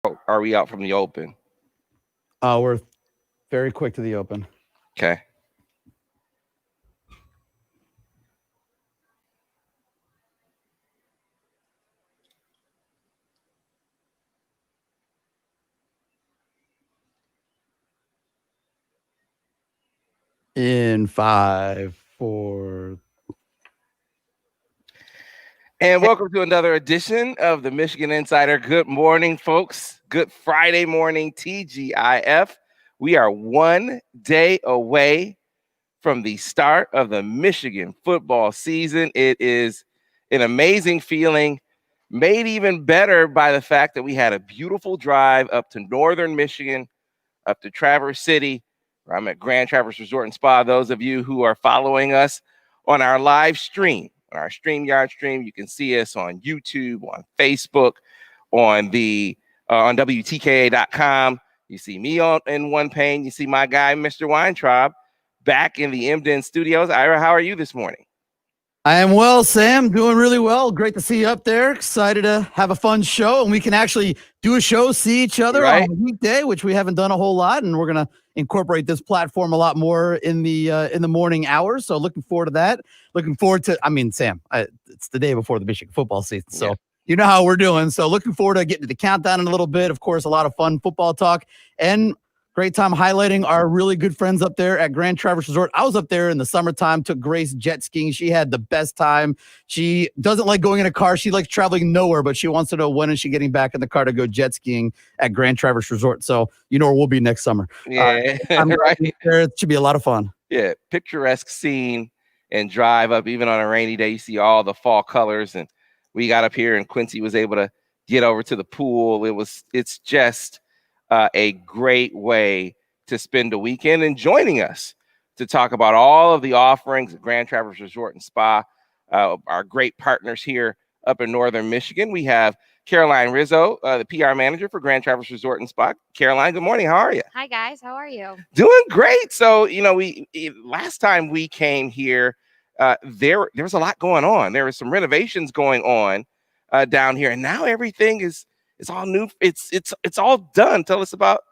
are we out from the open? We're very quick to the open. Okay. In 5, 4. And welcome to another edition of the Michigan Insider. Good morning, folks. Good Friday morning, TGIF. We are 1 day away from the start of the Michigan football season. It is an amazing feeling, made even better by the fact that we had a beautiful drive up to northern Michigan, up to Traverse City, where I'm at Grand Traverse Resort and Spa. Those of you who are following us on our live stream, on our StreamYard stream, you can see us on YouTube, on Facebook, on on WTKA.com. You see me in one pane. You see my guy, Mr. Weintraub, back in the Emden studios. Ira, how are you this morning? I am well, Sam. Doing really well. Great to see you up there. Excited to have a fun show, and we can actually do a show, see each other on a weekday, which we haven't done a whole lot, and we're going to incorporate this platform a lot more in the morning hours. So looking forward to that. Looking forward to, Sam, it's the day before the Michigan football season, so you know how we're doing. So looking forward to getting to the countdown in a little bit. Of course, a lot of fun football talk, and great time highlighting our really good friends up there at Grand Traverse Resort. I was up there in the summertime, took Grace jet skiing. She had the best time. She doesn't like going in a car. She likes traveling nowhere, but she wants to know when is she getting back in the car to go jet skiing at Grand Traverse Resort. So you know where we'll be next summer. Yeah, right. It should be a lot of fun. Yeah, picturesque scene and drive up. Even on a rainy day, you see all the fall colors. And we got up here, and Quincy was able to get over to the pool. It's just a great way to spend a weekend. And joining us to talk about all of the offerings at Grand Traverse Resort and Spa, our great partners here up in northern Michigan, we have Caroline Rizzo, the PR manager for Grand Traverse Resort and Spa. Caroline, good morning. How are you? Hi, guys. How are you? Doing great. So, last time we came here, there was a lot going on. There was some renovations going on down here, and now everything is all new. It's all done. Tell us about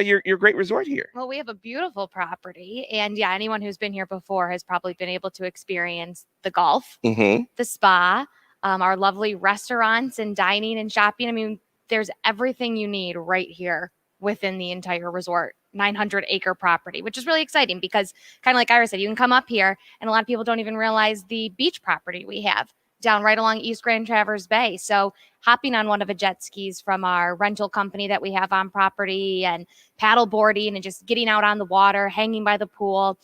your great resort here. Well, we have a beautiful property, and anyone who's been here before has probably been able to experience the golf, the spa, our lovely restaurants and dining and shopping. I mean, there's everything you need right here within the entire resort. 900-acre property, which is really exciting because, kind of like Ira said, you can come up here, and a lot of people don't even realize the beach property we have down right along East Grand Traverse Bay. So hopping on one of the jet skis from our rental company that we have on property, and paddle boarding and just getting out on the water, hanging by the pool.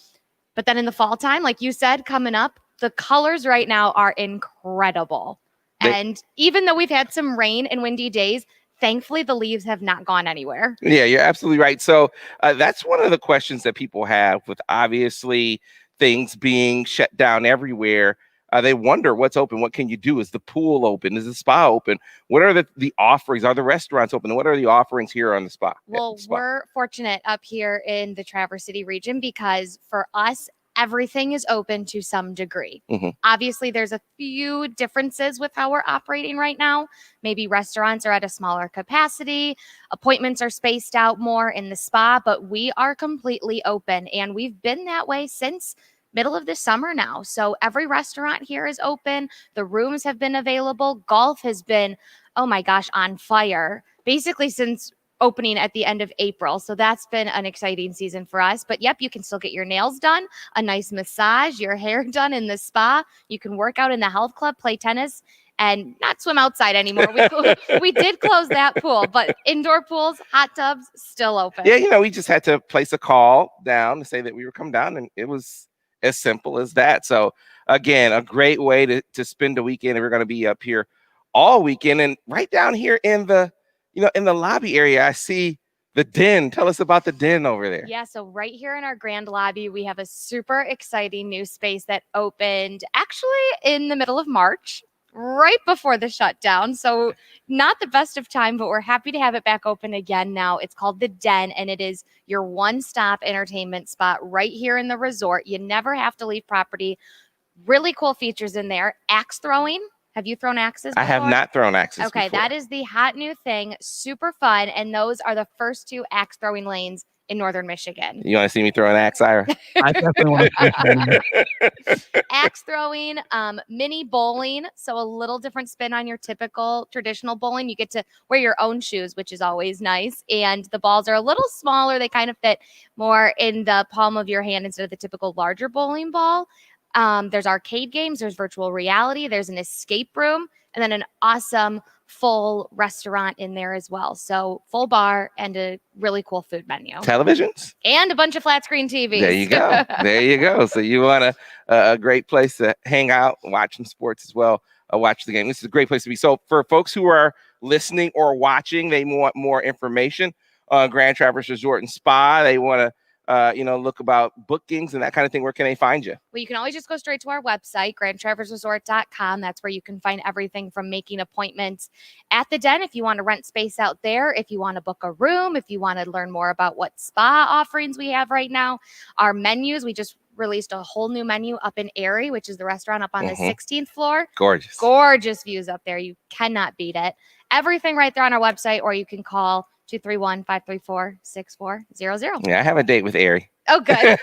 But then in the fall time, like you said, coming up, the colors right now are incredible. And even though we've had some rain and windy days, thankfully, the leaves have not gone anywhere. Yeah, you're absolutely right. So that's one of the questions that people have with obviously things being shut down everywhere. They wonder what's open. What can you do? Is the pool open? Is the spa open? What are the offerings? Are the restaurants open? What are the offerings here on the spa? Well, we're fortunate up here in the Traverse City region because for us, everything is open to some degree. Obviously, there's a few differences with how we're operating right now. Maybe restaurants are at a smaller capacity, appointments are spaced out more in the spa, but we are completely open, and we've been that way since middle of the summer now. So every restaurant here is open. The rooms have been available. Golf has been, oh my gosh, on fire, basically since opening at the end of April. So that's been an exciting season for us. But yep, you can still get your nails done, a nice massage, your hair done in the spa. You can work out in the health club, play tennis, and not swim outside anymore. We did close that pool, but indoor pools, hot tubs, still open. Yeah, we just had to place a call down to say that we were coming down, and it was as simple as that. So again, a great way to spend a weekend. We're going to be up here all weekend, and right down here in the lobby area, I see the den. Tell us about the den over there. Yeah, so right here in our grand lobby, we have a super exciting new space that opened actually in the middle of March, right before the shutdown. So not the best of time, but we're happy to have it back open again now. It's called The Den, and it is your one-stop entertainment spot right here in the resort. You never have to leave property. Really cool features in there. Axe throwing Have you thrown axes before? I have not thrown axes Okay, before. that is the hot new thing. Super fun. And those are the first 2 axe throwing lanes in northern Michigan. You want to see me throw an axe, Ira? I definitely want to. Axe throwing, mini bowling. So a little different spin on your typical traditional bowling. You get to wear your own shoes, which is always nice. And the balls are a little smaller. They kind of fit more in the palm of your hand instead of the typical larger bowling ball. There's arcade games. There's virtual reality. There's an escape room. And then an awesome full restaurant in there as well. So full bar and a really cool food menu. Televisions? And a bunch of flat screen TVs. There you go. There you go. So you want a great place to hang out, watch some sports as well, watch the game. This is a great place to be. So for folks who are listening or watching, they want more information on Grand Traverse Resort and Spa. They want to look about bookings and that kind of thing. Where can they find you? Well, you can always just go straight to our website, grandtraverseresort.com. That's where you can find everything from making appointments at the Den if you want to rent space out there, if you want to book a room, if you want to learn more about what spa offerings we have right now, our menus. We just released a whole new menu up in Erie, which is the restaurant up on the 16th floor. Gorgeous views up there. You cannot beat it. Everything right there on our website, or you can call 231-534-6400. Yeah, I have a date with Erie. Oh, good.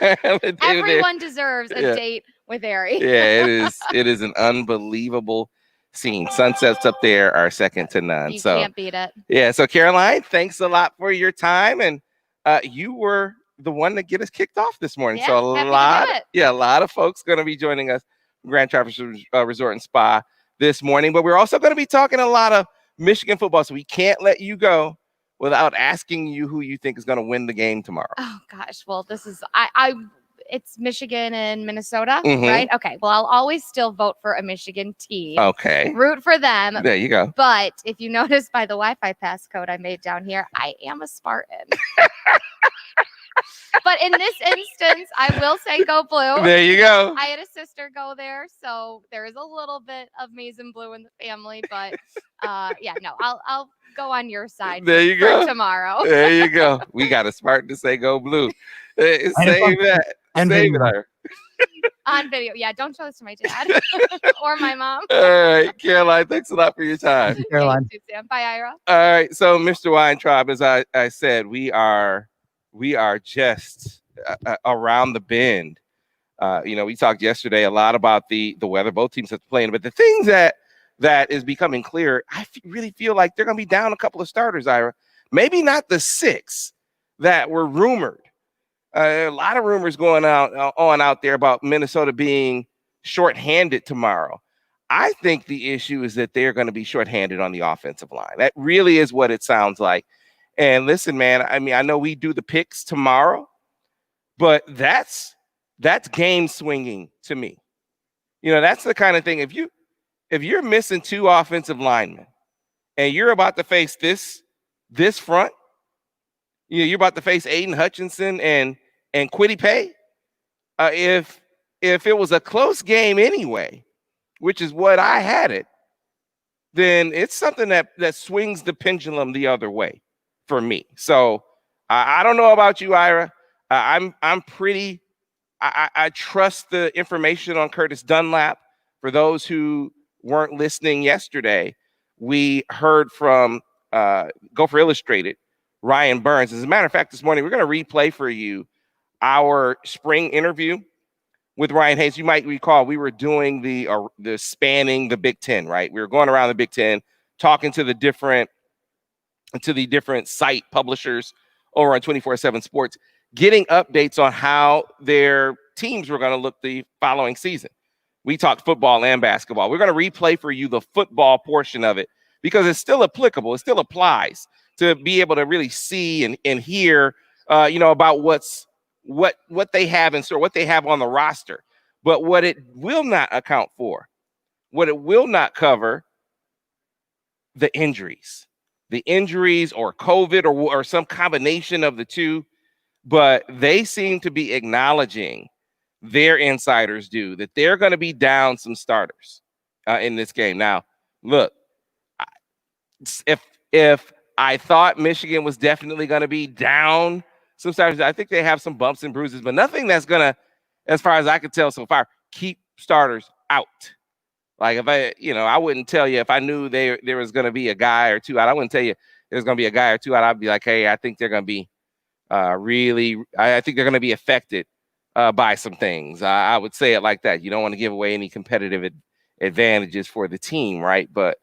Everyone deserves a date with Erie. Yeah, it is an unbelievable scene. Sunsets up there are second to none. You can't beat it. Yeah. So Caroline, thanks a lot for your time, and you were the one to get us kicked off this morning. Yeah, so a lot of folks going to be joining us from Grand Traverse Resort and Spa this morning. But we're also going to be talking a lot of Michigan football, so we can't let you go without asking you who you think is going to win the game tomorrow. Oh gosh, well, this is it's Michigan and Minnesota, right? Okay, well, I'll always still vote for a Michigan team. Okay, root for them. There you go. But if you notice by the Wi-Fi passcode I made down here, I am a Spartan. But in this instance, I will say go blue. There you go. I had a sister go there, so there is a little bit of maize and blue in the family. But I'll go on your side. There you go. Tomorrow. There you go. We got a Spartan to say go blue. Save that. Save it. On video. Yeah, don't show this to my dad or my mom. All right, Caroline, thanks a lot for your time. Caroline. Thank you, Sam. Bye, Ira. All right, so Mr. Weintraub, as I said, we are just around the bend. We talked yesterday a lot about the weather. Both teams have played, but the things that is becoming clear, I really feel like they're going to be down a couple of starters, Ira. Maybe not the 6 that were rumored. A lot of rumors going out there about Minnesota being shorthanded tomorrow. I think the issue is that they're going to be shorthanded on the offensive line. That really is what it sounds like. And listen, man, I mean, I know we do the picks tomorrow, but that's game swinging to me. That's the kind of thing. If you're missing 2 offensive linemen and you're about to face this front, you're about to face Aiden Hutchinson and Kwity Paye. If it was a close game anyway, which is what I had it, then it's something that swings the pendulum the other way for me. So I don't know about you, Ira. I trust the information on Curtis Dunlap. For those who weren't listening yesterday, we heard from Gopher Illustrated, Ryan Burns. As a matter of fact, this morning we're going to replay for you our spring interview with Ryan Hayes. You might recall we were doing the spanning the Big Ten, right? We were going around the Big Ten, talking to the different site publishers over on 24/7 Sports, getting updates on how their teams were going to look the following season. We talked football and basketball. We're going to replay for you the football portion of it because it's still applicable. It still applies to be able to really see and hear, about what they have in store, what they have on the roster. But what it will not account for, what it will not cover, the injuries or COVID or some combination of the two. But they seem to be acknowledging, their insiders do, that they're going to be down some starters in this game. Now, look, if I thought Michigan was definitely going to be down some starters, I think they have some bumps and bruises, but nothing that's going to, as far as I could tell so far, keep starters out. Like if I wouldn't tell you if I knew there was going to be a guy or two out. I wouldn't tell you there's going to be a guy or two out. I'd be like, hey, I think they're going to be I think they're going to be affected by some things. I would say it like that. You don't want to give away any competitive advantages for the team, right? But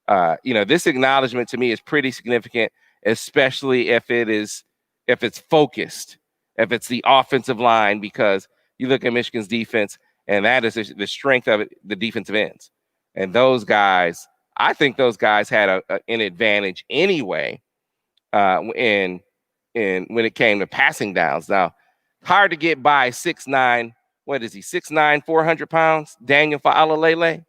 this acknowledgement to me is pretty significant, especially if it's focused, if it's the offensive line, because you look at Michigan's defense, and that is the strength of it, the defensive ends. And those guys, I think those guys had an advantage anyway when it came to passing downs. Now, hard to get by 6'9", what is he, 6'9", 400 pounds, Daniel Fa'alelele?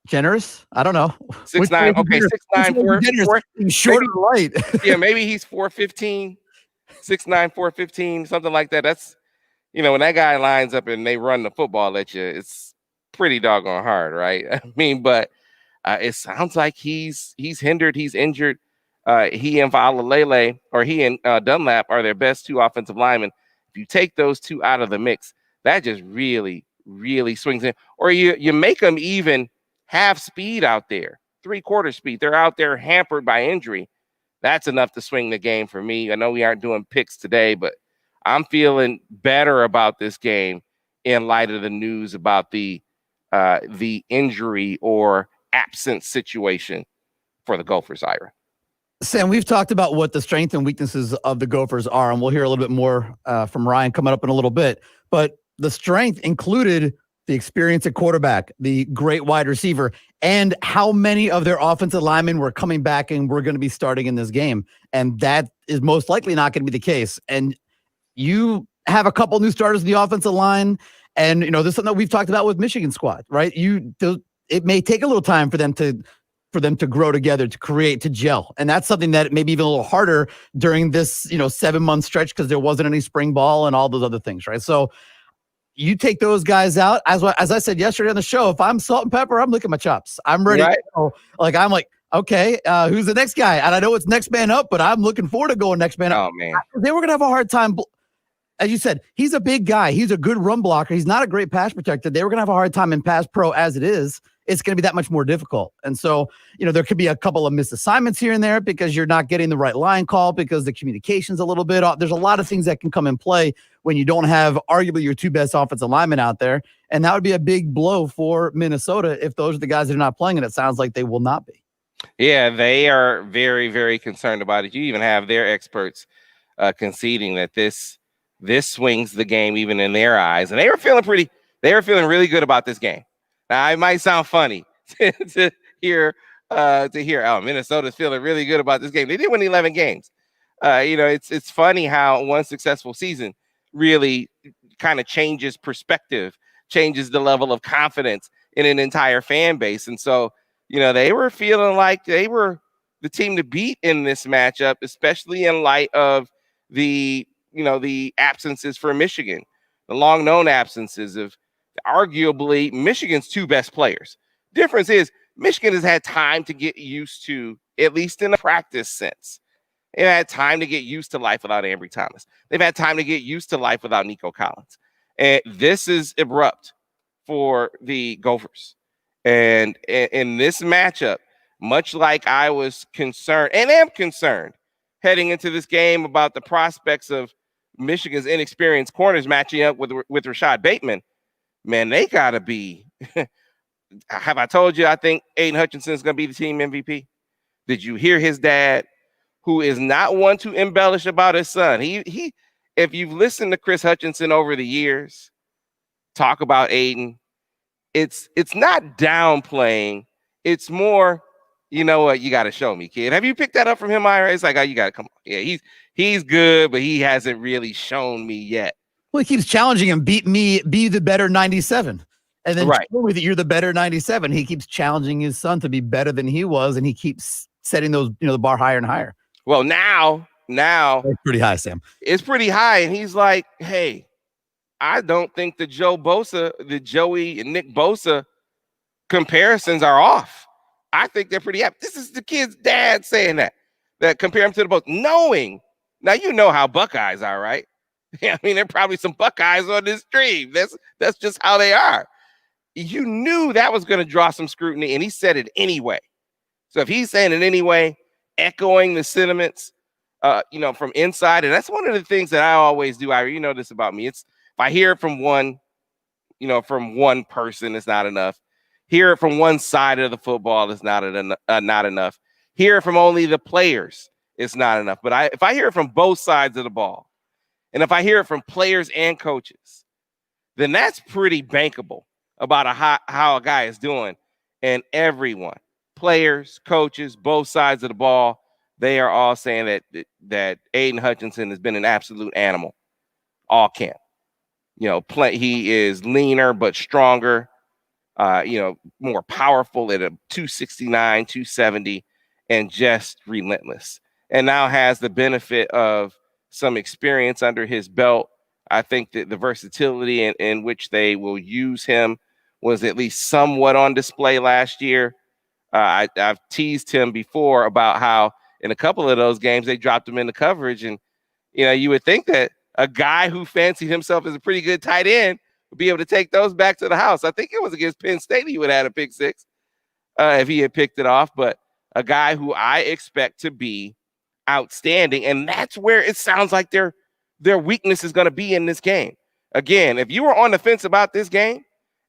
Generous? I don't know. 6'9", okay, 6'9", 4. Short or light. Yeah, maybe he's 415, 6'9", 415, something like that. That's, when that guy lines up and they run the football at you, it's pretty doggone hard, right? I mean, but it sounds like he's hindered, he's injured. He and Fa'alelele, or he and Dunlap are their best two offensive linemen. If you take those two out of the mix, that just really, really swings in. Or you make them even half speed out there, 3/4 speed. They're out there hampered by injury. That's enough to swing the game for me. I know we aren't doing picks today, but I'm feeling better about this game in light of the news about the injury or absence situation for the Gophers, Ira. Sam, we've talked about what the strengths and weaknesses of the Gophers are, and we'll hear a little bit more from Ryan coming up in a little bit. But the strength included the experience at quarterback, the great wide receiver, and how many of their offensive linemen were coming back and were going to be starting in this game. And that is most likely not going to be the case. And you have a couple new starters in the offensive line. And, this is something that we've talked about with Michigan squad, right? It may take a little time for them to grow together, to create, to gel. And that's something that may be even a little harder during this, 7-month stretch, because there wasn't any spring ball and all those other things, right? So you take those guys out. As I said yesterday on the show, if I'm salt and pepper, I'm licking my chops. I'm ready. Right. I'm like, okay, who's the next guy? And I know it's next man up, but I'm looking forward to going next man up. Oh, man. They were going to have a hard time. As you said, he's a big guy. He's a good run blocker. He's not a great pass protector. They were going to have a hard time in pass pro as it is. It's going to be that much more difficult. And so, there could be a couple of missed assignments here and there because you're not getting the right line call, because the communication's a little bit off. There's a lot of things that can come in play when you don't have arguably your two best offensive linemen out there. And that would be a big blow for Minnesota if those are the guys that are not playing, and it sounds like they will not be. Yeah, they are very, very concerned about it. You even have their experts conceding that this swings the game even in their eyes. And they were feeling really good about this game. Now, it might sound funny to hear, Minnesota's feeling really good about this game. They did win 11 games. It's funny how one successful season really kind of changes perspective, changes the level of confidence in an entire fan base. And so, they were feeling like they were the team to beat in this matchup, especially in light of the absences for Michigan, the long known absences of arguably Michigan's two best players. Difference is Michigan has had time to get used to, at least in a practice sense. They've had time to get used to life without Ambry Thomas. They've had time to get used to life without Nico Collins. And this is abrupt for the Gophers. And in this matchup, much like I was concerned and am concerned heading into this game about the prospects of Michigan's inexperienced corners matching up with Rashad Bateman, man, they got to be. Have I told you I think Aiden Hutchinson is going to be the team MVP? Did you hear his dad, who is not one to embellish about his son? He if you've listened to Chris Hutchinson over the years talk about Aiden, it's not downplaying. It's more, you know what, you got to show me, kid. Have you picked that up from him, Ira? It's like, oh, you got to come on. Yeah, he's good, but he hasn't really shown me yet. Well, he keeps challenging him, beat me, be the better 97. And then show me that you're the better 97. He keeps challenging his son to be better than he was, and he keeps setting those, the bar higher and higher. Well, now it's pretty high, Sam. It's pretty high, and he's like, hey, I don't think the Joey and Nick Bosa comparisons are off. I think they're pretty happy. This is the kid's dad saying that compare him to the both, knowing. Now, you know how Buckeyes are, right? Yeah, I mean, there are probably some Buckeyes on this stream. That's just how they are. you knew that was going to draw some scrutiny, and he said it anyway. So if he's saying it anyway, echoing the sentiments, from inside, and that's one of the things that I always do. You know this about me. It's if I hear it from one person, it's not enough. Hear it from one side of the football, it's not enough. Hear it from only the players, it's not enough. But if I hear it from both sides of the ball, and if I hear it from players and coaches, then that's pretty bankable about how a guy is doing. And everyone, players, coaches, both sides of the ball, they are all saying that Aiden Hutchinson has been an absolute animal all camp. He is leaner but stronger, more powerful at a 269, 270, and just relentless. And now has the benefit of some experience under his belt. I think that the versatility in which they will use him was at least somewhat on display last year. I've teased him before about how in a couple of those games they dropped him into coverage, and you would think that a guy who fancied himself as a pretty good tight end would be able to take those back to the house. I think it was against Penn State he would have had a pick six if he had picked it off, but a guy who I expect to be outstanding, and that's where it sounds like their weakness is going to be in this game. Again, if you were on the fence about this game,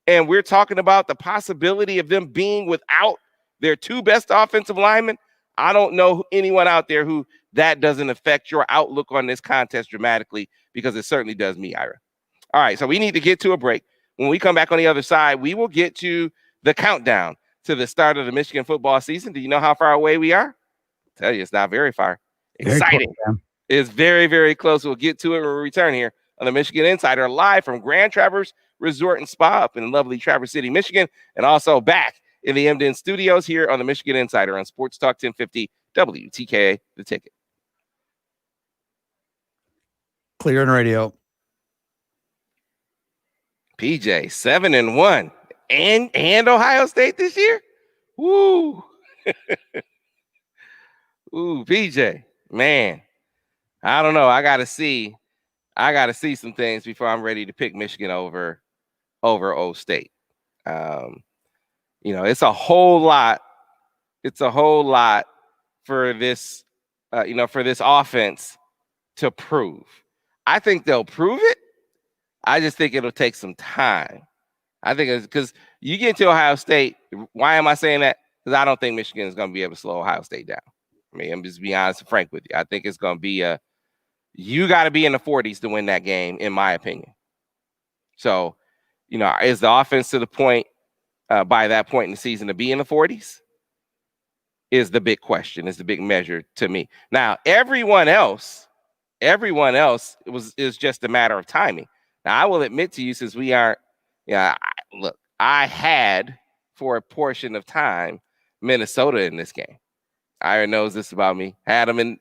and we're talking about the possibility of them being without their two best offensive linemen, I don't know anyone out there who that doesn't affect your outlook on this contest dramatically, because it certainly does me, Ira. All right, so we need to get to a break. When we come back on the other side, we will get to the countdown to the start of the Michigan football season. Do you know how far away we are? I tell you, it's not very far. Exciting. Very close, it's very, very close. We'll get to it when we return here on the Michigan Insider, live from Grand Traverse Resort and Spa up in lovely Traverse City, Michigan, and also back in the Emden studios here on the Michigan Insider on Sports Talk 1050 WTKA, The Ticket. Clear and radio. PJ 7-1 and Ohio State this year. Woo. Ooh, PJ, man. I don't know. I gotta see some things before I'm ready to pick Michigan over O State. It's a whole lot. It's a whole lot for this, for this offense to prove. I think they'll prove it. I just think it'll take some time. I think it's because you get to Ohio State. Why am I saying that? Because I don't think Michigan is going to be able to slow Ohio State down. I mean, I'm just being honest and frank with you. I think it's going to be you got to be in the 40s to win that game, in my opinion. So, is the offense to the point by that point in the season to be in the 40s? Is the big question, is the big measure to me. Now, everyone else is just a matter of timing. Now, I will admit to you, since we aren't, I had for a portion of time Minnesota in this game. Ira knows this about me. Had them in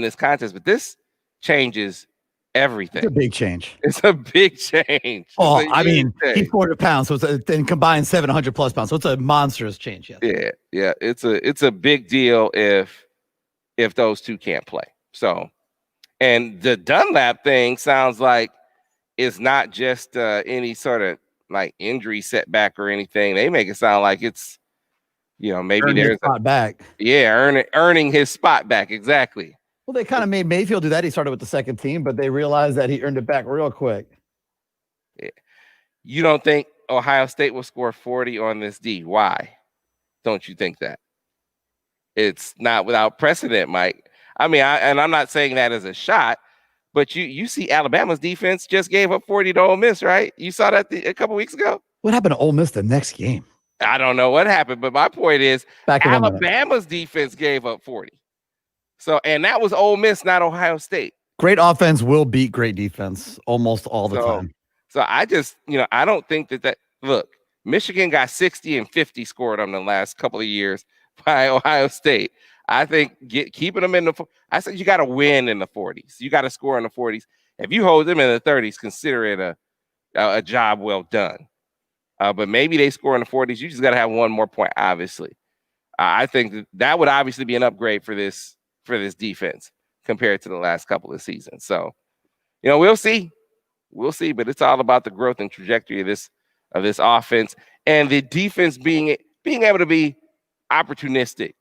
this contest, but this changes everything. It's a big change. It's a big change. Oh, I mean, he's 400 pounds, so it's and combined 700 plus pounds. So it's a monstrous change. Yes. Yeah. It's a big deal if those two can't play. So, and the Dunlap thing sounds like it's not just any sort of like injury setback or anything. They make it sound like it's, maybe there's a spot back. Yeah, earning his spot back. Exactly. Well, they kind of made Mayfield do that. He started with the second team, but they realized that he earned it back real quick. Yeah. You don't think Ohio State will score 40 on this D? Why don't you think that? It's not without precedent, Mike. I mean, I'm not saying that as a shot, but you see Alabama's defense just gave up 40 to Ole Miss, right? You saw that a couple weeks ago? What happened to Ole Miss the next game? I don't know what happened, but my point is Alabama's defense gave up 40. So, and that was Ole Miss, not Ohio State. Great offense will beat great defense almost all the time. So I just, I don't think that look, Michigan got 60 and 50 scored on the last couple of years by Ohio State. I think keeping them I said you got to win in the 40s. You got to score in the 40s. If you hold them in the 30s, consider it a job well done. But maybe they score in the 40s. You just got to have one more point, obviously. I think that would obviously be an upgrade for this defense compared to the last couple of seasons. So, we'll see. We'll see. But it's all about the growth and trajectory of of this offense, and the defense being able to be opportunistic,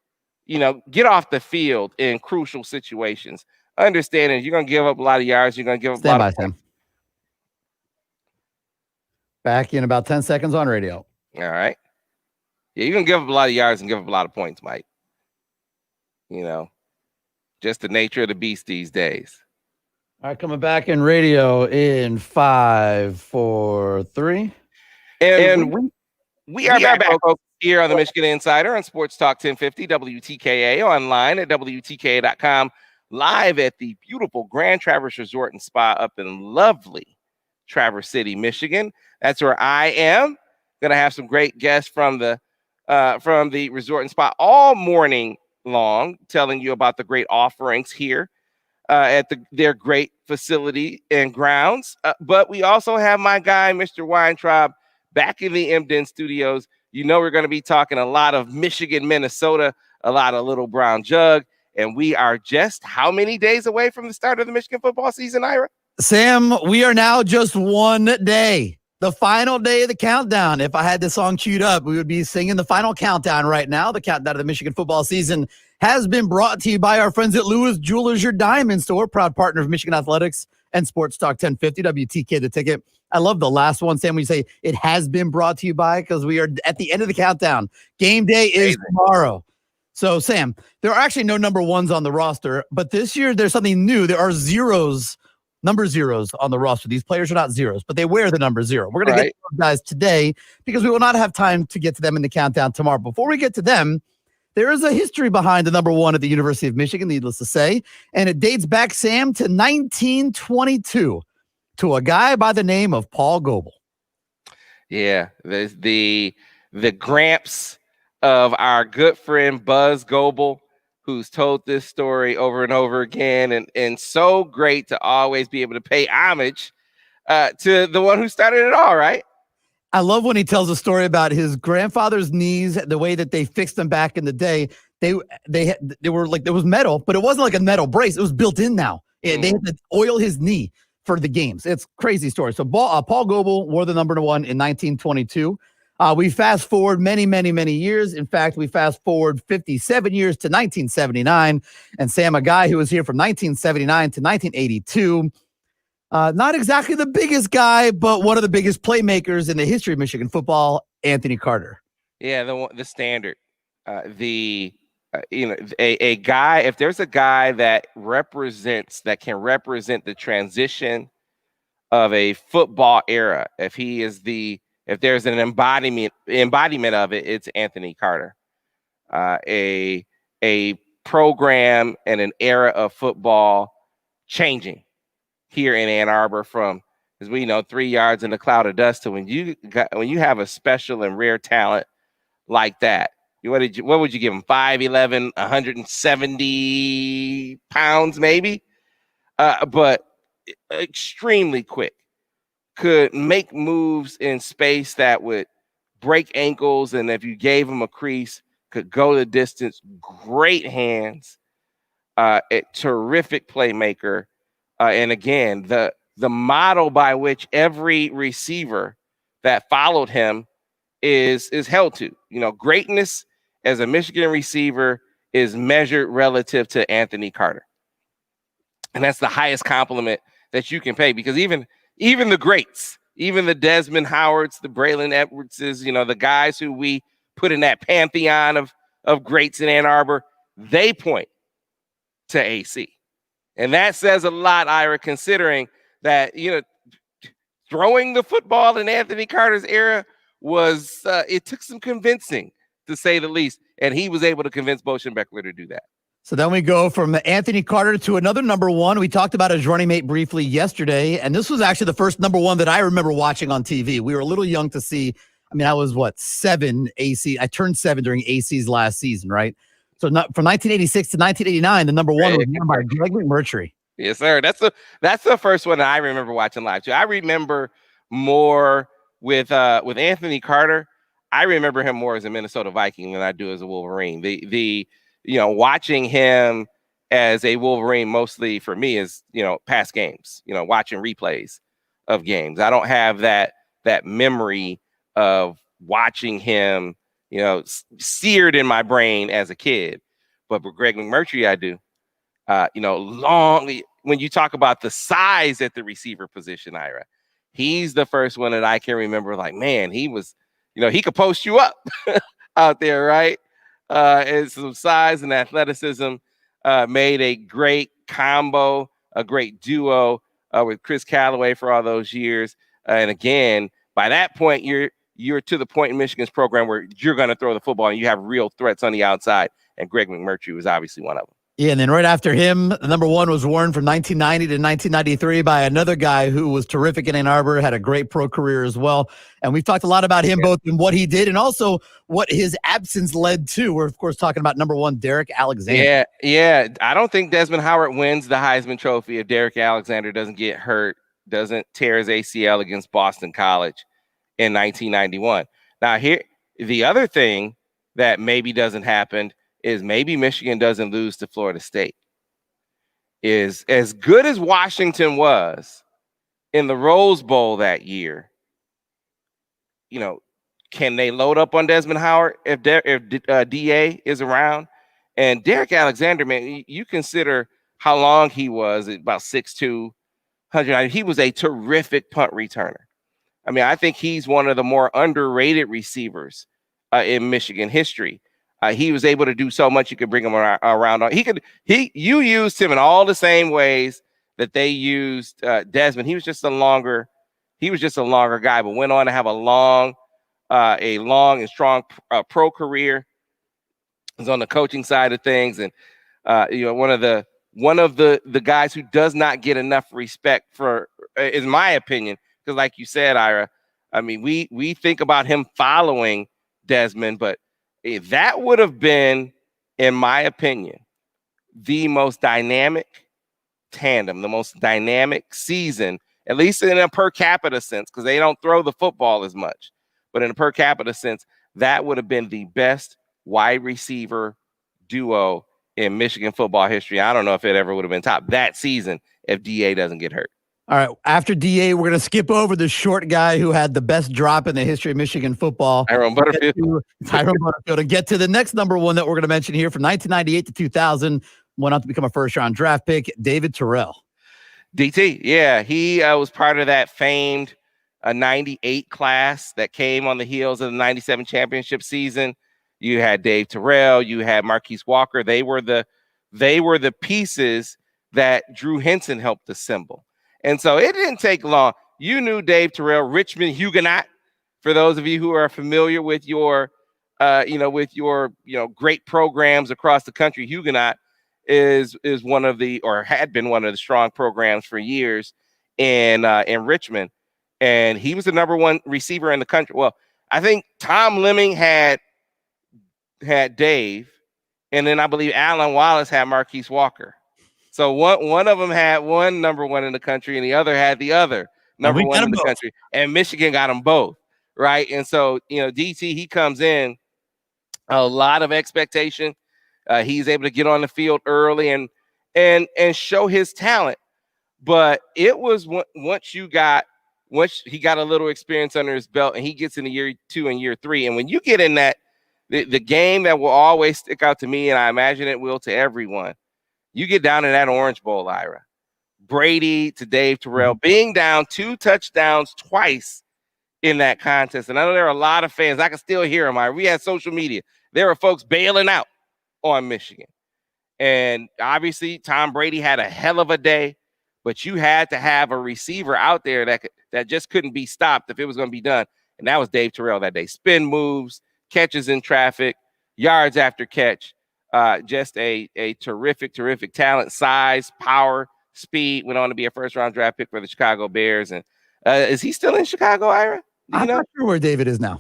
get off the field in crucial situations, understanding you're going to give up a lot of yards, you're going to give up a lot of points. Back in about 10 seconds on radio. All right. Yeah, you're going to give up a lot of yards and give up a lot of points, Mike. Just the nature of the beast these days. All right, coming back in radio in 5, 4, 3. And we are back, folks, here on the Michigan Insider on Sports Talk 1050 WTKA, online at WTKA.com, live at the beautiful Grand Traverse Resort and Spa up in lovely Traverse City, Michigan. That's where I am. Going to have some great guests from the resort and spa all morning long, telling you about the great offerings here at their great facility and grounds. But we also have my guy, Mr. Weintraub, back in the Emden studios. We're going to be talking a lot of Michigan, Minnesota, a lot of Little Brown Jug, and we are just how many days away from the start of the Michigan football season, Ira? Sam, we are now just one day. The final day of the countdown. If I had this song queued up, we would be singing the final countdown right now. The countdown of the Michigan football season has been brought to you by our friends at Lewis Jewelers, your diamond store, proud partner of Michigan Athletics and Sports Talk 1050, WTK the ticket. I love the last one, Sam, when you say it has been brought to you by, because we are at the end of the countdown. Game day is tomorrow. So, Sam, there are actually no number ones on the roster, but this year there's something new. There are number zeros on the roster. These players are not zeros, but they wear the number 0. We're going to get to those guys today because we will not have time to get to them in the countdown tomorrow. Before we get to them, there is a history behind the number 1 at the University of Michigan, needless to say, and it dates back, Sam, to 1922 to a guy by the name of Paul Goebel. Yeah, the Gramps of our good friend Buzz Goebel, who's told this story over and over again, and so great to always be able to pay homage to the one who started it all, right? I love when he tells a story about his grandfather's knees, the way that they fixed them back in the day. They were like, there was metal, but it wasn't like a metal brace. It was built in now. They had to oil his knee for the games. It's a crazy story. So Paul Goebel wore the number 1 in 1922. We fast forward many, many, many years. In fact, we fast forward 57 years to 1979. And Sam, a guy who was here from 1979 to 1982, not exactly the biggest guy, but one of the biggest playmakers in the history of Michigan football, Anthony Carter. Yeah, the standard. A guy, if there's a guy that can represent the transition of a football era, if there's an embodiment of it, it's Anthony Carter. A program and an era of football changing here in Ann Arbor from, as we know, 3 yards in a cloud of dust to when you have a special and rare talent like that. What would you give him? 5'11", 170 pounds, maybe, but extremely quick. Could make moves in space that would break ankles, and if you gave him a crease, could go the distance. Great hands, a terrific playmaker, and again, the model by which every receiver that followed him is held to. Greatness as a Michigan receiver is measured relative to Anthony Carter, and that's the highest compliment that you can pay, because even the greats, even the Desmond Howards, the Braylon Edwardses, the guys who we put in that pantheon of greats in Ann Arbor, they point to AC. And that says a lot, Ira, considering that, throwing the football in Anthony Carter's era was, it took some convincing, to say the least. And he was able to convince Bo Schembechler to do that. So then we go from Anthony Carter to another number 1. We talked about his running mate briefly yesterday, and this was actually the first number 1 that I remember watching on TV. We were a little young to see. I mean, I was 7 AC. I turned 7 during AC's last season, right? So from 1986 to 1989, the number 1 was won by Greg McMurtry. Yes, sir. That's the first one that I remember watching live too. I remember more with Anthony Carter. I remember him more as a Minnesota Viking than I do as a Wolverine. Watching him as a Wolverine mostly for me is, past games, watching replays of games. I don't have that memory of watching him, seared in my brain as a kid. But with Greg McMurtry, I do. When you talk about the size at the receiver position, Ira, he's the first one that I can remember. Like, man, he was, he could post you up out there, right? And some size and athleticism made a great combo, a great duo with Chris Callaway for all those years. And again, by that point, you're to the point in Michigan's program where you're going to throw the football and you have real threats on the outside. And Greg McMurtry was obviously one of them. Yeah, and then right after him, number one was worn from 1990 to 1993 by another guy who was terrific in Ann Arbor, had a great pro career as well. And we've talked a lot about him, both in what he did and also what his absence led to. We're, of course, talking about number one, Derek Alexander. Yeah. I don't think Desmond Howard wins the Heisman Trophy if Derek Alexander doesn't get hurt, doesn't tear his ACL against Boston College in 1991. Now, here, the other thing that maybe doesn't happen is maybe Michigan doesn't lose to Florida State. Is as good as Washington was in the Rose Bowl that year, can they load up on Desmond Howard if DA is around? And Derek Alexander, man, you consider how long he was, about 6'2", 190. He was a terrific punt returner. I mean, I think he's one of the more underrated receivers in Michigan history. He was able to do so much. You could bring him around. You used him in all the same ways that they used Desmond. He was just a longer guy, but went on to have a long and strong pro career. He's on the coaching side of things, and one of the guys who does not get enough respect for, in my opinion, because like you said, Ira, I mean, we think about him following Desmond, but that would have been, in my opinion, the most dynamic tandem, the most dynamic season, at least in a per capita sense, because they don't throw the football as much. But in a per capita sense, that would have been the best wide receiver duo in Michigan football history. I don't know if it ever would have been top that season if DA doesn't get hurt. All right. After DA, we're going to skip over the short guy who had the best drop in the history of Michigan football. Tyrone Butterfield. To get to the next number one that we're going to mention here from 1998 to 2000, went on to become a first-round draft pick, David Terrell. DT, yeah. He was part of that famed 98 class that came on the heels of the 97 championship season. You had Dave Terrell. You had Marquise Walker. They were the pieces that Drew Henson helped assemble. And so it didn't take long. You knew Dave Terrell, Richmond Huguenot. For those of you who are familiar with your great programs across the country, Huguenot is one of the, or had been one of the strong programs for years in Richmond. And he was the number one receiver in the country. Well, I think Tom Lemming had Dave, and then I believe Alan Wallace had Marquise Walker. So one of them had one number one in the country, and the other had the other number one in the country. And Michigan got them both, right? And so, DT, he comes in, a lot of expectation. He's able to get on the field early and show his talent. But it was once he got a little experience under his belt, and he gets into year 2 and year 3. And when you get in that, the game that will always stick out to me, and I imagine it will to everyone, you get down in that Orange Bowl, Ira. Brady to Dave Terrell, being down 2 touchdowns twice in that contest. And I know there are a lot of fans. I can still hear them, Ira. We had social media. There were folks bailing out on Michigan. And obviously, Tom Brady had a hell of a day, but you had to have a receiver out there that just couldn't be stopped if it was going to be done. And that was Dave Terrell that day. Spin moves, catches in traffic, yards after catch. Just a terrific talent, size, power, speed. Went on to be a first-round draft pick for the Chicago Bears. And is he still in Chicago, Ira? I'm not sure where David is now.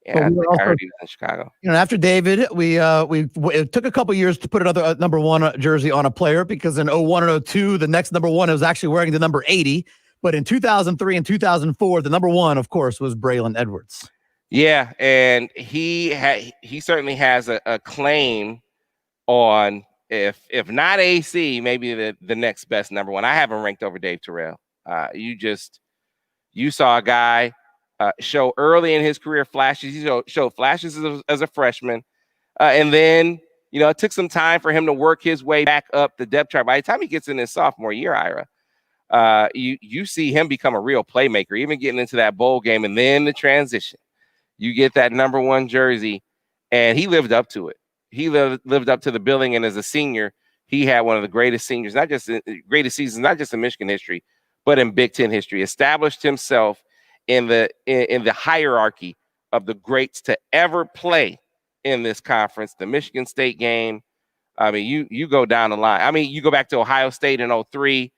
Yeah, I heard he was in Chicago. After David, it took a couple years to put another number one jersey on a player, because in 01 and 02, the next number one was actually wearing the number 80. But in 2003 and 2004, the number one, of course, was Braylon Edwards. Yeah, and he certainly has a claim on, if not AC, maybe the next best number one. I have him ranked over Dave Terrell. You saw a guy show early in his career flashes. He showed flashes as a freshman. And then, it took some time for him to work his way back up the depth chart. By the time he gets in his sophomore year, Ira, you see him become a real playmaker, even getting into that bowl game. And then the transition. You get that number 1 jersey, and he lived up to it. He lived up to the billing, and as a senior, he had one of the greatest seniors, greatest seasons, not just in Michigan history, but in Big Ten history. Established himself in the hierarchy of the greats to ever play in this conference. The Michigan State game. I mean, you go down the line. I mean, you go back to Ohio State in 2003.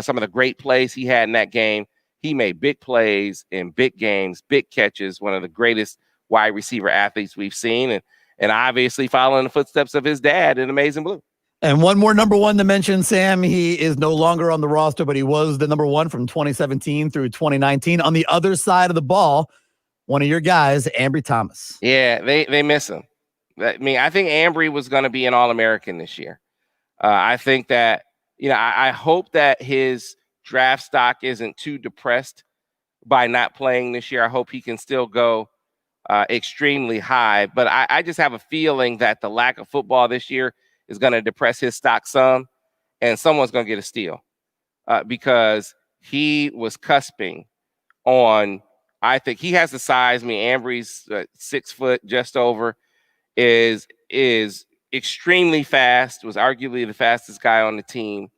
Some of the great plays he had in that game. He made big plays in big games, big catches. One of the greatest wide receiver athletes we've seen, and obviously following the footsteps of his dad in Amazing Blue. And one more number 1 to mention, Sam. He is no longer on the roster, but he was the number 1 from 2017 through 2019. On the other side of the ball, one of your guys, Ambry Thomas. Yeah, they miss him. I mean, I think Ambry was going to be an All-American this year. I think that, I hope that his draft stock isn't too depressed by not playing this year. I hope he can still go extremely high. But I just have a feeling that the lack of football this year is going to depress his stock some, and someone's going to get a steal because he was cusping on. I think he has the size. I mean, Ambry's 6 foot, just over, is extremely fast. Was arguably the fastest guy on the team,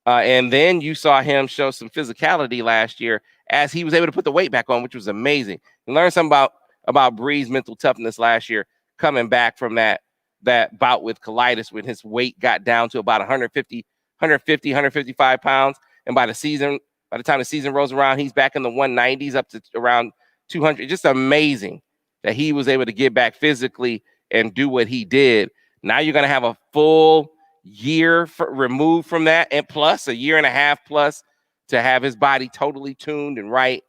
and then you saw him show some physicality last year as he was able to put the weight back on, which was amazing. You learned something about Bree's mental toughness last year, coming back from that bout with colitis when his weight got down to about 155 pounds. And by the time the season rolls around, he's back in the 190s up to around 200. Just amazing that he was able to get back physically and do what he did. Now you're going to have a full year removed from that, and plus a year and a half plus to have his body totally tuned and right.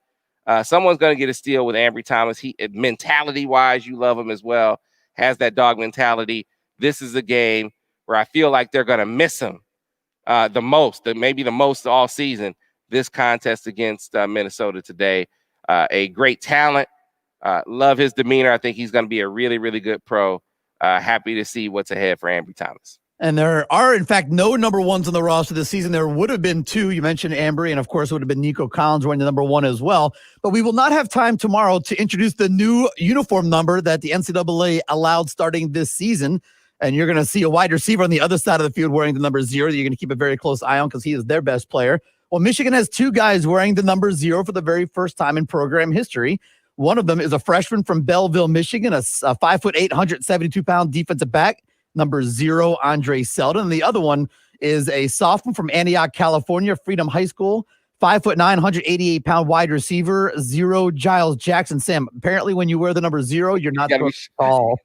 Someone's going to get a steal with Ambry Thomas. He, mentality-wise, you love him as well. Has that dog mentality. This is a game where I feel like they're going to miss him maybe the most all season. This contest against Minnesota today. A great talent. Love his demeanor. I think he's going to be a really, really good pro. Happy to see what's ahead for Ambry Thomas. And there are, in fact, no number 1s on the roster this season. There would have been 2. You mentioned Ambry, and of course, it would have been Nico Collins wearing the number 1 as well. But we will not have time tomorrow to introduce the new uniform number that the NCAA allowed starting this season. And you're going to see a wide receiver on the other side of the field wearing the number 0 that you're going to keep a very close eye on because he is their best player. Well, Michigan has 2 guys wearing the number 0 for the very first time in program history. One of them is a freshman from Belleville, Michigan, a 5'8", 172-pound defensive back, number 0, Andre Selden. And the other one is a sophomore from Antioch, California, Freedom High School, 5'9", 188-pound wide receiver, 0, Giles Jackson. Sam, apparently when you wear the number 0, you're not tall.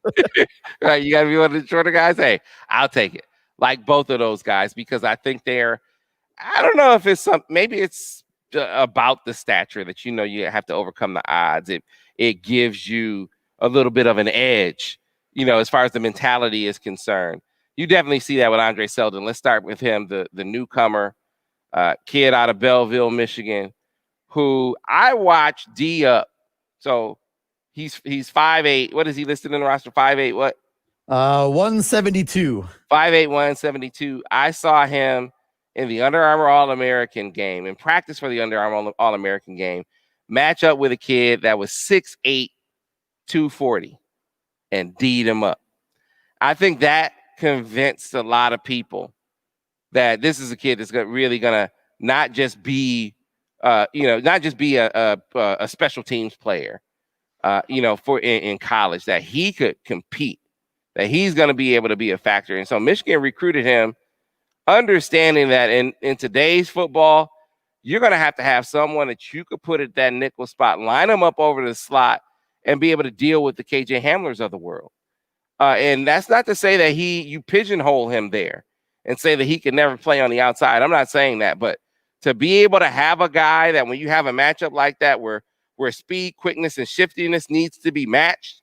Right, you got to be one of the shorter guys. Hey, I'll take it. Like both of those guys, because I think I don't know if it's maybe it's about the stature that you have to overcome the odds. It gives you a little bit of an edge, as far as the mentality is concerned. You definitely see that with Andre Selden. Let's start with him, the newcomer kid out of Belleville, Michigan, who I watched D up. So he's 5'8". What is he listed in the roster? 5'8", what? 172. 5'8", 172. I saw him in the Under Armour All-American game, in practice for the Under Armour All-American game, match up with a kid that was 6'8", 240, and D'd him up. I think that convinced a lot of people that this is a kid that's really gonna not just be a special teams player, in college, that he could compete, that he's gonna be able to be a factor. And so Michigan recruited him, understanding that in today's football, you're gonna have to have someone that you could put at that nickel spot, line them up over the slot, and be able to deal with the KJ Hamlers of the world. And that's not to say that you pigeonhole him there and say that he can never play on the outside. I'm not saying that, but to be able to have a guy that when you have a matchup like that where speed, quickness, and shiftiness needs to be matched,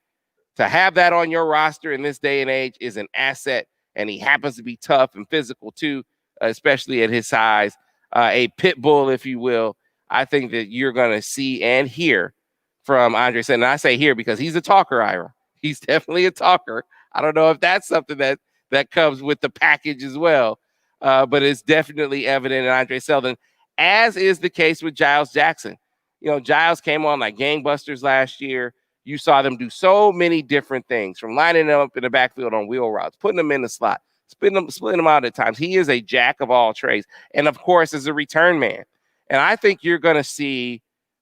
to have that on your roster in this day and age is an asset. And he happens to be tough and physical too, especially at his size, a pit bull, if you will. I think that you're going to see and hear from Andre Selden. And I say here because he's a talker, Ira. He's definitely a talker. I don't know if that's something that comes with the package as well, but it's definitely evident in Andre Selden, as is the case with Giles Jackson. You know, Giles came on like gangbusters last year. You saw them do so many different things, from lining them up in the backfield on wheel routes, putting them in the slot, splitting them out at times. He is a jack of all trades. And, of course, is a return man. And I think you're going to see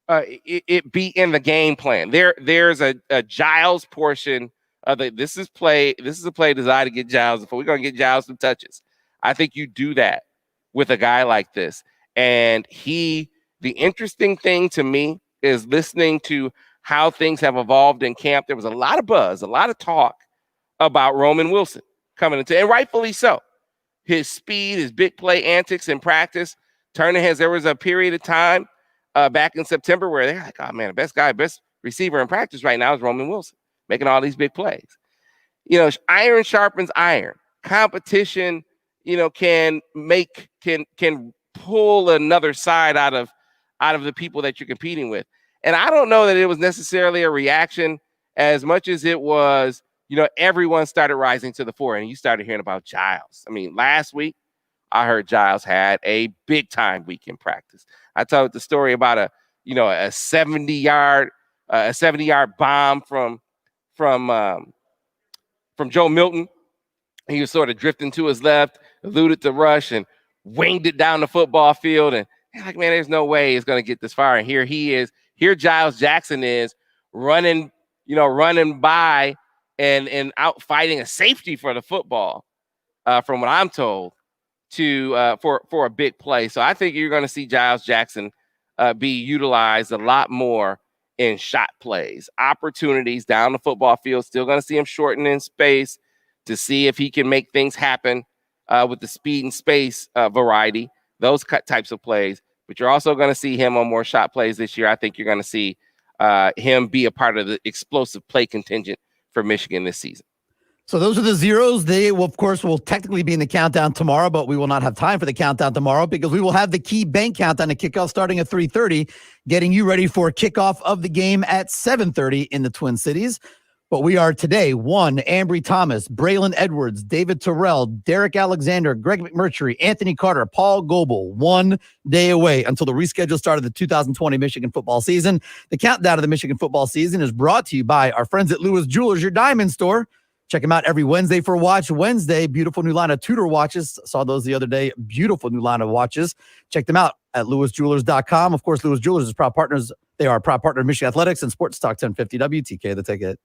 it be in the game plan. There's a Giles portion of this is a play designed to get Giles. If we're going to get Giles some touches, I think you do that with a guy like this. And the interesting thing to me is listening to how things have evolved in camp. There was a lot of buzz, a lot of talk about Roman Wilson coming into, and rightfully so. His speed, his big play antics in practice, turning heads. There was a period of time back in September where they're like, oh man, the best receiver in practice right now is Roman Wilson, making all these big plays. You know, iron sharpens iron. Competition, you know, can pull another side out of the people that you're competing with. And I don't know that it was necessarily a reaction as much as it was, you know, everyone started rising to the fore, and you started hearing about Giles. I mean, last week, I heard Giles had a big time week in practice. I told the story about a 70-yard bomb from Joe Milton. He was sort of drifting to his left, eluded the rush, and winged it down the football field. And like, man, there's no way it's going to get this far. And here he is. Here Giles Jackson is running by and out fighting a safety for the football, from what I'm told, for a big play. So I think you're going to see Giles Jackson be utilized a lot more in shot plays, opportunities down the football field. Still going to see him shorten in space to see if he can make things happen with the speed and space variety, those types of plays. But you're also going to see him on more shot plays this year. I think you're going to see him be a part of the explosive play contingent for Michigan this season. So those are the zeros. They will, of course, will technically be in the countdown tomorrow, but we will not have time for the countdown tomorrow because we will have the Key Bank countdown to kickoff starting at 3:30, getting you ready for kickoff of the game at 7:30 in the Twin Cities. But we are today, Ambry Thomas, Braylon Edwards, David Terrell, Derek Alexander, Greg McMurtry, Anthony Carter, Paul Goebel, 1 day away until the rescheduled start of the 2020 Michigan football season. The countdown of the Michigan football season is brought to you by our friends at Lewis Jewelers, your diamond store. Check them out every Wednesday for Watch Wednesday. Beautiful new line of Tudor watches. Saw those the other day. Beautiful new line of watches. Check them out at lewisjewelers.com. Of course, Lewis Jewelers is proud partners. They are a proud partner of Michigan Athletics and Sports Talk 1050 WTK, the ticket.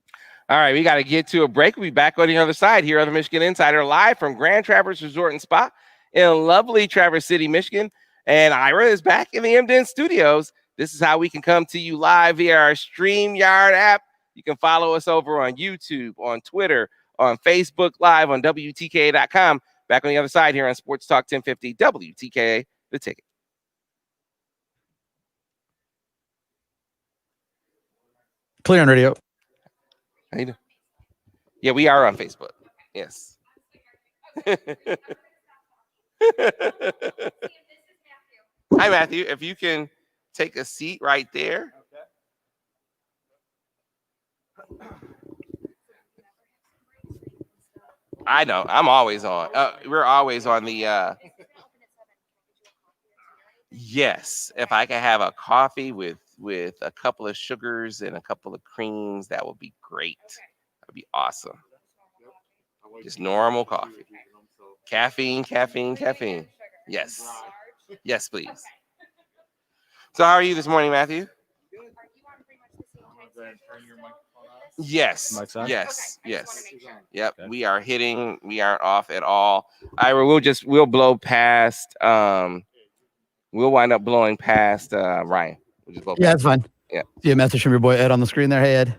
All right, we got to get to a break. We'll be back on the other side here on the Michigan Insider, live from Grand Traverse Resort and Spa in lovely Traverse City, Michigan. And Ira is back in the MDN studios. This is how we can come to you live via our StreamYard app. You can follow us over on YouTube, on Twitter, on Facebook Live, on WTKA.com. Back on the other side here on Sports Talk 1050 WTKA, the ticket. Clear on radio. How you doing? Yeah, we are on Facebook. Yes. Hi, Matthew. If you can take a seat right there. I know. I'm always on. We're always on the. Yes, if I could have a coffee with a couple of sugars and a couple of creams, that would be great. That'd be awesome. Just normal coffee. Caffeine. Yes. Yes, please. So how are you this morning, Matthew? Yes. Yep. Okay. We aren't off at all. We'll blow past. We'll wind up blowing past Ryan. We'll just blow past. That's fine. Yeah. See a message from your boy Ed on the screen there. Hey, Ed.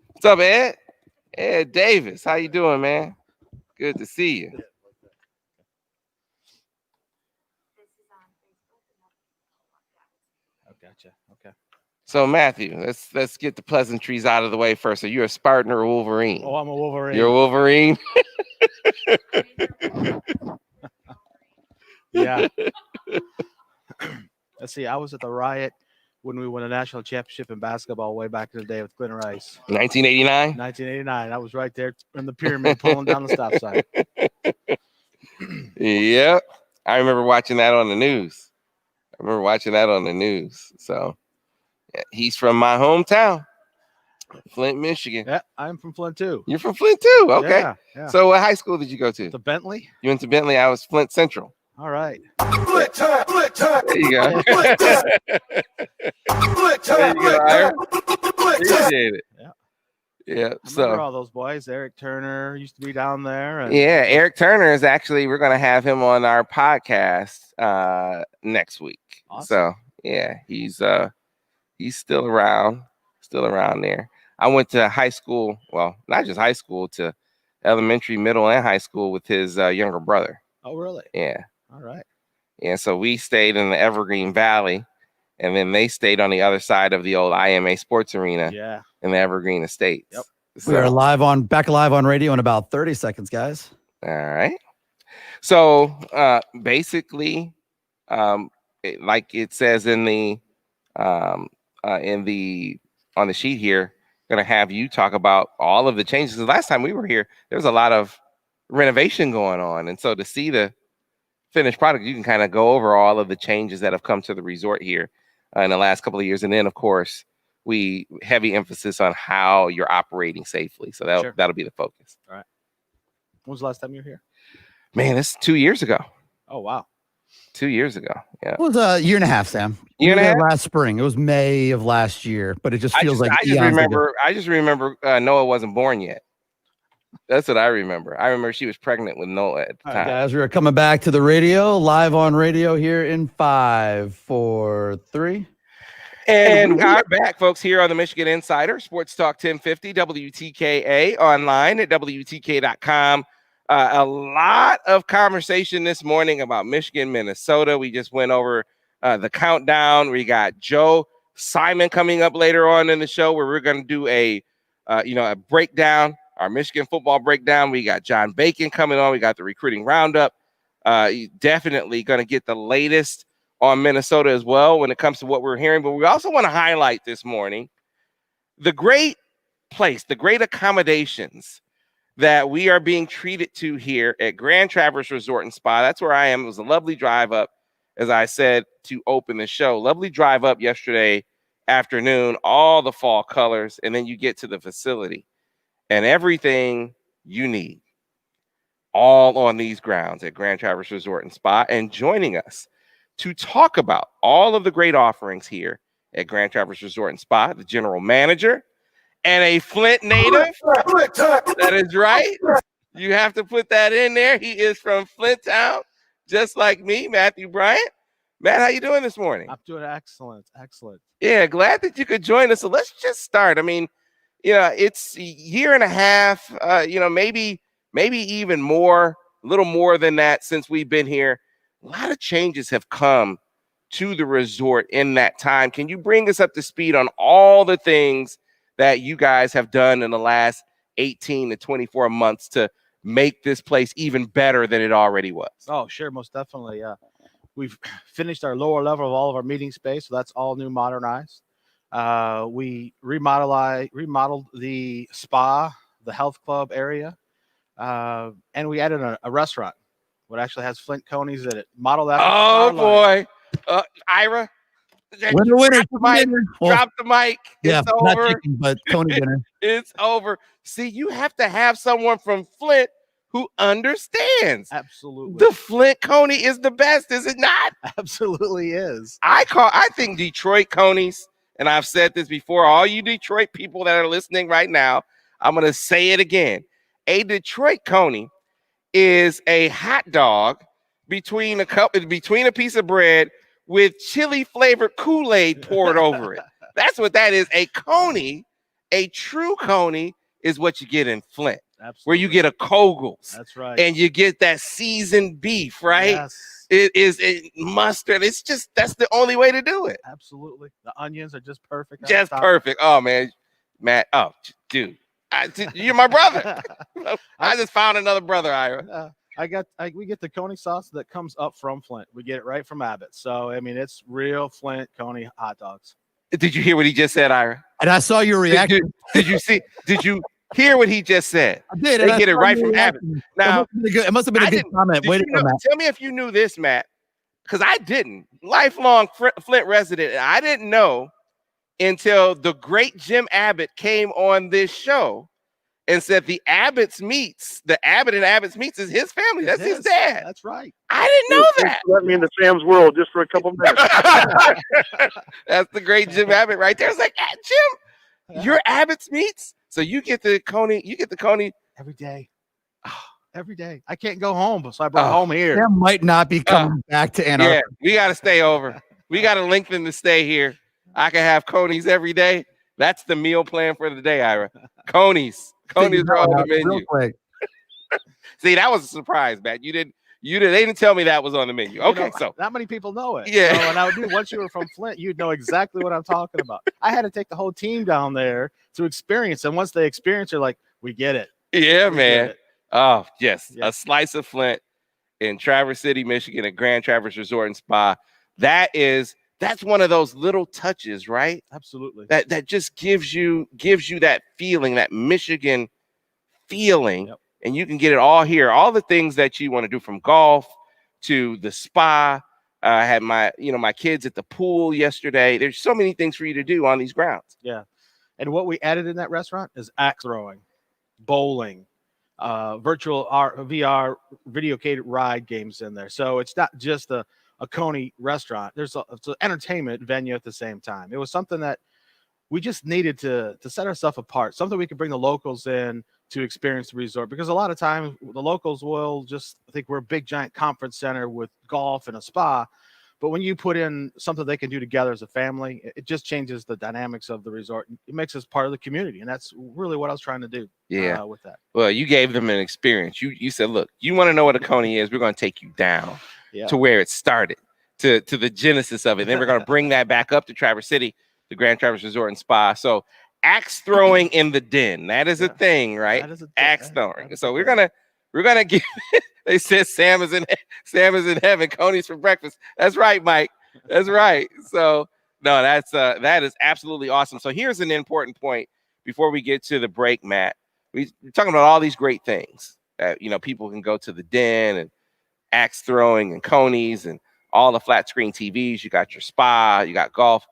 What's up, Ed? Ed Davis. How you doing, man? Good to see you. Oh, gotcha. Okay. So Matthew, let's get the pleasantries out of the way first. Are you a Spartan or a Wolverine? Oh, I'm a Wolverine. You're a Wolverine? Yeah. Let's see. I was at the riot when we won a national championship in basketball way back in the day with Glenn Rice. 1989? 1989. I was right there in the pyramid pulling down the stop sign. Yep. I remember watching that on the news. So yeah, he's from my hometown, Flint, Michigan. Yeah, I'm from Flint too. You're from Flint too? Okay. Yeah. So what high school did you go to? The Bentley. You went to Bentley. I was Flint Central. All right. Flint time. There you go. There you go, Ira. Appreciate it. Yeah. I remember all those boys. Eric Turner used to be down there. And yeah, Eric Turner is actually, we're going to have him on our podcast next week. Awesome. So yeah, he's still around there. I went to high school, well, not just high school, to elementary, middle, and high school with his younger brother. Oh, really? Yeah. All right. And so we stayed in the Evergreen Valley, and then they stayed on the other side of the old IMA Sports Arena. Yeah. In the Evergreen Estates. Yep. So, we are back live on radio in about 30 seconds, guys. All right. So basically, like it says on the sheet here, going to have you talk about all of the changes. The last time we were here, there was a lot of renovation going on, and so to see the finished product, you can kind of go over all of the changes that have come to the resort here in the last couple of years, and then of course, we heavy emphasis on how you're operating safely. So that'll be the focus. All right. When was the last time you were here? Man, it's 2 years ago. Oh, wow. 2 years ago. Yeah. It was a year and a half, Sam. Year and a half? Last spring. It was May of last year, but it just feels I just remember Noah wasn't born yet. That's what I remember. I remember she was pregnant with Noah at the time. Right, guys, we're coming back to the radio, live on radio here in 5, 4, 3. And we are back, folks, here on the Michigan Insider, Sports Talk 1050, WTKA, online at WTK.com. A lot of conversation this morning about Michigan, Minnesota. We just went over the countdown. We got Joe Simon coming up later on in the show where we're going to do a breakdown, our Michigan football breakdown. We got John Bacon coming on. We got the recruiting roundup. Definitely going to get the latest on Minnesota as well when it comes to what we're hearing. But we also want to highlight this morning the great place, the great accommodations that we are being treated to here at Grand Traverse Resort and Spa. That's where I am. It was a lovely drive up, as I said, to open the show. Lovely drive up yesterday afternoon, all the fall colors, and then you get to the facility and everything you need, all on these grounds at Grand Traverse Resort and Spa. And joining us to talk about all of the great offerings here at Grand Traverse Resort and Spa, the general manager and a Flint native. That is right. You have to put that in there. He is from Flint Town, just like me, Matthew Bryant. Matt, how you doing this morning? I'm doing excellent. Yeah, glad that you could join us. So let's just start. I mean, it's a year and a half, maybe even more, a little more than that since we've been here. A lot of changes have come to the resort in that time. Can you bring us up to speed on all the things that you guys have done in the last 18 to 24 months to make this place even better than it already was? Oh, sure. Most definitely. We've finished our lower level of all of our meeting space. So that's all new, modernized. We remodeled the spa, the health club area. And we added a restaurant. What actually has Flint conies that it modeled after. Oh boy, Ira, Winner. Drop the mic. Yeah, it's over. Not chicken, but coney dinner. It's over. See, you have to have someone from Flint who understands. Absolutely, the Flint coney is the best, is it not? Absolutely is. I think Detroit conies, and I've said this before. All you Detroit people that are listening right now, I'm gonna say it again. A Detroit coney is a hot dog between a piece of bread with chili flavored Kool-Aid poured over it. That's what that is. A coney, a true coney, is what you get in Flint. Absolutely. Where you get a Kogel's. That's right. And you get that seasoned beef, right? Yes. It is mustard. That's the only way to do it. Absolutely. The onions are just perfect. Just perfect. Oh man, Matt. Oh, dude. You're my brother. I just found another brother, Ira. We get the coney sauce that comes up from Flint. We get it right from Abbott. So I mean, it's real Flint coney hot dogs. Did you hear what he just said, Ira? And I saw your reaction. Did you hear what he just said? I did. They get it right from Abbott. Now, it must have been a good comment. Wait a minute. Tell me if you knew this, Matt, because I didn't. Lifelong Flint resident, and I didn't know until the great Jim Abbott came on this show and said the Abbott and Abbott's meats is his family. That's his dad. That's right. I didn't know that. Let me into Sam's world just for a couple minutes. That's the great Jim Abbott right there. It's like, Jim, you're Abbott's meats. So you get the Coney. Every day. Every day. I can't go home, so I brought home here. Sam might not be coming back to Ann Arbor. Yeah, we got to stay over. We got to lengthen the stay here. I can have Coney's every day. That's the meal plan for the day, Ira. Coney's are on the menu. See, that was a surprise, Matt. They didn't tell me that was on the menu. Okay, so not many people know it. Yeah. So, and I would do once you were from Flint, you'd know exactly what I'm talking about. I had to take the whole team down there to experience, and once they experience, they're like, we get it. Yeah, man. Oh, yes. Yeah. A slice of Flint in Traverse City, Michigan at Grand Traverse Resort and Spa. That's one of those little touches, right? Absolutely. That just gives you that feeling, that Michigan feeling. Yep. And you can get it all here. All the things that you want to do, from golf to the spa. I had my kids at the pool yesterday. There's so many things for you to do on these grounds. Yeah. And what we added in that restaurant is axe throwing, bowling, virtual VR video game ride games in there. So it's not just a Coney restaurant. It's an entertainment venue at the same time. It was something that we just needed to set ourselves apart, something we could bring the locals in to experience the resort, because a lot of times the locals will just think we're a big giant conference center with golf and a spa. But when you put in something they can do together as a family, it just changes the dynamics of the resort. It makes us part of the community. And that's really what I was trying to do with that. Well, you gave them an experience. You said, look, you want to know what a Coney is? We're going to take you down to where it started, to the genesis of it. Then we're going to bring that back up to Traverse City, the Grand Traverse Resort and Spa. So axe throwing in the den. That is a thing, right? That is a thing. Axe throwing. So we're gonna give. They said Sam is in heaven. Coney's for breakfast. That's right, Mike. That's right. So no, that is absolutely awesome. So here's an important point before we get to the break, Matt. We're talking about all these great things that people can go to the den and axe throwing and Coney's and all the flat screen TVs. You got your spa. You got golf.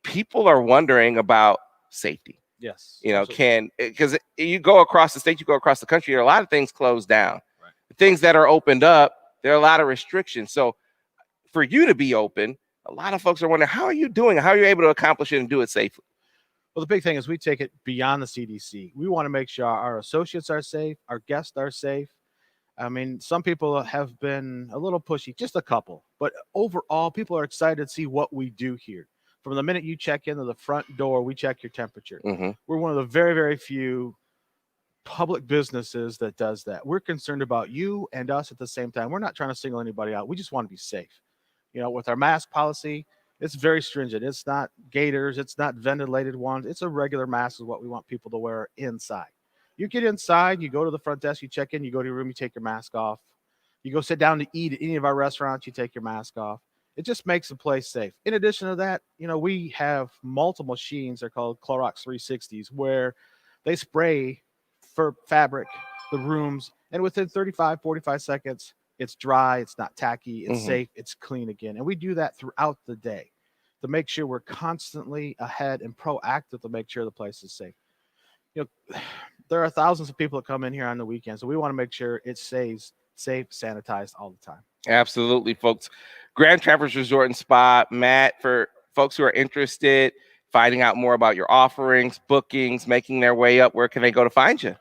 People are wondering about safety. Yes. Because you go across the state, you go across the country, there are a lot of things closed down. Right. The things that are opened up, there are a lot of restrictions. So for you to be open, a lot of folks are wondering, how are you doing? How are you able to accomplish it and do it safely? Well, the big thing is we take it beyond the CDC. We want to make sure our associates are safe, our guests are safe. I mean, some people have been a little pushy, just a couple, but overall, people are excited to see what we do here. From the minute you check into the front door, we check your temperature. Mm-hmm. We're one of the very, very few public businesses that does that. We're concerned about you and us at the same time. We're not trying to single anybody out. We just want to be safe. With our mask policy, it's very stringent. It's not gaiters. It's not ventilated ones. It's a regular mask is what we want people to wear inside. You get inside, you go to the front desk, you check in, you go to your room, you take your mask off. You go sit down to eat at any of our restaurants, you take your mask off. It just makes the place safe. In addition to that, we have multiple machines. They're called Clorox 360s, where they spray for fabric, the rooms, and within 35, 45 seconds, it's dry, it's not tacky, it's safe, it's clean again. And we do that throughout the day to make sure we're constantly ahead and proactive to make sure the place is safe. There are thousands of people that come in here on the weekend, so we want to make sure it stays safe, sanitized all the time. Absolutely, folks. Grand Traverse Resort and Spa. Matt, for folks who are interested, finding out more about your offerings, bookings, making their way up, where can they go to find you?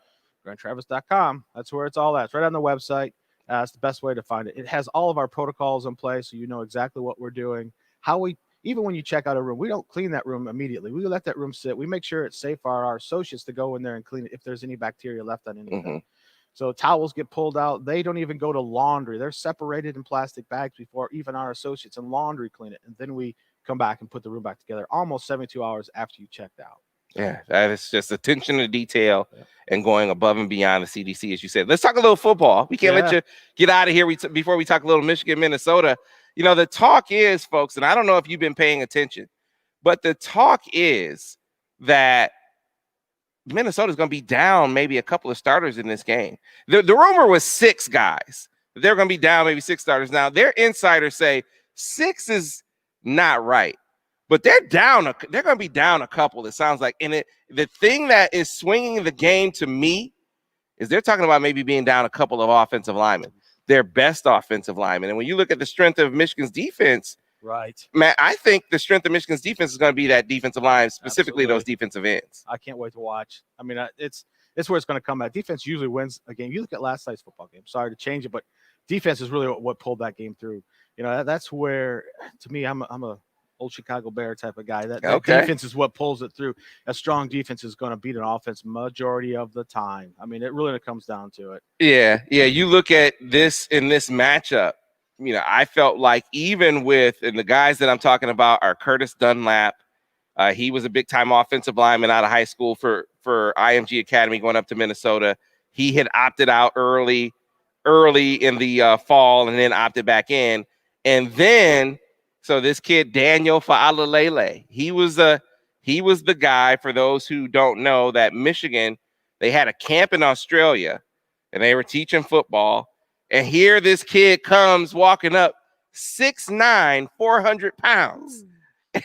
GrandTraverse.com. That's where it's all at. It's right on the website. It's the best way to find it. It has all of our protocols in place, so you know exactly what we're doing. Even when you check out a room, we don't clean that room immediately. We let that room sit. We make sure it's safe for our associates to go in there and clean it if there's any bacteria left on anything. So towels get pulled out. They don't even go to laundry. They're separated in plastic bags before even our associates in laundry clean it. And then we come back and put the room back together almost 72 hours after you checked out. Yeah, that is just attention to detail and going above and beyond the CDC, as you said. Let's talk a little football. We can't let you get out of here before we talk a little Michigan, Minnesota. The talk is, folks, and I don't know if you've been paying attention, But the talk is that Minnesota's going to be down maybe a couple of starters in this game. The rumor was 6 guys. They're going to be down maybe 6 starters. Now, their insiders say 6 is not right, but they're down. They're going to be down a couple, it sounds like. And the thing that is swinging the game to me is they're talking about maybe being down a couple of offensive linemen, their best offensive linemen. And when you look at the strength of Michigan's defense, right, Matt, I think the strength of Michigan's defense is going to be that defensive line, specifically Absolutely. those defensive ends. I can't wait to watch. I mean, it's where it's going to come at. Defense usually wins a game. You look at last night's football game. Sorry to change it, but defense is really what pulled that game through. You know, that's where, to me, I'm a old Chicago Bear type of guy. That defense is what pulls it through. A strong defense is going to beat an offense majority of the time. I mean, it really comes down to it. Yeah. You look at this in this matchup. You know, I felt like even with, and the guys that I'm talking about are Curtis Dunlap. He was a big-time offensive lineman out of high school for IMG Academy going up to Minnesota. He had opted out early in the fall and then opted back in. And then, so this kid, Daniel Fa'alalele, he was the guy, for those who don't know, that Michigan, they had a camp in Australia, and they were teaching football. And here this kid comes walking up 6'9", 400 pounds.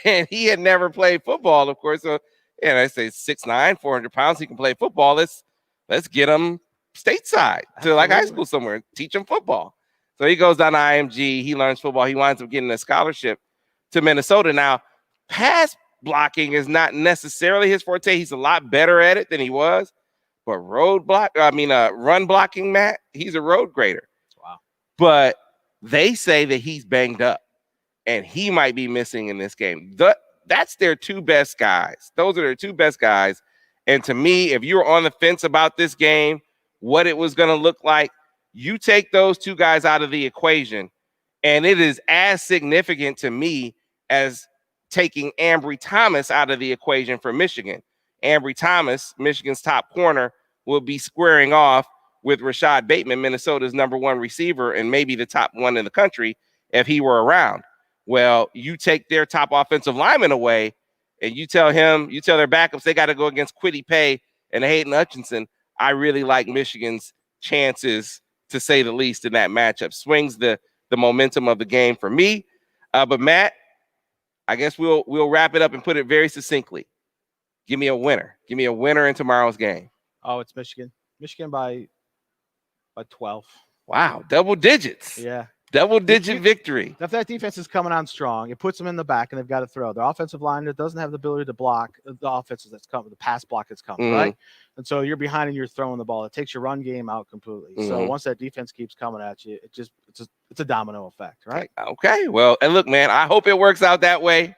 And he had never played football, of course. So, and I say 6'9", 400 pounds, he can play football. Let's get him stateside to like high school somewhere, teach him football. So he goes down to IMG, he learns football, he winds up getting a scholarship to Minnesota. Now, pass blocking is not necessarily his forte. He's a lot better at it than he was. But run blocking, Matt, he's a road grader. Wow. But they say that he's banged up and he might be missing in this game. That's their 2 best guys. Those are their 2 best guys. And to me, if you're on the fence about this game, what it was going to look like, you take those 2 guys out of the equation, and it is as significant to me as taking Ambry Thomas out of the equation for Michigan. Ambry Thomas, Michigan's top corner, will be squaring off with Rashad Bateman, Minnesota's #1 receiver, and maybe the top one in the country if he were around. Well, you take their top offensive lineman away, and you tell their backups they got to go against Kwity Paye and Hayden Hutchinson. I really like Michigan's chances, to say the least, in that matchup. Swings the momentum of the game for me. But Matt, I guess we'll wrap it up and put it very succinctly. Give me a winner. Give me a winner in tomorrow's game. Oh, it's Michigan. Michigan by 12. Wow, double digits. Yeah. Double-digit victory. If that defense is coming on strong, it puts them in the back, and they've got to throw. Their offensive line that doesn't have the ability to block the offenses that's coming, the pass block that's coming, right? And so you're behind and you're throwing the ball. It takes your run game out completely. So once that defense keeps coming at you, it's a domino effect, right? Okay. Well, and look, man, I hope it works out that way.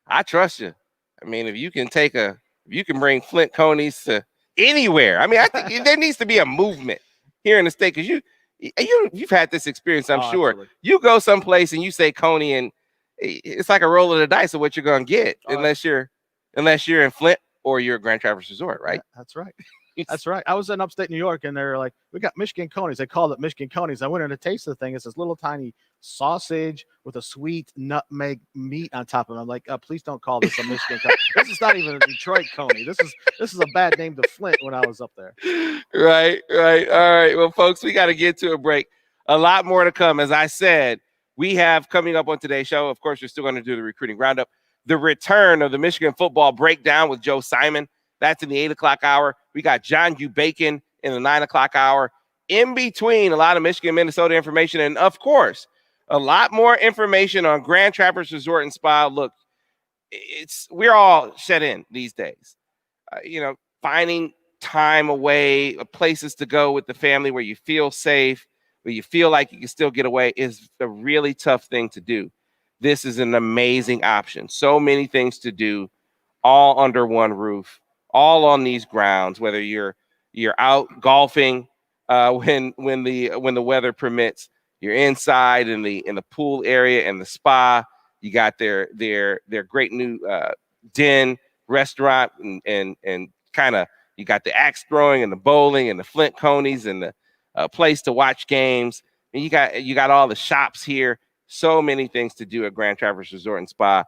I trust you. I mean, if you can bring Flint Conies to anywhere, I mean, I think there needs to be a movement here in the state, because you've had this experience, I'm sure. Absolutely. You go someplace and you say Coney, and it's like a roll of the dice of what you're going to get, unless you're in Flint or you're at Grand Traverse Resort, right? Yeah, that's right. That's right. I was in upstate New York, and they're like, we got Michigan Conies. They called it Michigan Conies. I went in to taste the thing. It's this little tiny sausage with a sweet nutmeg meat on top of it. I'm like, please don't call this a Michigan Coney. This is not even a Detroit Coney. This is a bad name to Flint when I was up there. Right. All right. Well, folks, we got to get to a break. A lot more to come. As I said, we have coming up on today's show, of course, we're still going to do the recruiting roundup, the return of the Michigan football breakdown with Joe Simon. That's in the 8 o'clock hour. We got John U. Bacon in the 9 o'clock hour. In between, a lot of Michigan, Minnesota information. And, of course, a lot more information on Grand Traverse Resort and Spa. Look, we're all shut in these days. Finding time away, places to go with the family where you feel safe, where you feel like you can still get away is a really tough thing to do. This is an amazing option. So many things to do, all under one roof, all on these grounds, whether you're out golfing when the weather permits, you're inside in the pool area and the spa. You got their great new den restaurant and kind of, you got the axe throwing and the bowling and the Flint Conies and the place to watch games. And you got all the shops here. So many things to do at Grand Traverse Resort and Spa.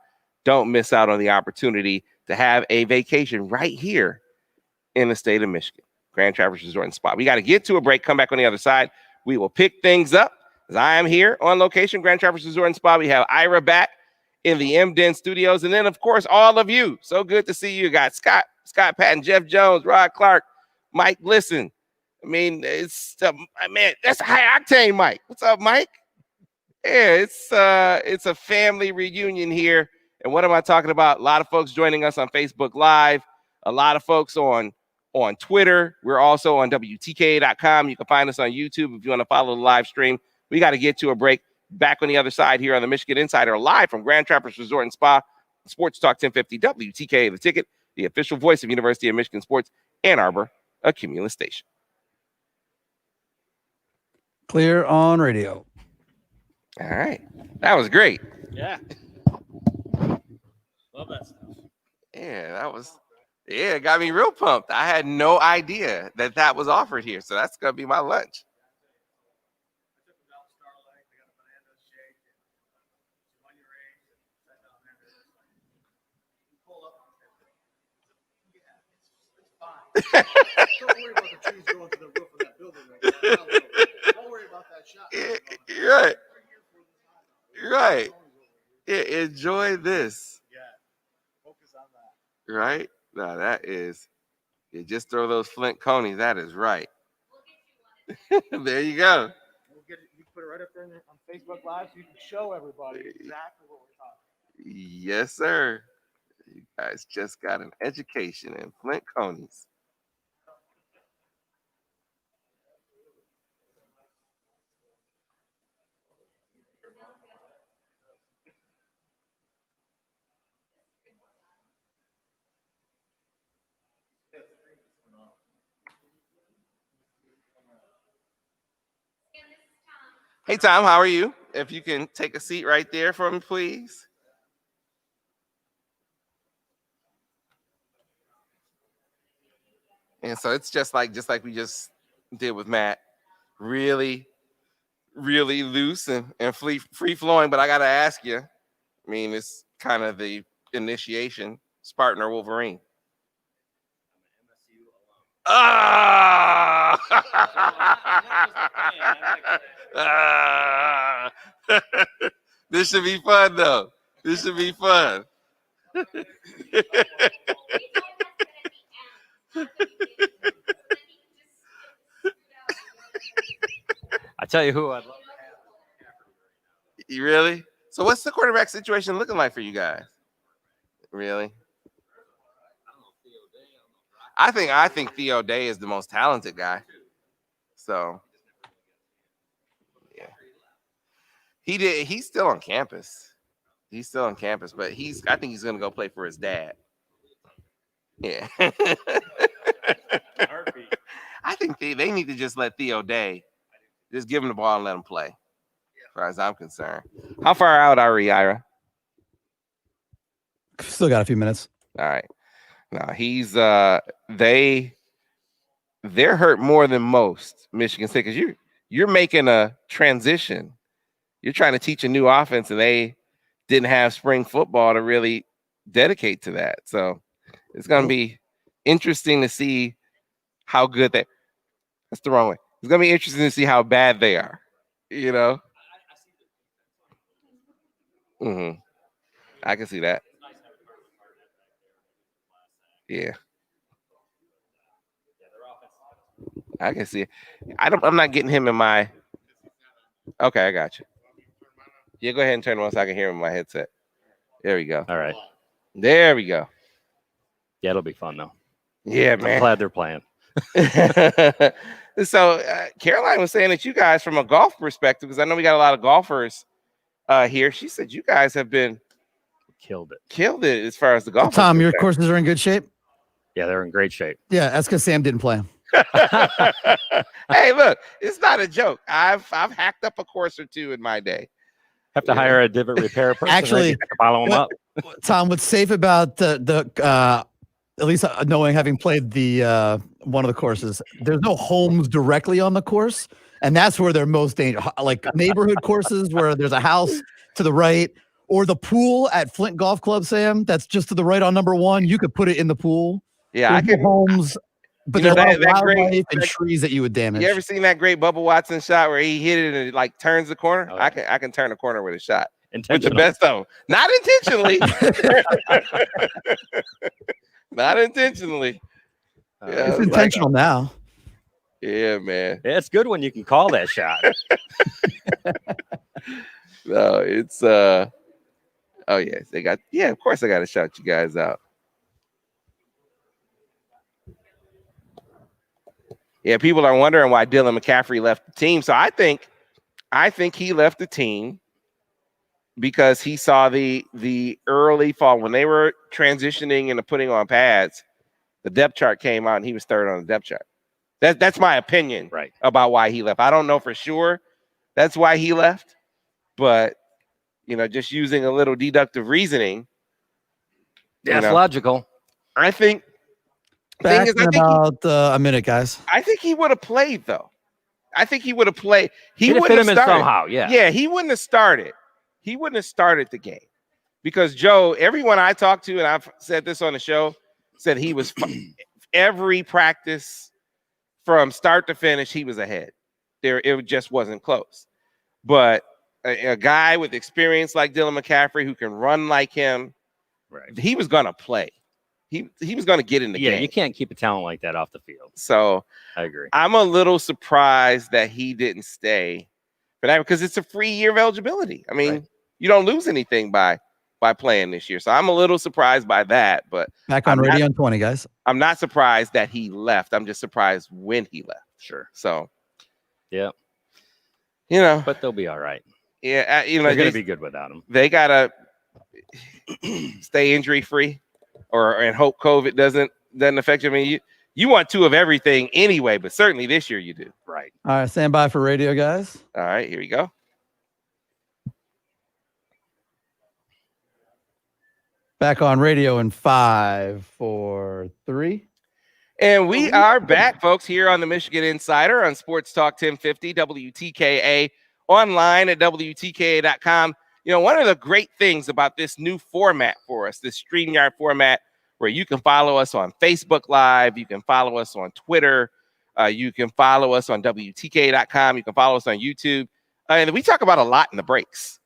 don't miss out on the opportunity to have a vacation right here in the state of Michigan. Grand Traverse Resort and Spa. We got to get to a break, come back on the other side. We will pick things up as I am here on location, Grand Traverse Resort and Spa. We have Ira back in the MDen studios. And then, of course, all of you. So good to see you. Got Scott Patton, Jeff Jones, Rod Clark, Mike Listen. I mean, it's man, that's a high octane Mike. What's up, Mike? Yeah, it's a family reunion here. And what am I talking about? A lot of folks joining us on Facebook Live, a lot of folks on Twitter. We're also on WTKA.com. You can find us on YouTube if you want to follow the live stream. We got to get to a break. Back on the other side here on the Michigan Insider, live from Grand Traverse Resort and Spa, Sports Talk 1050 WTKA, the ticket, the official voice of University of Michigan Sports, Ann Arbor, a Cumulus station. Clear on radio. All right. That was great. Yeah. Love that stuff. Yeah, it got me real pumped. I had no idea that was offered here. So that's going to be my lunch. Don't worry about the trees going to the roof of that building right now. Don't worry about that shot. You're right. You're right. Yeah, enjoy this. Yeah. Focus on that. Right? No, that is. You just throw those flint conies. That is right. There you go. We'll get it, you put it right up there on Facebook Live so you can show everybody exactly what we're talking about. Yes, sir. You guys just got an education in flint conies. Hey, Tom, how are you? If you can take a seat right there for me, please. And so it's just like we just did with Matt. Really, really loose and free flowing. But I got to ask you, I mean, it's kind of the initiation, Spartan or Wolverine? Ah! This should be fun, though. This should be fun. I tell you who I'd love. You really? So what's the quarterback situation looking like for you guys? Really? I think Theo Day is the most talented guy. So yeah. He's still on campus. He's still on campus, but I think he's gonna go play for his dad. Yeah. I think they need to just let Theo Day just give him the ball and let him play. As far as I'm concerned. How far out are we, Ira? Still got a few minutes. All right. No, he's they're hurt more than most, Michigan State, because you're making a transition. You're trying to teach a new offense, and they didn't have spring football to really dedicate to that. So it's going to be interesting to see how good that's the wrong way. It's going to be interesting to see how bad they are, you know? Mm-hmm. I can see that. Yeah. I can see it. I'm not getting him in my. Okay, I got you. Yeah, go ahead and turn it on so I can hear him in my headset. There we go. All right. There we go. Yeah, it'll be fun though. Yeah, man. I'm glad they're playing. So Caroline was saying that you guys, from a golf perspective, because I know we got a lot of golfers here. She said you guys have been killed it as far as the golf. Tom, your courses are in good shape. Yeah, they're in great shape. Yeah, that's because Sam didn't play them. Hey, look, it's not a joke. I've hacked up a course or two in my day. Have to hire a divot repair person. Actually, to follow them up. Tom, what's safe about the at least knowing, having played the one of the courses, there's no homes directly on the course, and that's where they're most dangerous. Like neighborhood courses where there's a house to the right or the pool at Flint Golf Club, Sam. That's just to the right on number 1. You could put it in the pool. Yeah, I There's can. no homes, but You know, there's a lot of that great- wildlife and trees that you would damage. You ever seen that great Bubba Watson shot where he hit it and it like turns the corner? Oh, yeah. I can turn a corner with a shot. With the Intentional. best of them. Not intentionally. Not intentionally. Yeah, It's intentional now. Yeah, man. Yeah, it's good when you can call that shot. No, it's oh yes, of course I gotta shout you guys out. Yeah, people are wondering why Dylan McCaffrey left the team. So I think he left the team because he saw the early fall when they were transitioning into putting on pads. The depth chart came out and he was third on the depth chart. That's my opinion about why he left. I don't know for sure that's why he left, but just using a little deductive reasoning. Yeah, it's logical. I think. Back in about a minute, guys. I think he would have played though. I think he would have played. He would wouldn't have have started somehow. Yeah. Yeah, he wouldn't have started. He wouldn't have started the game because Joe. Everyone I talked to, and I've said this on the show, said he was every practice from start to finish. He was ahead. It just wasn't close. But a guy with experience like Dylan McCaffrey who can run like him, he was gonna play. He was going to get in the game. Yeah, you can't keep a talent like that off the field. So I agree. I'm a little surprised that he didn't stay for that because it's a free year of eligibility. I mean, you don't lose anything by playing this year. So I'm a little surprised by that. But back on radio on 20, guys. I'm not surprised that he left. I'm just surprised when he left. Sure. So, yeah, but they'll be all right. Yeah, they're going to be good without him. They gotta stay injury free. And hope COVID doesn't affect you. I mean, you want 2 of everything anyway, but certainly this year you do. Right. All right, stand by for radio, guys. All right, here we go. Back on radio in 5, 4, 3. And we are back, folks, here on the Michigan Insider on Sports Talk 1050 WTKA, online at WTKA.com. One of the great things about this new format for us, this StreamYard format, where you can follow us on Facebook Live, you can follow us on Twitter, you can follow us on WTK.com, you can follow us on YouTube. And we talk about a lot in the breaks.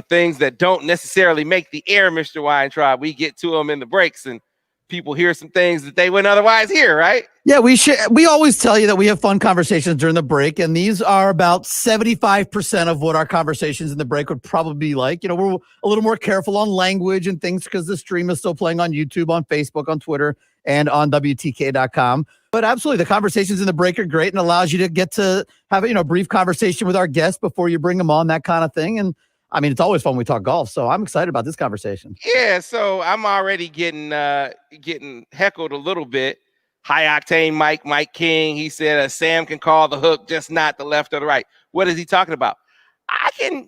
Things that don't necessarily make the air, Mr. Weintraub. We get to them in the breaks, and people hear some things that they wouldn't otherwise hear, right? Yeah, we always tell you that we have fun conversations during the break, and these are about 75% of what our conversations in the break would probably be like. We're a little more careful on language and things because the stream is still playing on YouTube, on Facebook, on Twitter, and on WTK.com. But absolutely, the conversations in the break are great and allows you to get to have a brief conversation with our guests before you bring them on, that kind of thing. And I mean, it's always fun when we talk golf, so I'm excited about this conversation. Yeah, so I'm already getting heckled a little bit. High octane Mike King. He said Sam can call the hook, just not the left or the right. What is he talking about? I can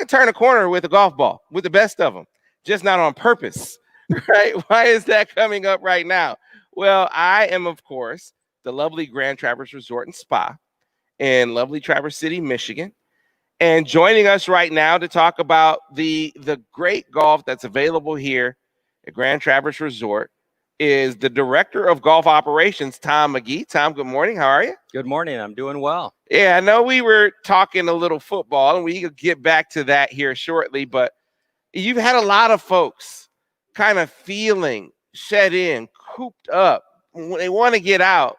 turn a corner with a golf ball, with the best of them, just not on purpose, right? Why is that coming up right now? Well, I am, of course, the lovely Grand Traverse Resort and Spa in lovely Traverse City, Michigan. And joining us right now to talk about the great golf that's available here at Grand Traverse Resort is the Director of Golf Operations, Tom McGee. Tom, good morning. How are you? Good morning. I'm doing well. Yeah, I know we were talking a little football, and we could get back to that here shortly, but you've had a lot of folks kind of feeling shut in, cooped up. When they want to get out,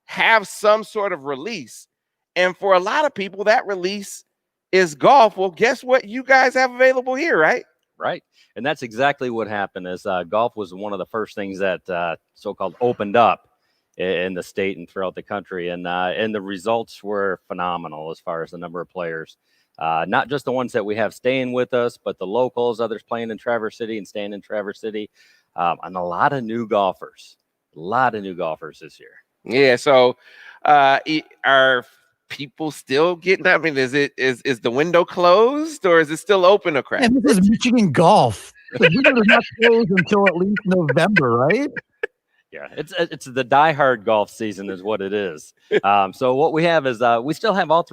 have some sort of release. And for a lot of people, that release is golf. Well, guess what you guys have available here, right? Right. And that's exactly what happened is golf was one of the first things that so-called opened up in the state and throughout the country. And the results were phenomenal as far as the number of players, not just the ones that we have staying with us, but the locals, others playing in Traverse City and staying in Traverse City, and a lot of new golfers this year. Yeah. So are people still getting, I mean, is the window closed or is it still open a crack? And this is Michigan golf. The window is not closed until at least November, right? Yeah, it's the diehard golf season is what it is. So what we have is we still have all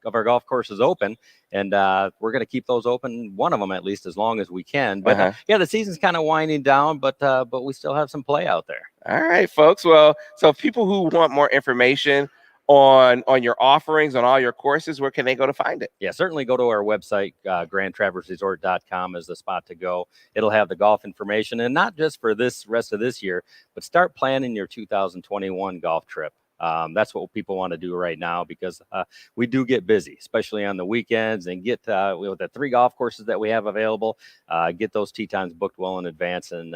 of our golf courses open, and we're going to keep those open, one of them at least, as long as we can. But yeah, the season's kind of winding down, but we still have some play out there. All right, folks. Well, so people who want more information on your offerings, on all your courses, where can they go to find it? Yeah, certainly go to our website. GrandTraverseResort.com is the spot to go. It'll have the golf information, and not just for this rest of this year, but start planning your 2021 golf trip. That's what people want to do right now, because we do get busy, especially on the weekends, and get with the 3 golf courses that we have available, get those tee times booked well in advance, and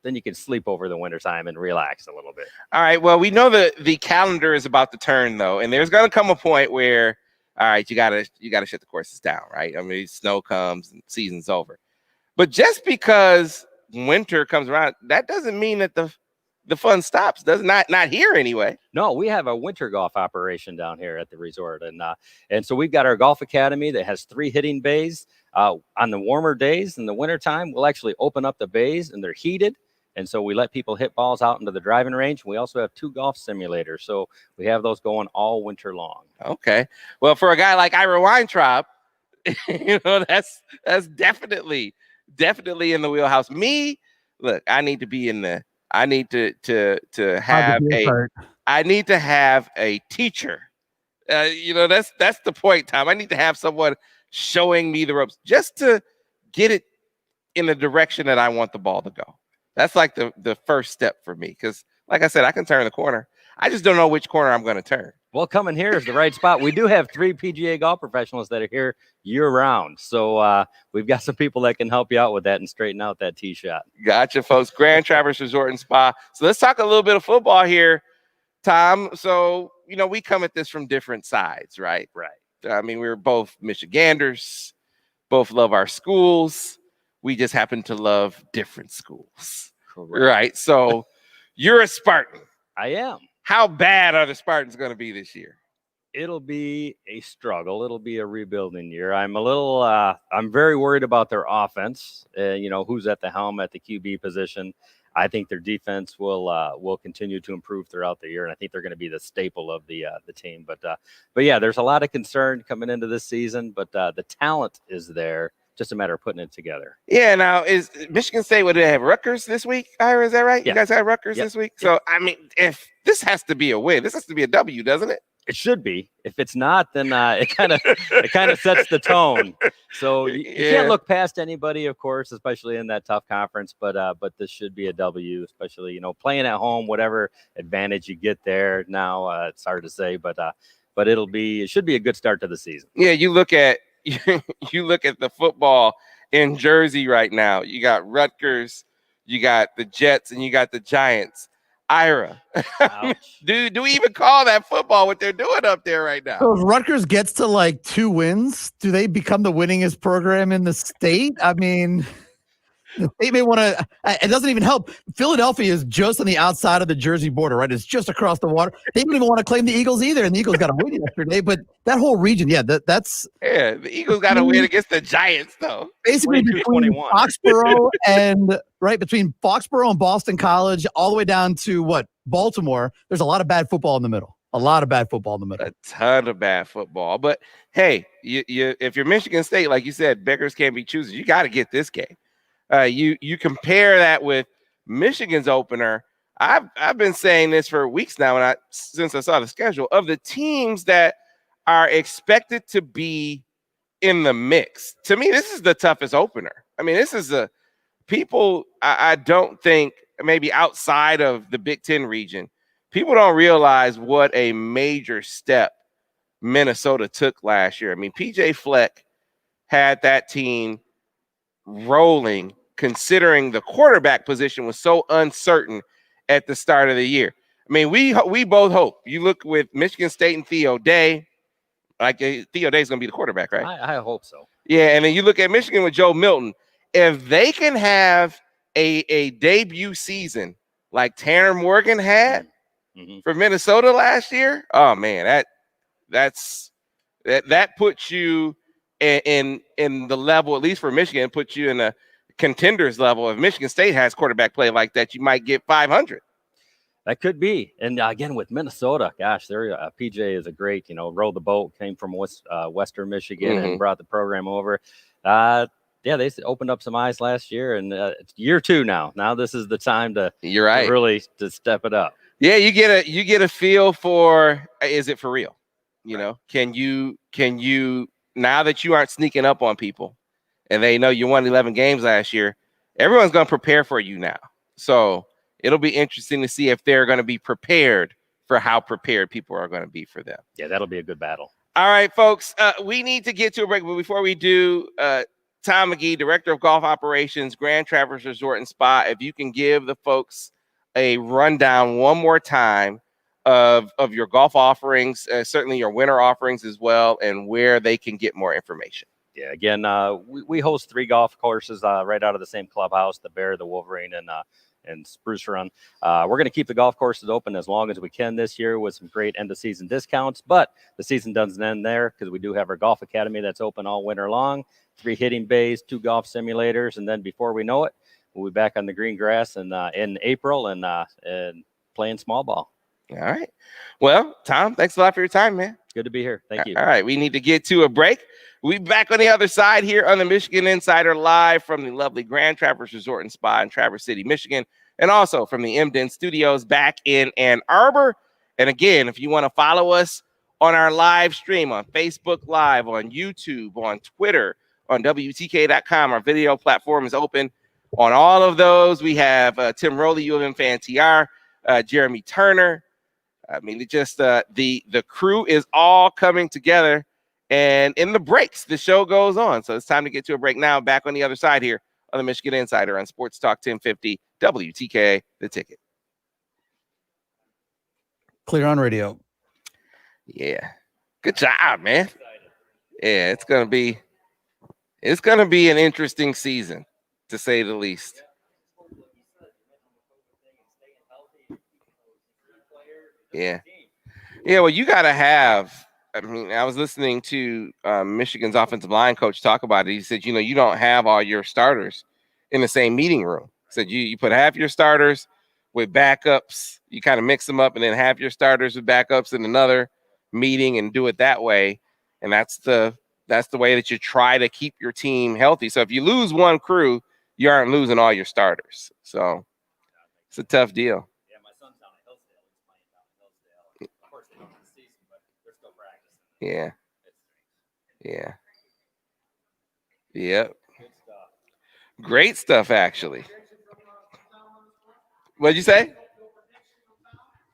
then you can sleep over the wintertime and relax a little bit. All right. Well, we know that the calendar is about to turn, though, and there's going to come a point where, all right, you gotta shut the courses down, right? I mean, snow comes and season's over. But just because winter comes around, that doesn't mean that the fun stops. Does not here anyway. No, we have a winter golf operation down here at the resort, and so we've got our golf academy that has 3 hitting bays. On the warmer days in the wintertime, we'll actually open up the bays, and they're heated. And so we let people hit balls out into the driving range. We also have 2 golf simulators. So we have those going all winter long. Okay. Well, for a guy like Ira Weintraub, that's definitely in the wheelhouse. Me, look, I need to be in the, I need to have I need to have a teacher. That's the point, Tom. I need to have someone showing me the ropes just to get it in the direction that I want the ball to go. That's like the first step for me, because, like I said, I can turn the corner. I just don't know which corner I'm going to turn. Well, coming here is the right spot. We do have 3 PGA golf professionals that are here year-round. So we've got some people that can help you out with that and straighten out that tee shot. Gotcha, folks. Grand Traverse Resort and Spa. So let's talk a little bit of football here, Tom. So, we come at this from different sides, right? Right. I mean, we're both Michiganders, both love our schools. We just happen to love different schools. Correct. Right. So you're a Spartan. I am. How bad are the Spartans going to be this year? It'll be a struggle. It'll be a rebuilding year. I'm I'm very worried about their offense. Who's at the helm at the QB position. I think their defense will continue to improve throughout the year, and I think they're going to be the staple of the team. But yeah, there's a lot of concern coming into this season, but the talent is there. Just a matter of putting it together. Yeah. Now, is Michigan State, would they have Rutgers this week, Ira? Is that right? Yeah. You guys have Rutgers this week? So, I mean, if this has to be a win, this has to be a W, doesn't it? It should be. If it's not, then it kind of sets the tone. So you can't look past anybody, of course, especially in that tough conference. But this should be a W, especially playing at home, whatever advantage you get there. Now it's hard to say, but it should be a good start to the season. Yeah, you look at the football in Jersey right now. You got Rutgers, you got the Jets, and you got the Giants. Ira, do we even call that football what they're doing up there right now? So if Rutgers gets to like 2 wins, do they become the winningest program in the state? I mean, they may want to. It doesn't even help. Philadelphia is just on the outside of the Jersey border, right? It's just across the water. They don't even want to claim the Eagles either, and the Eagles got a win yesterday. But that whole region, that's the Eagles got to win against the Giants, though. Basically between Foxborough and Boston College, all the way down to Baltimore. There's a lot of bad football in the middle. A ton of bad football. But hey, if you're Michigan State, like you said, beggars can't be choosers. You got to get this game. You compare that with Michigan's opener. I've been saying this for weeks now, since I saw the schedule of the teams that are expected to be in the mix. To me, this is the toughest opener. I mean, this is I don't think, maybe outside of the Big Ten region, people don't realize what a major step Minnesota took last year. I mean, PJ Fleck had that team rolling, considering the quarterback position was so uncertain at the start of the year. I mean, we both hope. You look with Michigan State and Theo Day, like Theo Day is going to be the quarterback, right? I hope so. Yeah, and then you look at Michigan with Joe Milton. If they can have a debut season like Tanner Morgan had for Minnesota last year, oh man, that puts you in the level, at least for Michigan, puts you in a contenders level. If Michigan State has quarterback play like that, you might get 500. That could be. And again, with Minnesota, gosh, their PJ is a great, row the boat, came from Western Michigan and brought the program over. Yeah, they opened up some eyes last year, and it's year 2 now. Now this is the time to really step it up. Yeah, you get a feel for, is it for real? You know, can you now that you aren't sneaking up on people and they know you won 11 games last year, everyone's going to prepare for you now. So it'll be interesting to see if they're going to be prepared for how prepared people are going to be for them. Yeah, that'll be a good battle. All right, folks, we need to get to a break, but before we do, Tom McGee, Director of Golf Operations, Grand Traverse Resort and Spa, if you can give the folks a rundown one more time of your golf offerings, certainly your winter offerings as well, and where they can get more information. Yeah, again, we host 3 golf courses right out of the same clubhouse, the Bear, the Wolverine, and Spruce Run. We're going to keep the golf courses open as long as we can this year with some great end-of-season discounts, but the season doesn't end there because we do have our golf academy that's open all winter long, 3 hitting bays, 2 golf simulators, and then before we know it, we'll be back on the green grass in April and playing small ball. All right. Well, Tom, thanks a lot for your time, man. Good to be here. Thank you. All right. We need to get to a break. We'll be back on the other side here on the Michigan Insider, live from the lovely Grand Traverse Resort and Spa in Traverse City, Michigan, and also from the MDN Studios back in Ann Arbor. And again, if you want to follow us on our live stream on Facebook Live, on YouTube, on Twitter, on WTK.com, our video platform is open. On all of those, we have Tim Rowley, U of M fan TR, Jeremy Turner. I mean, it just the crew is all coming together, and in the breaks, the show goes on. So it's time to get to a break now. Back on the other side here on the Michigan Insider on Sports Talk 1050 WTK, The Ticket. Clear on radio. Yeah, good job, man. Yeah, it's gonna be an interesting season, to say the least. Yeah. Well, you got to have, I mean, I was listening to Michigan's offensive line coach talk about it. He said, you don't have all your starters in the same meeting room. He said you put half your starters with backups. You kind of mix them up, and then half your starters with backups in another meeting and do it that way. And that's the way that you try to keep your team healthy. So if you lose one crew, you aren't losing all your starters. So it's a tough deal. Yeah, my son's down at Hillsdale. He's playing down at Hillsdale. Of course, they don't have the season, but they're still practicing. Yeah. Yep. Good stuff. Great stuff, actually. What'd you say?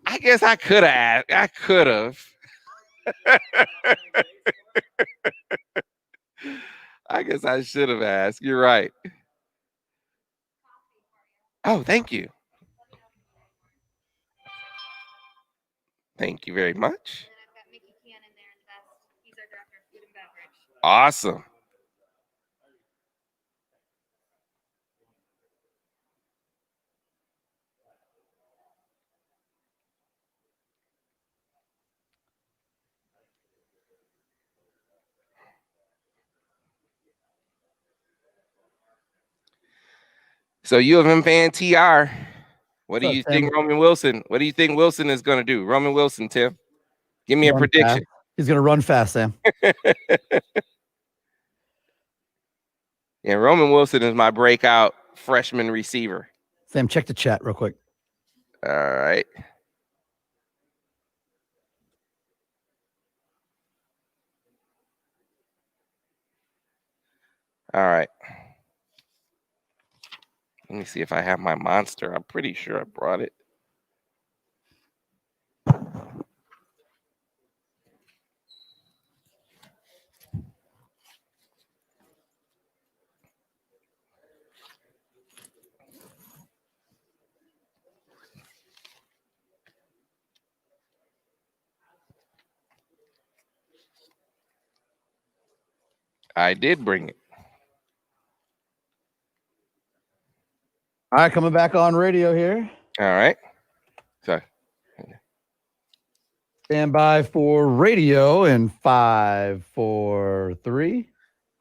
I guess I could have. I guess I should have asked. You're right. Oh, thank you. Thank you very much. Awesome. So U of M fan TR, what do you think Roman Wilson? What do you think Wilson is going to do? Roman Wilson, Tim, give me a prediction. He's going to run fast, Sam. Yeah, Roman Wilson is my breakout freshman receiver. Sam, check the chat real quick. All right. All right. Let me see if I have my monster. I'm pretty sure I brought it. I did bring it. All right, coming back on radio here. All right. So stand by for radio in 5, 4, 3.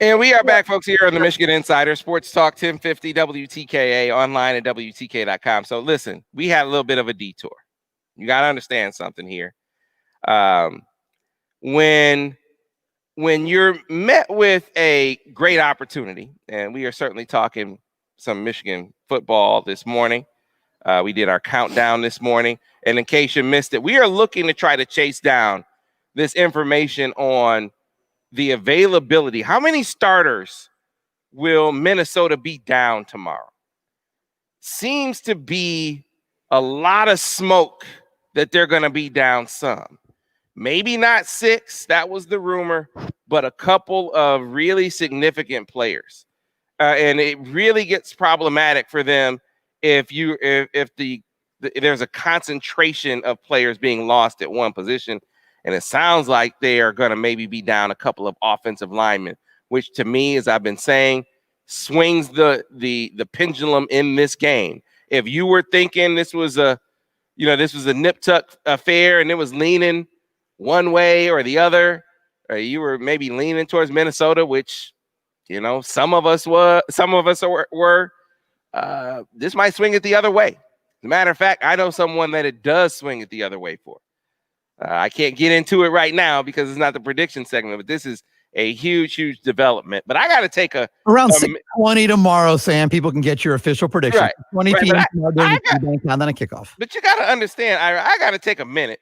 And we are back, folks, here on the Michigan Insider, Sports Talk 1050 WTKA, online at WTK.com. So listen, we had a little bit of a detour. You got to understand something here. When you're met with a great opportunity, and we are certainly talking some Michigan football this morning. We did our countdown this morning. And in case you missed it, we are looking to try to chase down this information on the availability. How many starters will Minnesota be down tomorrow? Seems to be a lot of smoke that they're going to be down some. Maybe not 6, that was the rumor, but a couple of really significant players. And it really gets problematic for them if there's a concentration of players being lost at one position. And it sounds like they are going to maybe be down a couple of offensive linemen, which to me, as I've been saying, swings the pendulum in this game. If you were thinking this was a nip tuck affair and it was leaning one way or the other, or you were maybe leaning towards Minnesota, which, some of us were, this might swing it the other way. As a matter of fact, I know someone that it does swing it the other way for. I can't get into it right now because it's not the prediction segment, but this is a huge development. But I got to take around 6:20 tomorrow, Sam. People can get your official prediction. Right. 20 p.m. Then a kickoff. But you got to understand, I got to take a minute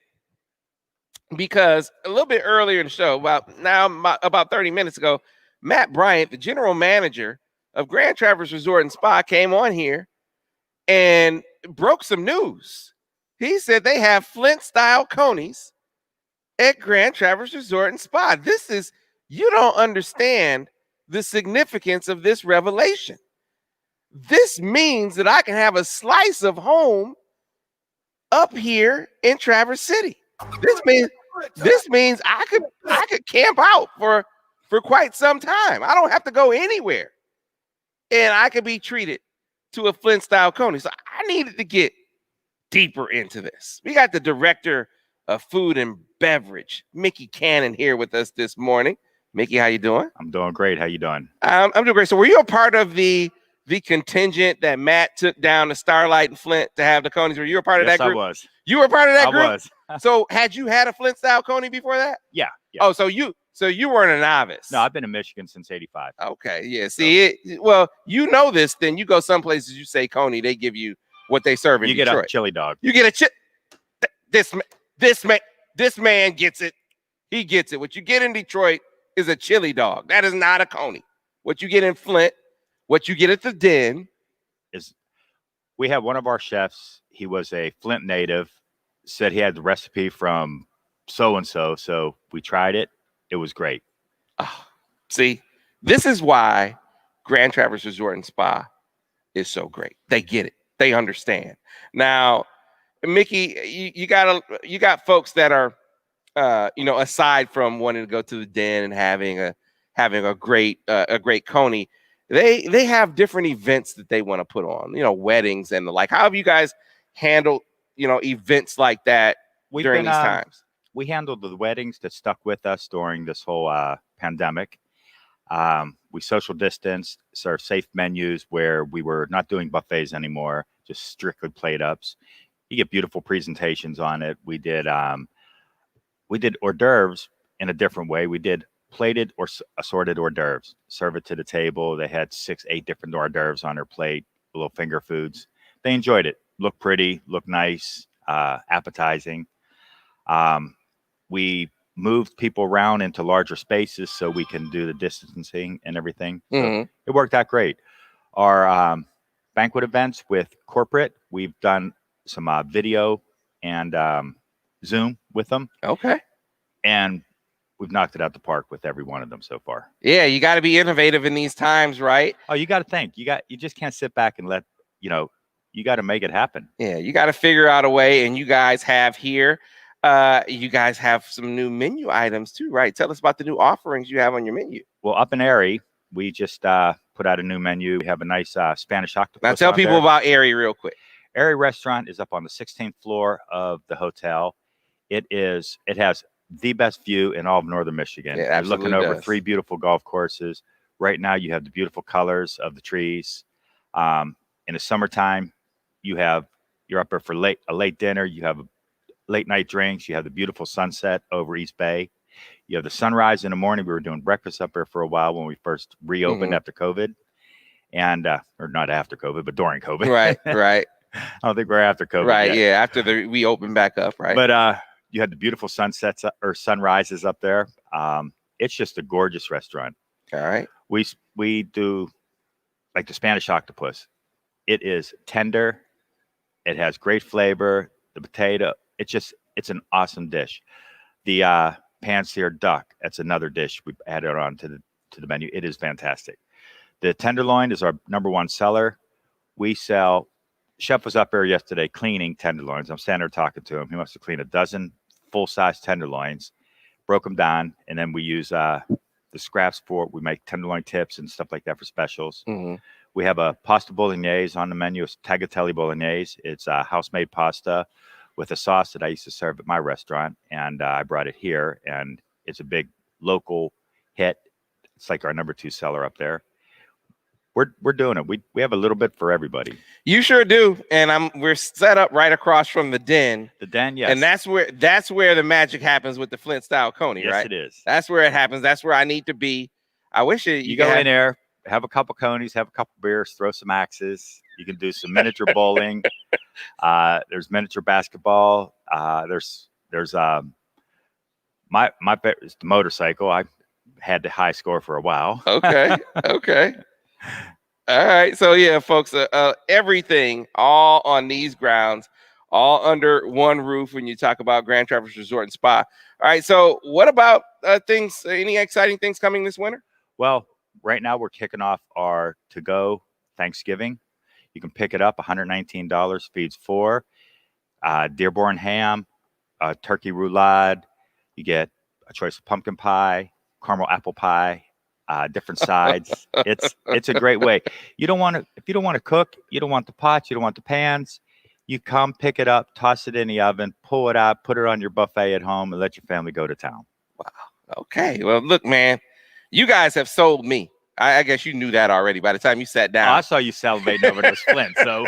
because a little bit earlier in the show, about 30 minutes ago, Matt Bryant, the general manager of Grand Traverse Resort and Spa, came on here and broke some news. He said they have Flint-style conies at Grand Traverse Resort and Spa. You don't understand the significance of this revelation. This means that I can have a slice of home up here in Traverse City. This means I could camp out for quite some time. I don't have to go anywhere. And I could be treated to a Flint-style coney. So I needed to get deeper into this. We got the director of food and beverage, Mickey Cannon, here with us this morning. Mickey, how you doing? I'm doing great. How you doing? I'm doing great. So were you a part of the contingent that Matt took down to Starlight and Flint to have the conies? Were you a part of that group? I was. You were a part of that group? I was. So had you had a Flint-style coney before that? Yeah. Oh, so you weren't a novice? No, I've been in Michigan since '85. Okay, yeah. See, this. Then you go some places, you say coney, they give you what they serve in Detroit. You get a chili dog. You get a This man gets it. He gets it. What you get in Detroit is a chili dog. That is not a coney. What you get in Flint, what you get at the Den is we have one of our chefs. He was a Flint native, said he had the recipe from so-and-so. So we tried it. It was great. See, this is why Grand Traverse Resort and Spa is so great. They get it. They understand. Now, Mickey, you got folks that are, aside from wanting to go to the Den and having a great coney, they have different events that they want to put on, weddings and the like. How have you guys handled, events like that during these times? We handled the weddings that stuck with us during this whole pandemic. We social distanced, served safe menus where we were not doing buffets anymore, just strictly plate ups. You get beautiful presentations on it. We did hors d'oeuvres in a different way. We did plated or assorted hors d'oeuvres. Serve it to the table. They had 6-8 different hors d'oeuvres on their plate, little finger foods. They enjoyed it. Looked pretty, looked nice, appetizing. We moved people around into larger spaces so we can do the distancing and everything. So it worked out great. Our banquet events with corporate, we've done some video and Zoom with them. Okay. And we've knocked it out the park with every one of them so far. Yeah, you got to be innovative in these times, right? Oh, you got to think. You just can't sit back and let, you got to make it happen. Yeah, you got to figure out a way. And you guys have here, you guys have some new menu items too, right? Tell us about the new offerings you have on your menu. Well, up in Erie, we just put out a new menu. We have a nice Spanish octopus. Now tell people about Erie real quick. Erie Restaurant is up on the 16th floor of the hotel. It has the best view in all of northern Michigan. Yeah, you're looking over 3 beautiful golf courses. Right now, you have the beautiful colors of the trees. In the summertime, you're up there for a late dinner. You have late night drinks. You have the beautiful sunset over East Bay. You have the sunrise in the morning. We were doing breakfast up there for a while when we first reopened after COVID, and or not after COVID, but during COVID. Right, right. I don't think we're after COVID. Right, yet. yeah. After we open back up, right? But you had the beautiful sunsets or sunrises up there. It's just a gorgeous restaurant. All right. We do like the Spanish octopus. It is tender. It has great flavor. The potato. It's an awesome dish. The pan-seared duck. That's another dish we added on to the menu. It is fantastic. The tenderloin is our #1 seller. We sell. Chef was up there yesterday cleaning tenderloins. I'm standing there talking to him. He must have cleaned a dozen full-size tenderloins, broke them down, and then we use the scraps for. We make tenderloin tips and stuff like that for specials. We have a pasta bolognese on the menu. It's tagliatelle bolognese. It's house-made pasta with a sauce that I used to serve at my restaurant, and I brought it here, and it's a big local hit. It's like our #2 seller up there. We're doing it. We have a little bit for everybody. You sure do, and we're set up right across from the Den. The Den, yes, and that's where the magic happens with the Flint style coney, yes, right? it is. That's where it happens. That's where I need to be. I wish you go in there, have a couple conies, have a couple beers, throw some axes. You can do some miniature bowling. There's miniature basketball. There's my bet is the motorcycle. I had the high score for a while. Okay. Okay. All right. So yeah, folks, everything all on these grounds, all under one roof when you talk about Grand Traverse Resort and Spa. All right. So what about things, any exciting things coming this winter? Well, right now we're kicking off our to-go Thanksgiving. You can pick it up, $119, feeds 4. Dearborn ham, turkey roulade. You get a choice of pumpkin pie, caramel apple pie, different sides. It's a great way. If you don't want to cook, you don't want the pots, you don't want the pans, you come pick it up, toss it in the oven, pull it out, put it on your buffet at home, and let your family go to town. Wow. Okay. Well, look, man, you guys have sold me. I guess you knew that already by the time you sat down. Oh, I saw you salivating over those Flint, so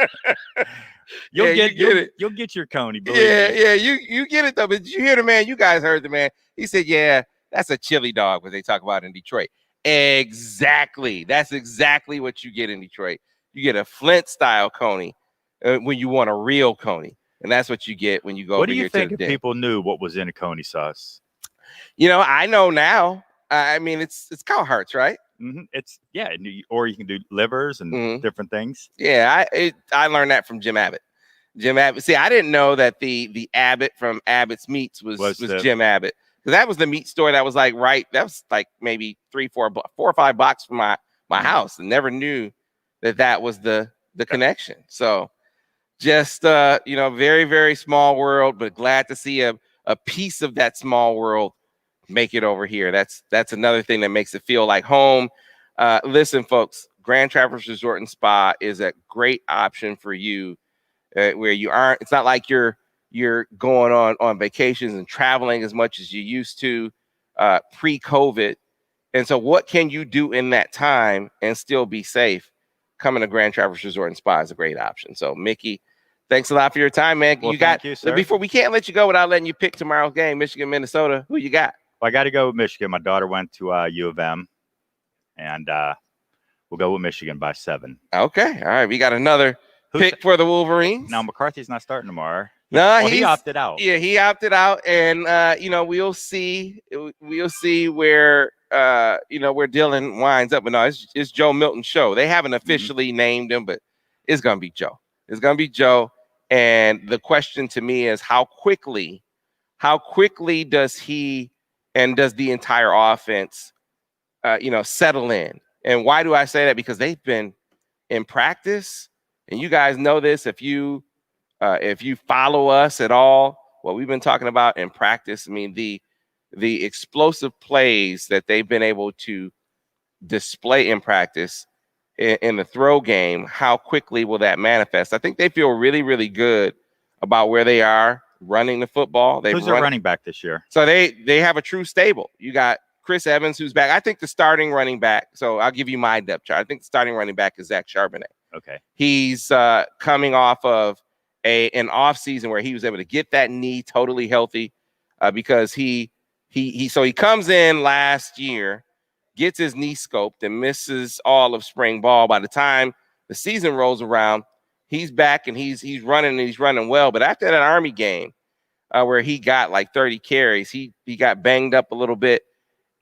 you'll get your coney. Yeah, you get it though. But did you hear the man? You guys heard the man. He said, "Yeah, that's a chili dog," what they talk about in Detroit. Exactly. That's exactly what you get in Detroit. You get a Flint style coney when you want a real coney, and that's what you get when you go. What do you think if people knew what was in a coney sauce? You know, I know now. I mean, it's cow hearts, right? It's or you can do livers and different things. Yeah, I learned that from Jim Abbott. Jim Abbott. See, I didn't know that the Abbott from Abbott's Meats was Jim Abbott. That was the meat store that was like that was like maybe 4 or 5 blocks from my house, and never knew that was the connection. So just very, very small world, but glad to see a piece of that small world make it over here. That's another thing that makes it feel like home. Listen, folks, Grand Traverse Resort and Spa is a great option for you where you aren't. It's not like you're going on vacations and traveling as much as you used to pre-COVID. And so what can you do in that time and still be safe? Coming to Grand Traverse Resort and Spa is a great option. So Mickey, thanks a lot for your time, man. Well, thank you, sir. Before we can't let you go without letting you pick tomorrow's game, Michigan, Minnesota. Who you got? Well, I got to go with Michigan. My daughter went to U of M, and we'll go with Michigan by 7. Okay. All right. We got another pick for the Wolverines. Now, McCarthy's not starting tomorrow. No, he opted out. Yeah, he opted out, and we'll see where where Dylan winds up. But no, it's Joe Milton's show. They haven't officially named him, but it's gonna be Joe. It's gonna be Joe. And the question to me is how quickly does he and does the entire offense settle in? And why do I say that? Because they've been in practice, and you guys know this if you follow us at all, what we've been talking about in practice. I mean, the explosive plays that they've been able to display in practice in the throw game, how quickly will that manifest? I think they feel really, really good about where they are running the football. Who's their running back this year? So they have a true stable. You got Chris Evans, who's back. I think the starting running back, so I'll give you my depth chart. I think the starting running back is Zach Charbonnet. Okay. He's coming off of an off season where he was able to get that knee totally healthy, because he comes in last year, gets his knee scoped, and misses all of spring ball. By the time the season rolls around, he's back and he's running, and he's running well. But after that Army game, where he got like 30 carries, he got banged up a little bit.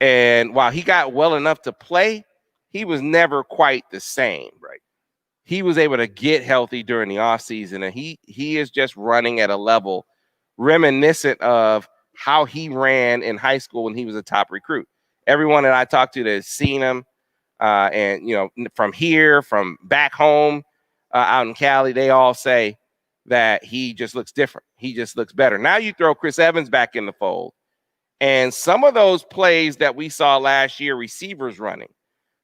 And while he got well enough to play, he was never quite the same. Right. He was able to get healthy during the offseason, and he is just running at a level reminiscent of how he ran in high school when he was a top recruit. Everyone that I talked to that has seen him, and from here, from back home, out in Cali, they all say that he just looks different. He just looks better. Now you throw Chris Evans back in the fold, and some of those plays that we saw last year, receivers running.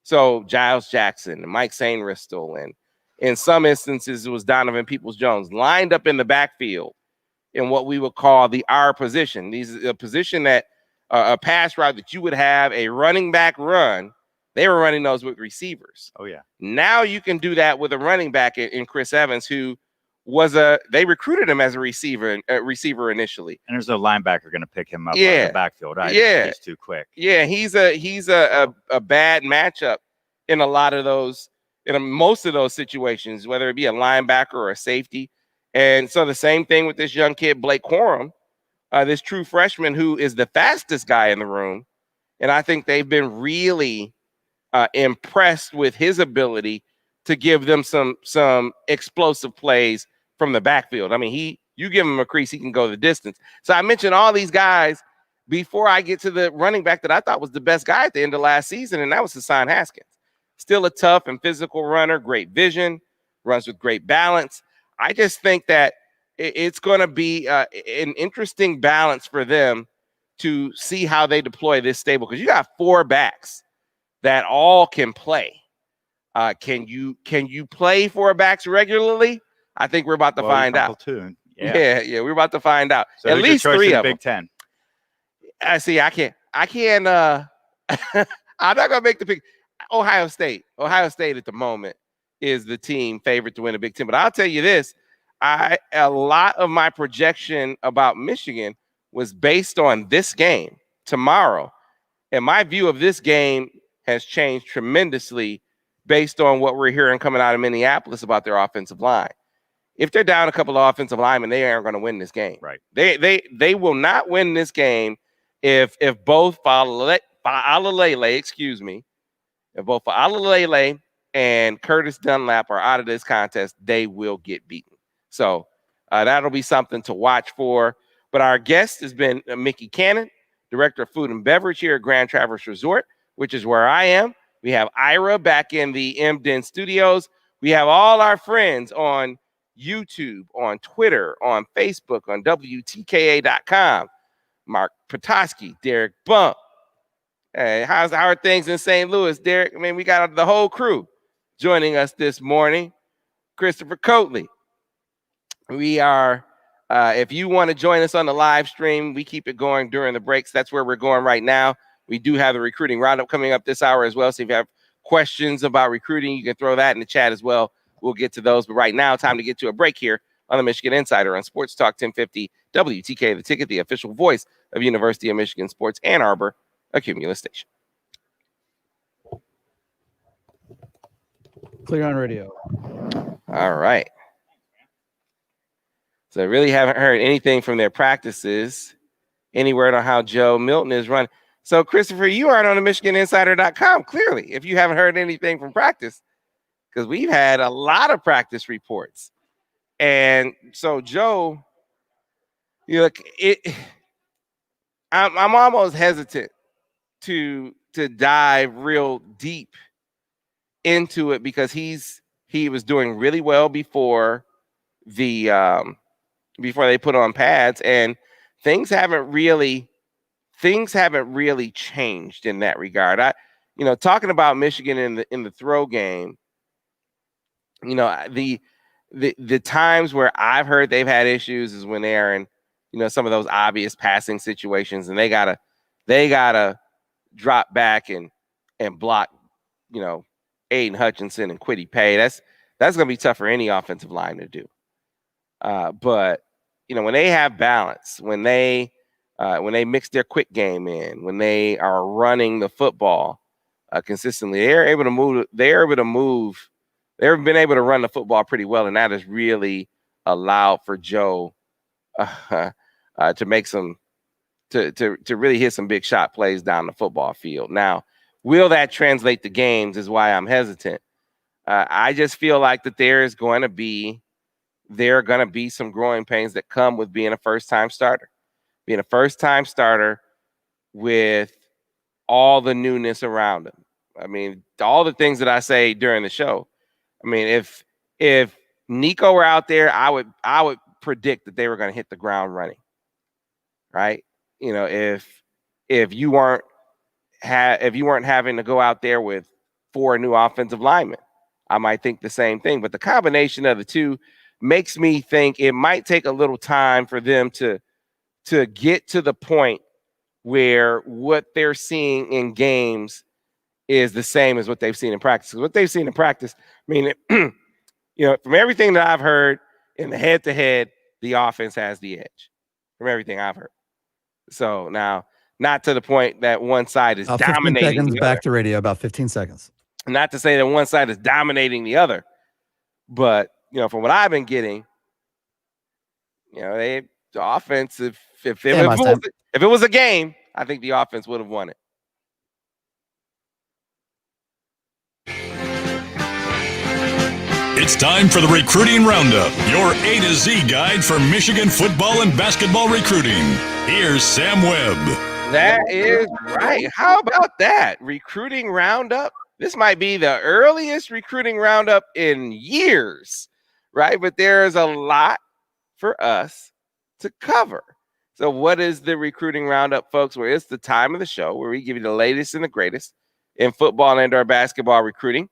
So Giles Jackson and Mike Sainristil, and in some instances, it was Donovan Peoples-Jones lined up in the backfield in what we would call the R position. These is a position that a pass route that you would have a running back run. They were running those with receivers. Oh, yeah. Now you can do that with a running back in Chris Evans, who they recruited him as a receiver initially. And there's no linebacker going to pick him up out of the backfield either. Yeah. He's too quick. Yeah, he's a bad matchup in a lot of those, most of those situations, whether it be a linebacker or a safety. And so the same thing with this young kid, Blake Corum, this true freshman who is the fastest guy in the room. And I think they've been really impressed with his ability to give them some explosive plays from the backfield. I mean, you give him a crease, he can go the distance. So I mentioned all these guys before I get to the running back that I thought was the best guy at the end of last season, and that was Hassan Haskins. Still a tough and physical runner, great vision, runs with great balance. I just think that it's going to be an interesting balance for them to see how they deploy this stable, because you got 4 backs that all can play. Can you play 4 backs regularly? I think we're about to find out. Yeah, we're about to find out. So at least 3 of them. Big Ten. I see. I can't. I'm not gonna make the pick. Ohio State at the moment is the team favorite to win the Big Ten. But I'll tell you this: a lot of my projection about Michigan was based on this game tomorrow, and my view of this game has changed tremendously based on what we're hearing coming out of Minneapolis about their offensive line. If they're down a couple of offensive linemen, they aren't going to win this game. Right. They will not win this game if both Fa'alele, if both Fa'alele and Curtis Dunlap are out of this contest, they will get beaten. So that'll be something to watch for. But our guest has been Mickey Cannon, Director of Food and Beverage here at Grand Traverse Resort, which is where I am. We have Ira back in the MDen studios. We have all our friends on YouTube, on Twitter, on Facebook, on WTKA.com. Mark Petoskey, Derek Bump. Hey, how are things in St. Louis, Derek? I mean, we got the whole crew joining us this morning. Christopher Coatley. We are, if you want to join us on the live stream, we keep it going during the breaks. That's where we're going right now. We do have the recruiting roundup coming up this hour as well. So if you have questions about recruiting, you can throw that in the chat as well. We'll get to those. But right now, time to get to a break here on the Michigan Insider on Sports Talk 1050 WTK, the ticket, the official voice of University of Michigan Sports Ann Arbor, a Cumulus station. Clear on radio. All right. So I really haven't heard anything from their practices. Any word on how Joe Milton is running? So, Christopher, you aren't on the MichiganInsider.com, clearly, if you haven't heard anything from practice, because we've had a lot of practice reports. And so, Joe, I'm almost hesitant to dive real deep into it, because he was doing really well before they put on pads, and things haven't really changed in that regard. Talking about Michigan in the throw game, the times where I've heard they've had issues is when they're in, some of those obvious passing situations, and they gotta drop back and block, Aiden Hutchinson and Kwity Paye. That's gonna be tough for any offensive line to do. But when they have balance, when they mix their quick game in, when they are running the football consistently, they're able to move. They've been able to run the football pretty well, and that has really allowed for Joe to make some to really hit some big shot plays down the football field. Now, will that translate to games is why I'm hesitant. I just feel like that there are going to be some growing pains that come with being a first-time starter. Being a first-time starter with all the newness around him. I mean, all the things that I say during the show. I mean, if Nico were out there, I would predict that they were going to hit the ground running. Right? If you weren't having to go out there with 4 new offensive linemen, I might think the same thing. But the combination of the two makes me think it might take a little time for them to get to the point where what they're seeing in games is the same as what they've seen in practice. What they've seen in practice, I mean, from everything that I've heard in the head-to-head, the offense has the edge. From everything I've heard. So now, not to the point that one side is dominating 15 seconds the back other. to radio, about 15 seconds. Not to say that one side is dominating the other, but from what I've been getting, the offense. If it was a game, I think the offense would have won it. It's time for the Recruiting Roundup, your A to Z guide for Michigan football and basketball recruiting. Here's Sam Webb. That is right. How about that? Recruiting Roundup. This might be the earliest recruiting roundup in years, right? But there's a lot for us to cover. So what is the recruiting roundup, folks? Where it's the time of the show where we give you the latest and the greatest in football and or basketball recruiting.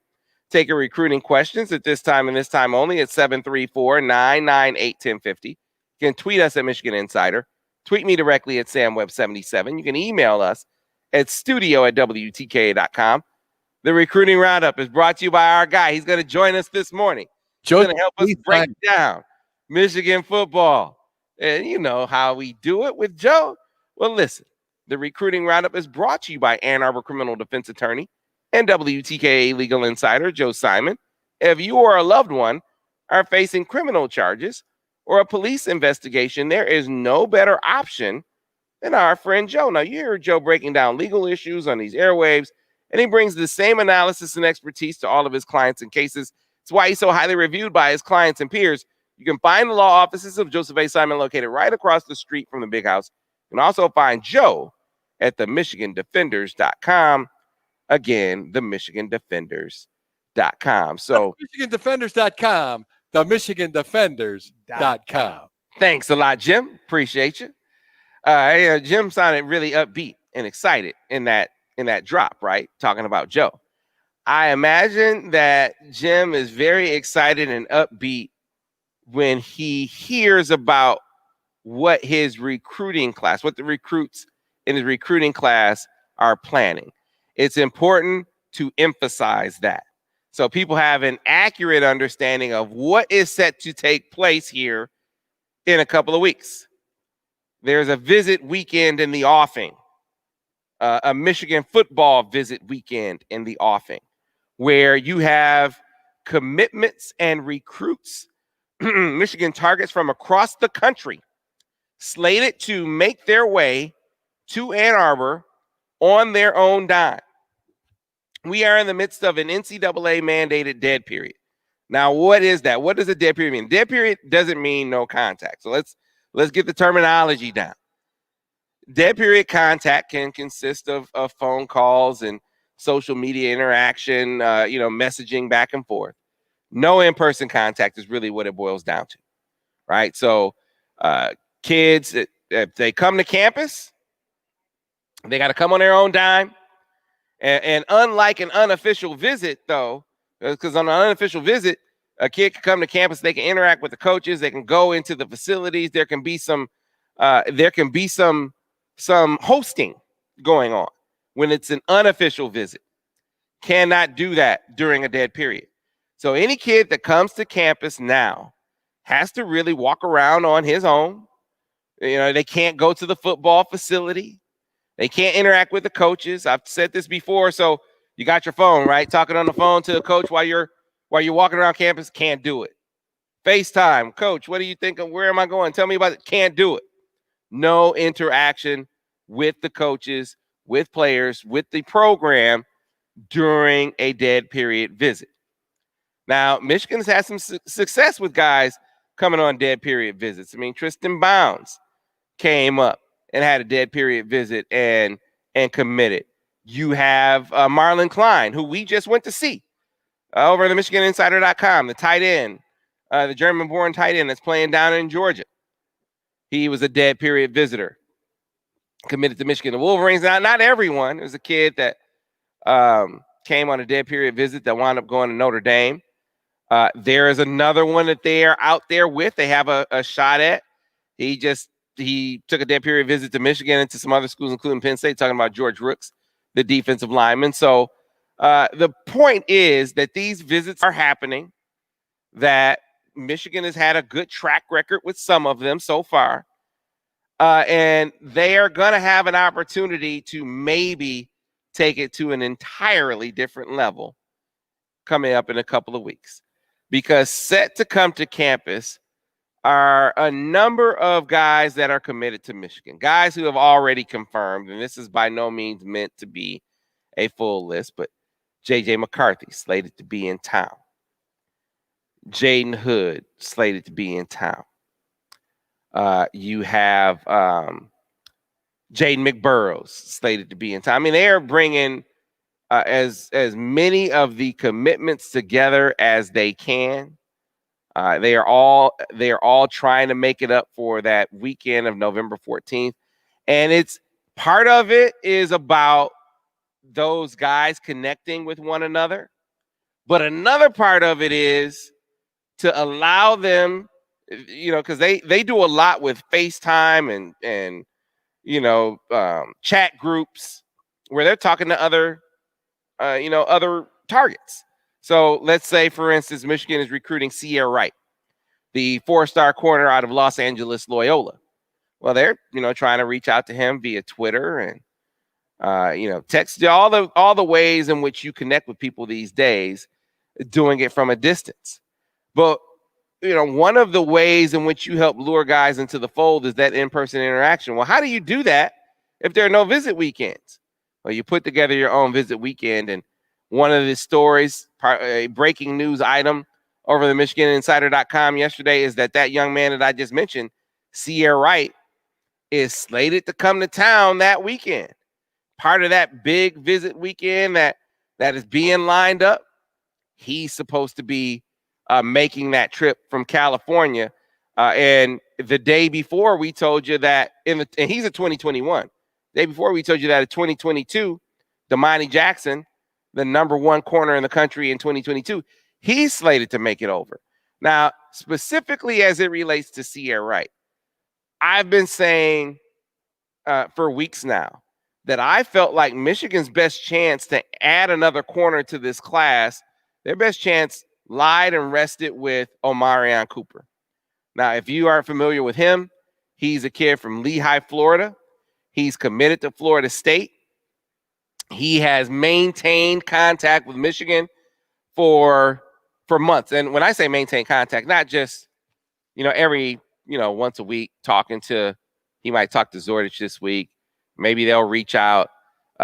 Take your recruiting questions at this time and this time only at 734-998-1050. You can tweet us at Michigan Insider. Tweet me directly at SamWeb77. You can email us at studio@WTKA.com. The recruiting roundup is brought to you by our guy. He's going to join us this morning. He's going to help us break down Michigan football. And you know how we do it with Joe. Well, listen, the recruiting roundup is brought to you by Ann Arbor criminal defense attorney and WTKA legal insider Joe Simon. If you or a loved one are facing criminal charges or a police investigation, there is no better option than our friend Joe. Now, you heard Joe breaking down legal issues on these airwaves, and he brings the same analysis and expertise to all of his clients and cases. It's why he's so highly reviewed by his clients and peers. You can find the law offices of Joseph A. Simon located right across the street from the big house. You can also find Joe at the MichiganDefenders.com. Again, the MichiganDefenders.com. So MichiganDefenders.com, the MichiganDefenders.com. Thanks a lot, Jim. Appreciate you. Jim sounded really upbeat and excited in that drop, right? Talking about Joe. I imagine that Jim is very excited and upbeat when he hears about what his recruiting class, what the recruits in his recruiting class are planning. It's important to emphasize that so people have an accurate understanding of what is set to take place here in a couple of weeks. There's a visit weekend in the offing, a Michigan football visit weekend in the offing, where you have commitments and recruits, Michigan targets from across the country, slated to make their way to Ann Arbor on their own dime. We are in the midst of an NCAA mandated dead period. Now, what is that? What does a dead period mean? Dead period doesn't mean no contact. So let's get the terminology down. Dead period contact can consist of phone calls and social media interaction, messaging back and forth. No in-person contact is really what it boils down to, right? So kids, if they come to campus, they got to come on their own dime. And unlike an unofficial visit, though, because on an unofficial visit, a kid can come to campus, they can interact with the coaches, they can go into the facilities, there can be some hosting going on. When it's an unofficial visit, cannot do that during a dead period. So any kid that comes to campus now has to really walk around on his own. They can't go to the football facility. They can't interact with the coaches. I've said this before. So you got your phone, right? Talking on the phone to a coach while you're walking around campus, can't do it. FaceTime, coach, what do you think of where am I going? Tell me about it. Can't do it. No interaction with the coaches, with players, with the program during a dead period visit. Now, Michigan's had some success with guys coming on dead period visits. I mean, Tristan Bounds came up and had a dead period visit and committed. You have Marlon Klein, who we just went to see over at the MichiganInsider.com, the tight end, the German-born tight end that's playing down in Georgia. He was a dead period visitor, committed to Michigan. The Wolverines, not everyone. There was a kid that came on a dead period visit that wound up going to Notre Dame. There is another one that they are out there with. They have a shot at. He took a dead period visit to Michigan and to some other schools, including Penn State, talking about George Rooks, the defensive lineman. So the point is that these visits are happening, that Michigan has had a good track record with some of them so far. And they are going to have an opportunity to maybe take it to an entirely different level coming up in a couple of weeks. Because set to come to campus are a number of guys that are committed to Michigan, guys who have already confirmed, and this is by no means meant to be a full list, but J.J. McCarthy slated to be in town. Jaden Hood slated to be in town. You have Jaden McBurrows slated to be in town. I mean, they are bringing as many of the commitments together as they can. They are all trying to make it up for that weekend of November 14th. And it's part of it is about those guys connecting with one another. But another part of it is to allow them, because they do a lot with FaceTime and chat groups where they're talking to other targets. So let's say, for instance, Michigan is recruiting Sierra Wright, the 4-star corner out of Los Angeles Loyola. Well, they're trying to reach out to him via Twitter and text, all the ways in which you connect with people these days, doing it from a distance. But one of the ways in which you help lure guys into the fold is that in-person interaction. Well, how do you do that if there are no visit weekends? Well, you put together your own visit weekend. And one of the stories, a breaking news item over the MichiganInsider.com yesterday, is that young man that I just mentioned, Sierra Wright, is slated to come to town that weekend. Part of that big visit weekend that is being lined up. He's supposed to be making that trip from California. And the day before, we told you that and he's a 2021. The day before, we told you that in 2022, Damani Jackson, the number 1 corner in the country in 2022, he's slated to make it over. Now, specifically as it relates to Sierra Wright, I've been saying for weeks now that I felt like Michigan's best chance to add another corner to this class, their best chance lied and rested with Omarion Cooper. Now, if you aren't familiar with him, he's a kid from Lehigh, Florida. He's committed to Florida State. He has maintained contact with Michigan for months. And when I say maintain contact, not just, every, once a week he might talk to Zordich this week. Maybe they'll reach out.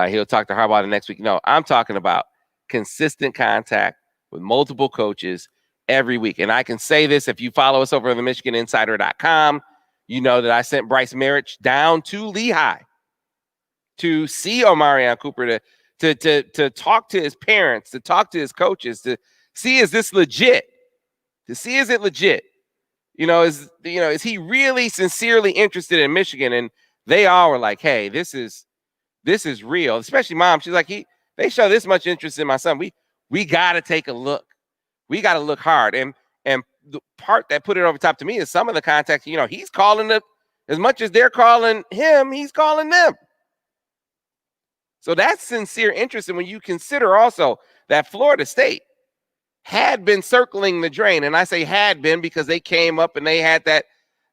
He'll talk to Harbaugh the next week. No, I'm talking about consistent contact with multiple coaches every week. And I can say this, if you follow us over on the MichiganInsider.com, you know that I sent Bryce Marich down to Lehigh to see Omarion Cooper, to talk to his parents, to talk to his coaches, to see, is this legit? To see, is it legit? Is he really sincerely interested in Michigan? And they all were like, hey, this is real. Especially mom. She's like, they show this much interest in my son. We got to take a look. We got to look hard. And the part that put it over top to me is some of the contacts, he's calling them as much as they're calling him, he's calling them. So that's sincere interest. And when you consider also that Florida State had been circling the drain. And I say had been because they came up and they had that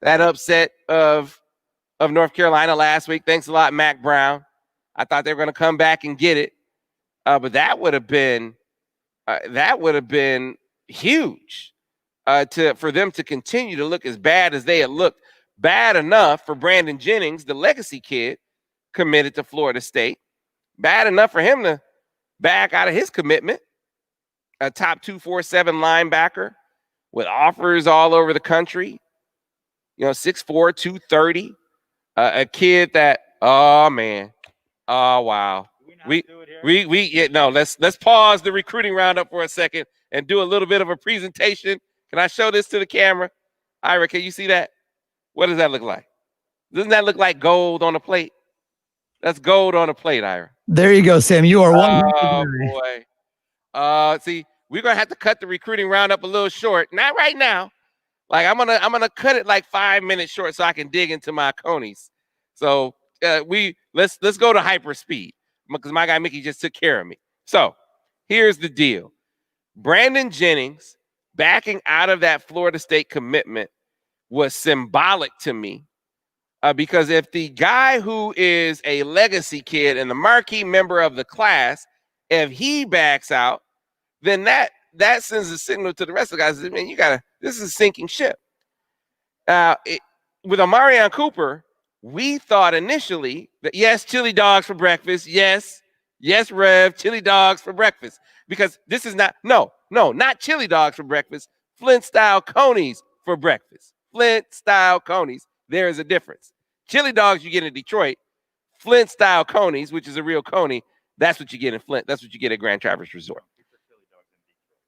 upset of North Carolina last week. Thanks a lot, Mac Brown. I thought they were going to come back and get it. But that would have been huge for them to continue to look as bad as they had looked. Bad enough for Brandon Jennings, the legacy kid, committed to Florida State. Bad enough for him to back out of his commitment. A top 247 linebacker with offers all over the country. 6'4", 230. A kid that, oh man, oh wow. Let's pause the recruiting roundup for a second and do a little bit of a presentation. Can I show this to the camera? Ira, can you see that? What does that look like? Doesn't that look like gold on a plate? That's gold on a plate, Ira. There you go, Sam. You are one. Oh boy. See, we're gonna have to cut the recruiting roundup a little short. Not right now. Like I'm gonna cut it like 5 minutes short so I can dig into my conies. So let's go to hyper speed because my guy Mickey just took care of me. So here's the deal. Brandon Jennings backing out of that Florida State commitment was symbolic to me because if the guy who is a legacy kid and the marquee member of the class, if he backs out, then that sends a signal to the rest of the guys. Man, this is a sinking ship. With Omarion Cooper, we thought initially that yes, chili dogs for breakfast. Yes, Rev, chili dogs for breakfast. Because this is not chili dogs for breakfast. Flint style conies for breakfast. Flint style conies. There is a difference. Chili dogs you get in Detroit. Flint style conies, which is a real coney, that's what you get in Flint. That's what you get at Grand Traverse Resort.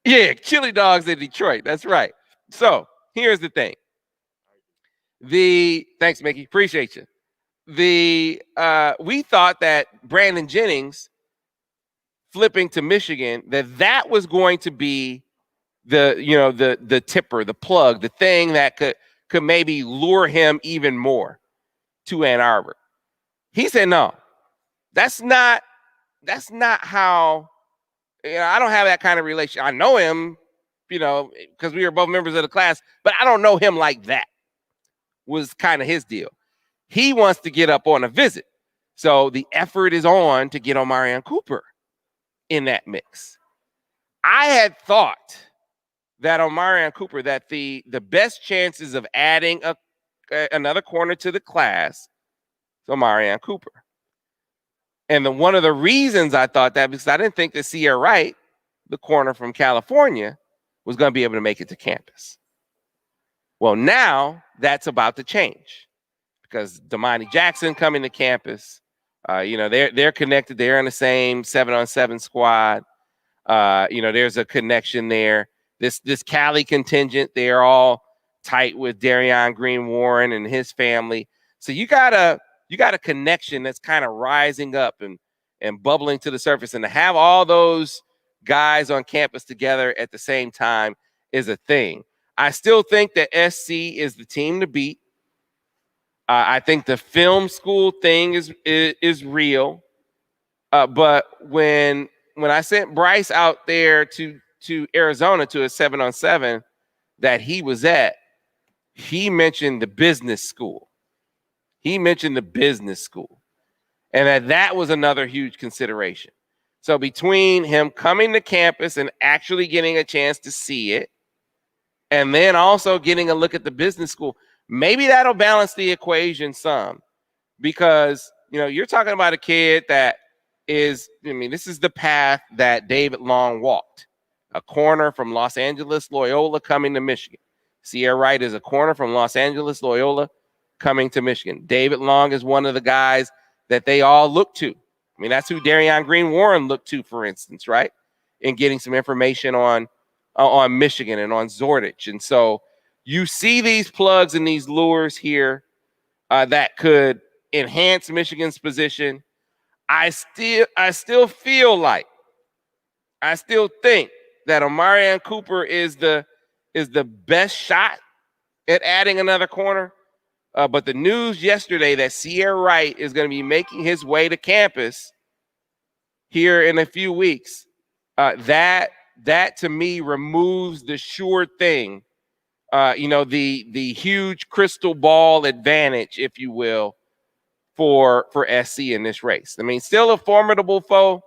Yeah, chili dogs in Detroit. That's right. So here's the thing. Thanks, Mickey. Appreciate you. We thought that Brandon Jennings flipping to Michigan, that was going to be the tipper, the plug, the thing that could maybe lure him even more to Ann Arbor. He said, no, that's not how, I don't have that kind of relation. I know him, because we were both members of the class, but I don't know him like that, was kind of his deal. He wants to get up on a visit. So the effort is on to get Omarion Cooper in that mix. I had thought that Omarion Cooper, that the best chances of adding another corner to the class is Omarion Cooper. And one of the reasons I thought that, because I didn't think that Sierra Wright, the corner from California, was going to be able to make it to campus. Well, now that's about to change because Damani Jackson coming to campus. They're connected. They're in the same 7-on-7 squad. There's a connection there. This Cali contingent, they're all tight with Darion Green Warren and his family. So you got a connection that's kind of rising up and bubbling to the surface, and to have all those guys on campus together at the same time is a thing. I still think that SC is the team to beat. I think the film school thing is real. But when I sent Bryce out there to Arizona to a 7-on-7 that he was at, he mentioned the business school. And that was another huge consideration. So between him coming to campus and actually getting a chance to see it, and then also getting a look at the business school, maybe that'll balance the equation some. Because, you're talking about a kid that is, this is the path that David Long walked. A corner from Los Angeles Loyola coming to Michigan. Sierra Wright is a corner from Los Angeles Loyola coming to Michigan. David Long is one of the guys that they all look to. That's who Darion Green Warren looked to, for instance, right? In getting some information on Michigan and on Zordich. And so you see these plugs and these lures here that could enhance Michigan's position. I still think that Omarion Cooper is the best shot at adding another corner. But the news yesterday that Sierra Wright is going to be making his way to campus here in a few weeks, that to me removes the sure thing, the huge crystal ball advantage, if you will, for SC in this race. I mean, still a formidable foe.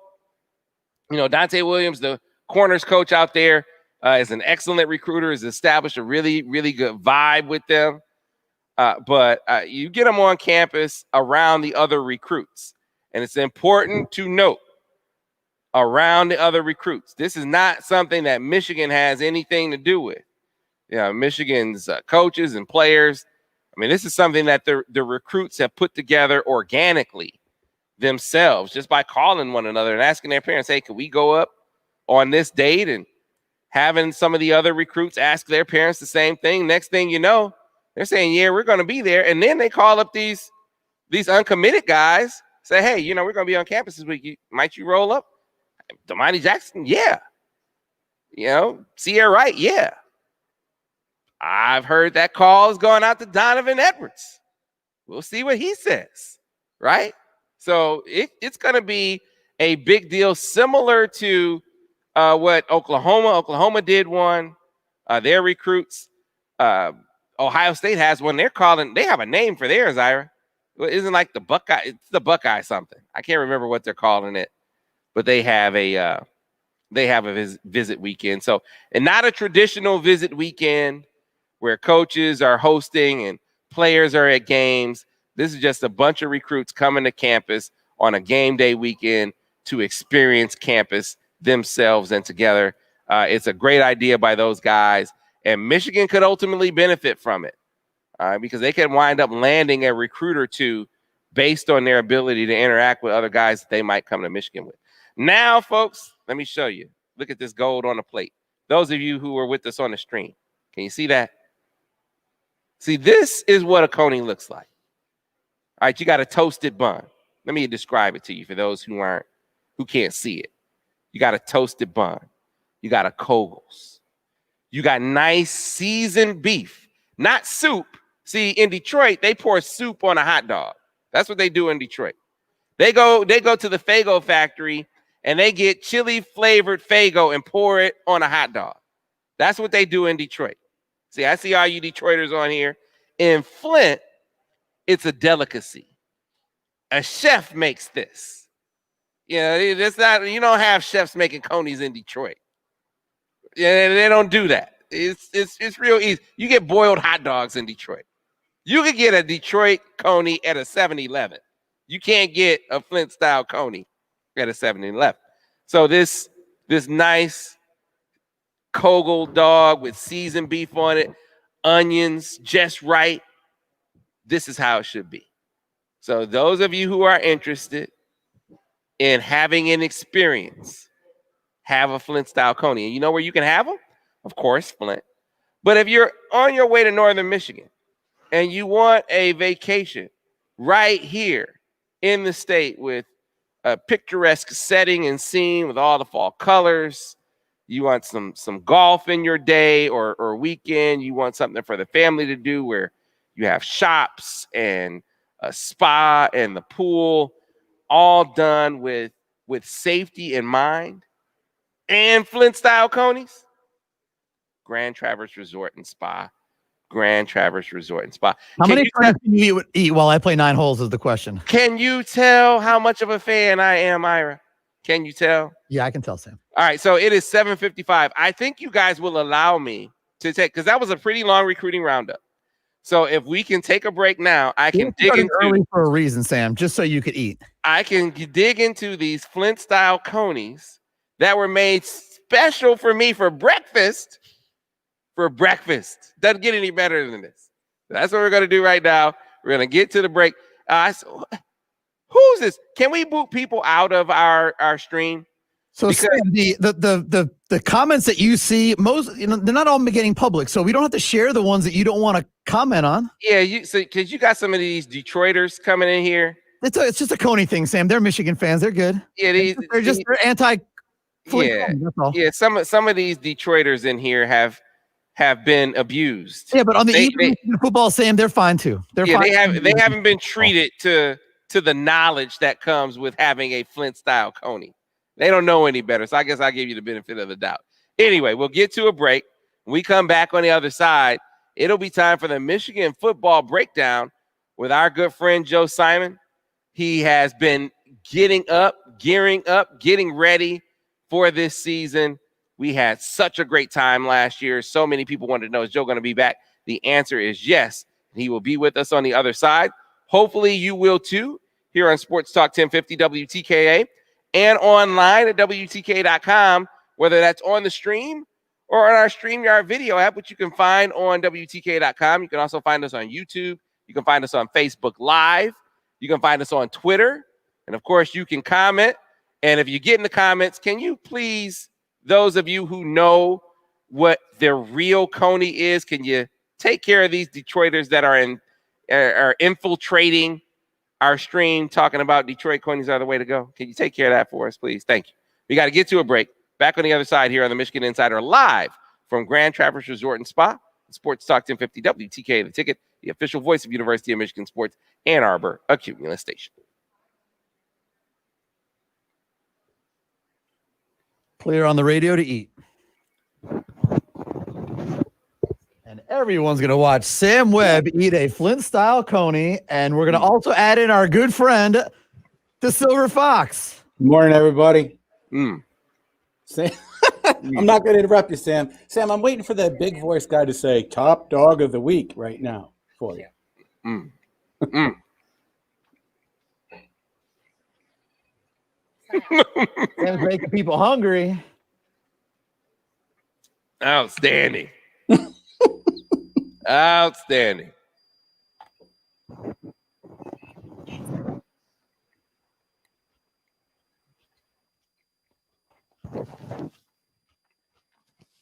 Dante Williams, the corners coach out there, is an excellent recruiter, has established a really, really good vibe with them. But you get them on campus around the other recruits. And it's important to note, around the other recruits, this is not something that Michigan has anything to do with. Michigan's coaches and players. I mean, this is something that the recruits have put together organically themselves, just by calling one another and asking their parents, hey, can we go up on this date? And having some of the other recruits ask their parents the same thing. Next thing you know, they're saying, yeah, we're going to be there. And then they call up these uncommitted guys, say, hey, we're going to be on campus this week. Might you roll up? Damani Jackson? Yeah. Sierra Wright? Yeah. I've heard that call is going out to Donovan Edwards. We'll see what he says, right? So it's going to be a big deal, similar to what Oklahoma did one. Their recruits. Ohio State has one. They have a name for theirs, Ira. It isn't like the Buckeye. It's the Buckeye something. I can't remember what they're calling it, but they have a visit weekend. So, and not a traditional visit weekend where coaches are hosting and players are at games. This is just a bunch of recruits coming to campus on a game day weekend to experience campus themselves and together. It's a great idea by those guys, and Michigan could ultimately benefit from it because they can wind up landing a recruit or two based on their ability to interact with other guys that they might come to Michigan with. Now, folks, let me show you. Look at this gold on the plate. Those of you who were with us on the stream, can you see that? See, this is what a coney looks like. All right, you got a toasted bun. Let me describe it to you for those who can't see it. You got a toasted bun. You got a Kogel's. You got nice seasoned beef, not soup. See, in Detroit, they pour soup on a hot dog. That's what they do in Detroit. They go to the Faygo factory and they get chili flavored Faygo and pour it on a hot dog. That's what they do in Detroit. See, I see all you Detroiters on here. In Flint, it's a delicacy. A chef makes this. It's not. You don't have chefs making conies in Detroit. Yeah, they don't do that. It's real easy. You get boiled hot dogs in Detroit. You could get a Detroit coney at a 7-Eleven. You can't get a Flint style coney at a 7-Eleven. So this nice Kogel dog with seasoned beef on it, onions just right. This is how it should be. So those of you who are interested in having an experience, have a Flint style coney. And you know where you can have them? Of course, Flint. But if you're on your way to Northern Michigan and you want a vacation right here in the state with a picturesque setting and scene with all the fall colors, you want some golf in your day or weekend, you want something for the family to do where you have shops and a spa and the pool, all done with safety in mind, and Flint style conies. Grand Traverse Resort and Spa. Grand Traverse Resort and Spa. How many times can you eat while I play 9 holes is the question. Can you tell how much of a fan I am, Ira? Can you tell? Yeah, I can tell, Sam. All right, so it is 7:55. I think you guys will allow me to take, because that was a pretty long recruiting roundup. So if we can take a break now, I can dig into early for a reason, Sam, just so you could eat. I can dig into these Flint style conies that were made special for me for breakfast. Doesn't get any better than this. That's what we're going to do right now. We're going to get to the break. Who's this? Can we boot people out of our stream? So Sam, the comments that you see, most they're not all getting public, so we don't have to share the ones that you don't want to comment on. Yeah, because you got some of these Detroiters coming in here. It's just a Coney thing, Sam. They're Michigan fans. They're good. Yeah, they're anti. Yeah, yeah. Some of these Detroiters in here have been abused. Yeah, but on the football, Sam, they're fine too. They haven't been treated to the knowledge that comes with having a Flint style coney. They don't know any better, so I guess I'll give you the benefit of the doubt. Anyway, we'll get to a break. When we come back on the other side, it'll be time for the Michigan football breakdown with our good friend Joe Simon. He has been gearing up, getting ready for this season. We had such a great time last year. So many people wanted to know, is Joe going to be back? The answer is yes. He will be with us on the other side. Hopefully you will too, here on Sports Talk 1050 WTKA and online at WTK.com, whether that's on the stream or on our StreamYard video app, which you can find on WTK.com. You can also find us on YouTube. You can find us on Facebook Live. You can find us on Twitter. And, of course, you can comment. And if you get in the comments, can you please, those of you who know what the real Coney is, can you take care of these Detroiters that are infiltrating our stream talking about Detroit Coneys are the way to go? Can you take care of that for us, please? Thank you. We got to get to a break. Back on the other side here on the Michigan Insider, live from Grand Traverse Resort and Spa. Sports Talk 1050 WTK, the ticket, the official voice of University of Michigan Sports, Ann Arbor, a Cumulus station. Clear on the radio to eat. And everyone's going to watch Sam Webb eat a Flint-style coney, and we're going to also add in our good friend, the Silver Fox. Good morning, everybody. Sam, I'm not going to interrupt you, Sam. Sam, I'm waiting for that big voice guy to say top dog of the week right now for you. Sam's making people hungry. Outstanding. Outstanding.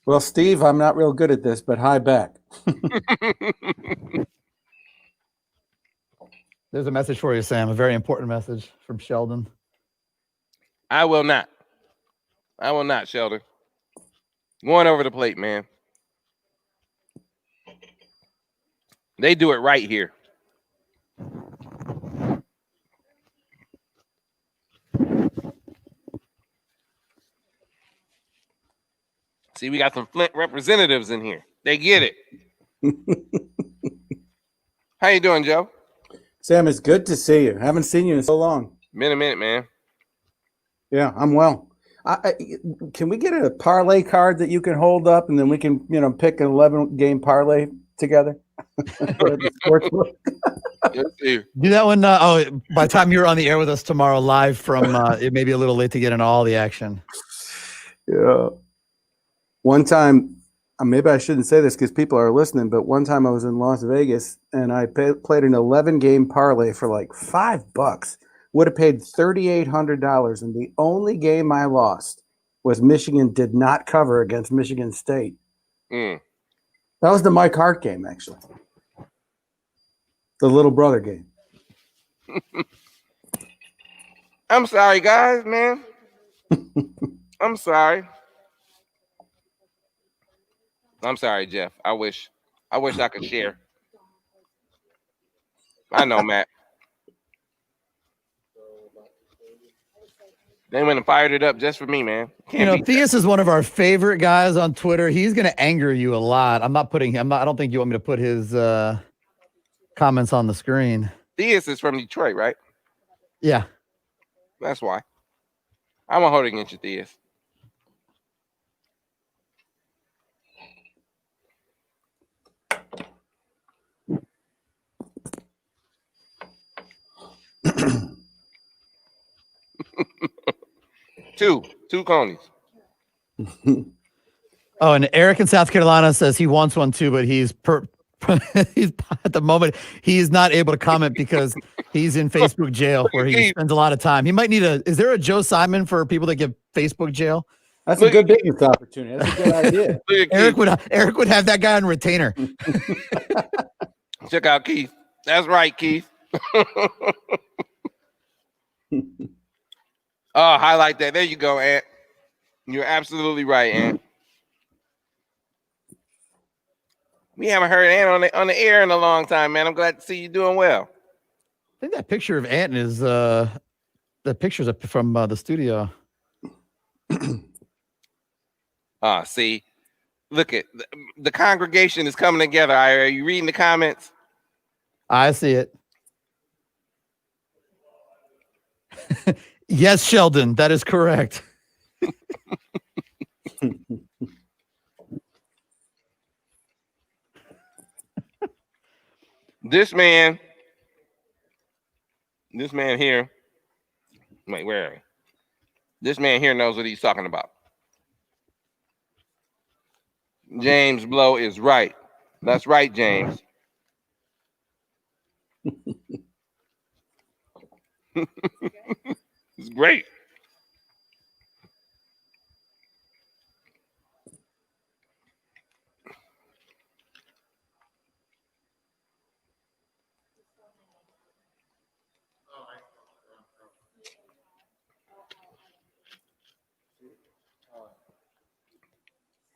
Well, Steve, I'm not real good at this, but hi back. There's a message for you, Sam, a very important message from Sheldon. I will not, Sheldon. Going over the plate, man. They do it right here. See, we got some Flint representatives in here. They get it. How you doing, Joe? Sam, it's good to see you. Haven't seen you in so long. Been a minute, man. Yeah, I'm well. Can we get a parlay card that you can hold up, and then we can, pick an 11-game parlay together? Do that one. By the time you're on the air with us tomorrow, live from, it may be a little late to get into all the action. Yeah. One time, maybe I shouldn't say this because people are listening, but one time I was in Las Vegas and I played an 11-game parlay for like $5. Would have paid $3,800, and the only game I lost was Michigan did not cover against Michigan State. That was the Mike Hart game, actually. The little brother game. I'm sorry, guys, man. I'm sorry. I'm sorry, Jeff. I wish I could share. I know, Matt. They went and fired it up just for me, man. Theus is one of our favorite guys on Twitter. He's going to anger you a lot. I don't think you want me to put his comments on the screen. Theus is from Detroit, right? Yeah. That's why. I'm going to hold it against you, Theus. Two conies. Oh, and Eric in South Carolina says he wants one too, but he's at the moment he's not able to comment because he's in Facebook jail where he spends a lot of time. He might need is there a Joe Simon for people that get Facebook jail? That's a good business opportunity. That's a good idea. Eric would have that guy on retainer. Check out Keith. That's right, Keith. Oh, highlight that. There you go, Ant. You're absolutely right, Ant. We haven't heard Ant on the air in a long time, man. I'm glad to see you doing well. I think that picture of Ant is the pictures from the studio. See, look at the congregation is coming together. Are you reading the comments? I see it. Yes, Sheldon, that is correct. This man here. Wait, where are we? This man here knows what he's talking about. James Blow is right. That's right, James. It's great.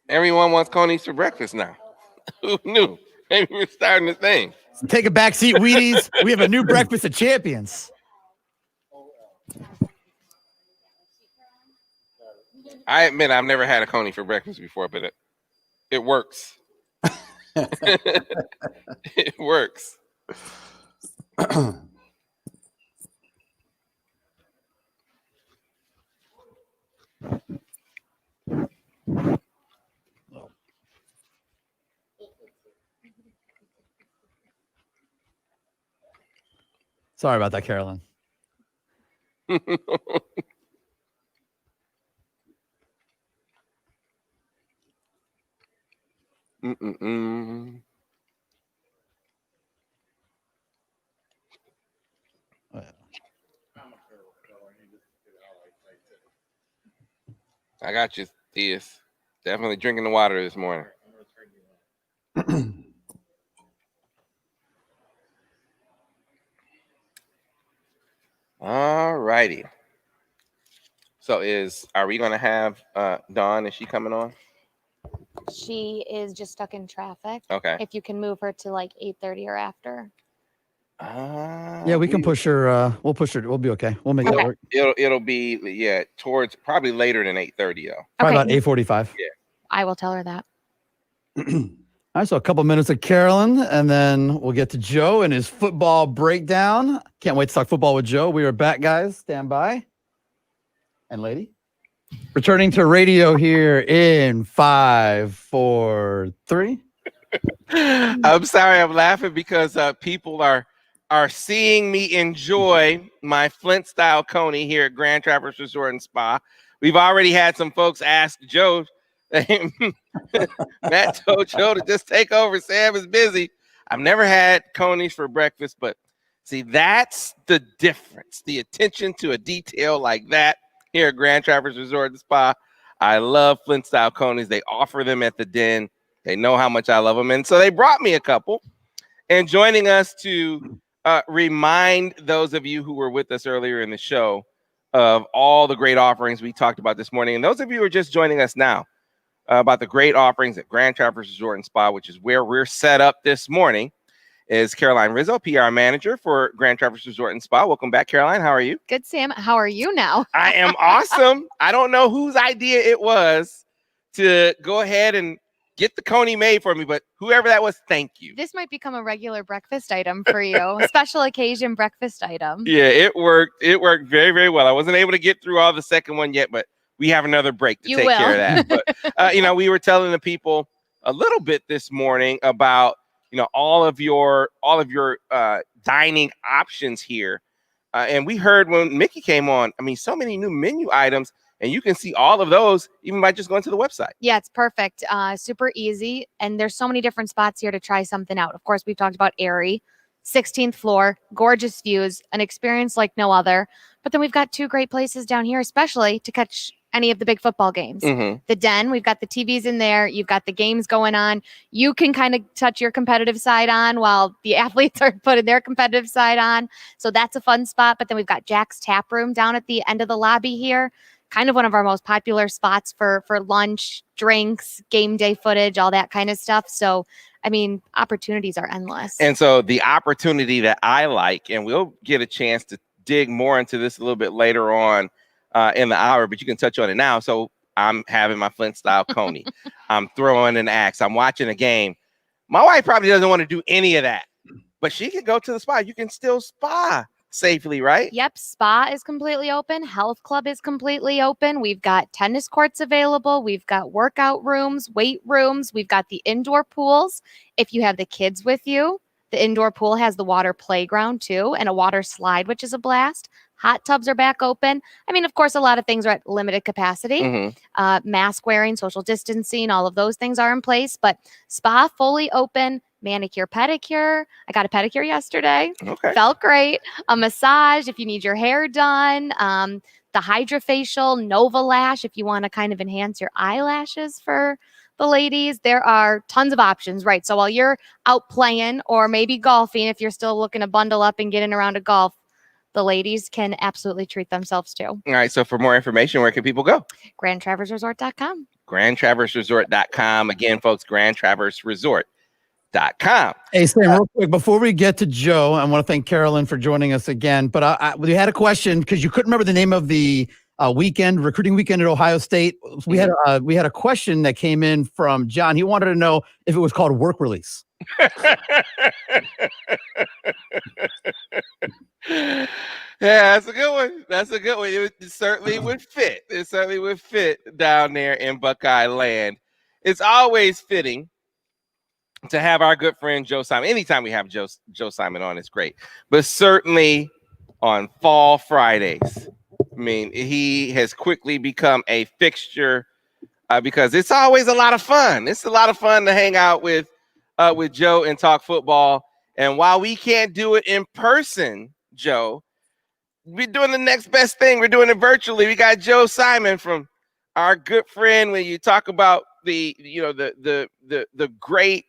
Everyone wants conies for breakfast now. Who knew? Maybe we're starting the thing. Take a back seat, Wheaties. We have a new breakfast of champions. I admit I've never had a coney for breakfast before, but it works. It works. Sorry about that, Carolyn. I got you, Theus. Definitely drinking the water this morning. All righty. So are we going to have Dawn? Is she coming on? She is just stuck in traffic. Okay. If you can move her to like 8:30 or after. Yeah, we can push her. We'll push her. We'll be okay. We'll make that work. It'll be towards probably later than 8:30 though. Probably about 8:45. Yeah. I will tell her that. All right, so a couple minutes of Carolyn, and then we'll get to Joe and his football breakdown. Can't wait to talk football with Joe. We are back, guys. Stand by. And lady. Returning to radio here in 5, 4, 3. I'm sorry, I'm laughing because people are seeing me enjoy my Flint style coney here at Grand Traverse Resort and Spa. We've already had some folks ask Joe. Matt told Joe to just take over. Sam is busy. I've never had conies for breakfast, but see, that's the difference. The attention to a detail like that here at Grand Traverse Resort and Spa. I love Flint style conies. They offer them at the Den. They know how much I love them. And so they brought me a couple. And joining us to remind those of you who were with us earlier in the show of all the great offerings we talked about this morning. And those of you who are just joining us now about the great offerings at Grand Traverse Resort and Spa, which is where we're set up this morning, is Caroline Rizzo, PR manager for Grand Traverse Resort and Spa. Welcome back, Caroline. How are you? Good, Sam. How are you now? I am awesome. I don't know whose idea it was to go ahead and get the coney made for me, but whoever that was, thank you. This might become a regular breakfast item for you, a special occasion breakfast item. Yeah, it worked. It worked very, very well. I wasn't able to get through all the second one yet, but we have another break to take care of that. But, we were telling the people a little bit this morning about, all of your dining options here. And we heard when Mickey came on, so many new menu items. And you can see all of those even by just going to the website. Yeah, it's perfect. Super easy. And there's so many different spots here to try something out. Of course, we've talked about Airy, 16th floor, gorgeous views, an experience like no other. But then we've got 2 great places down here, especially to catch any of the big football games. The Den, we've got the TVs in there. You've got the games going on. You can kind of touch your competitive side on while the athletes are putting their competitive side on. So that's a fun spot. But then we've got Jack's Tap Room down at the end of the lobby here. Kind of one of our most popular spots for lunch, drinks, game day footage, all that kind of stuff. So, opportunities are endless. And so the opportunity that I like, and we'll get a chance to dig more into this a little bit later on in the hour, but you can touch on it now. So I'm having my Flint style coney. I'm throwing an axe. I'm watching a game. My wife probably doesn't want to do any of that, but she can go to the spa. You can still spa safely, right? Yep. Spa is completely open. Health club is completely open. We've got tennis courts available. We've got workout rooms, weight rooms. We've got the indoor pools. If you have the kids with you, the indoor pool has the water playground too, and a water slide, which is a blast. Hot tubs are back open. I mean, of course, a lot of things are at limited capacity. Mask wearing, social distancing, all of those things are in place. But spa fully open, manicure, pedicure. I got a pedicure yesterday. Okay. Felt great. A massage if you need your hair done. The hydrofacial, Nova Lash if you want to kind of enhance your eyelashes for the ladies. There are tons of options, right? So while you're out playing or maybe golfing, if you're still looking to bundle up and get in around a golf, the ladies can absolutely treat themselves too. All right. So for more information, where can people go? GrandTraversResort.com. GrandTraversResort.com. Again, folks, GrandTraversResort.com. Hey, Sam, real quick, before we get to Joe, I want to thank Carolyn for joining us again. But we had a question because you couldn't remember the name of the recruiting weekend at Ohio State. We had a question that came in from John. He wanted to know if it was called work release. Yeah, that's a good one. That's a good one. It certainly would fit. It certainly would fit down there in Buckeye land. It's always fitting to have our good friend Joe Simon. Anytime we have Joe Simon on, it's great. But certainly on Fall Fridays, I mean, he has quickly become a fixture because it's always a lot of fun. It's a lot of fun to hang out with Joe and talk football. And while we can't do it in person, Joe, we're doing the next best thing. We're doing it virtually. We got Joe Simon from our good friend. When you talk about the great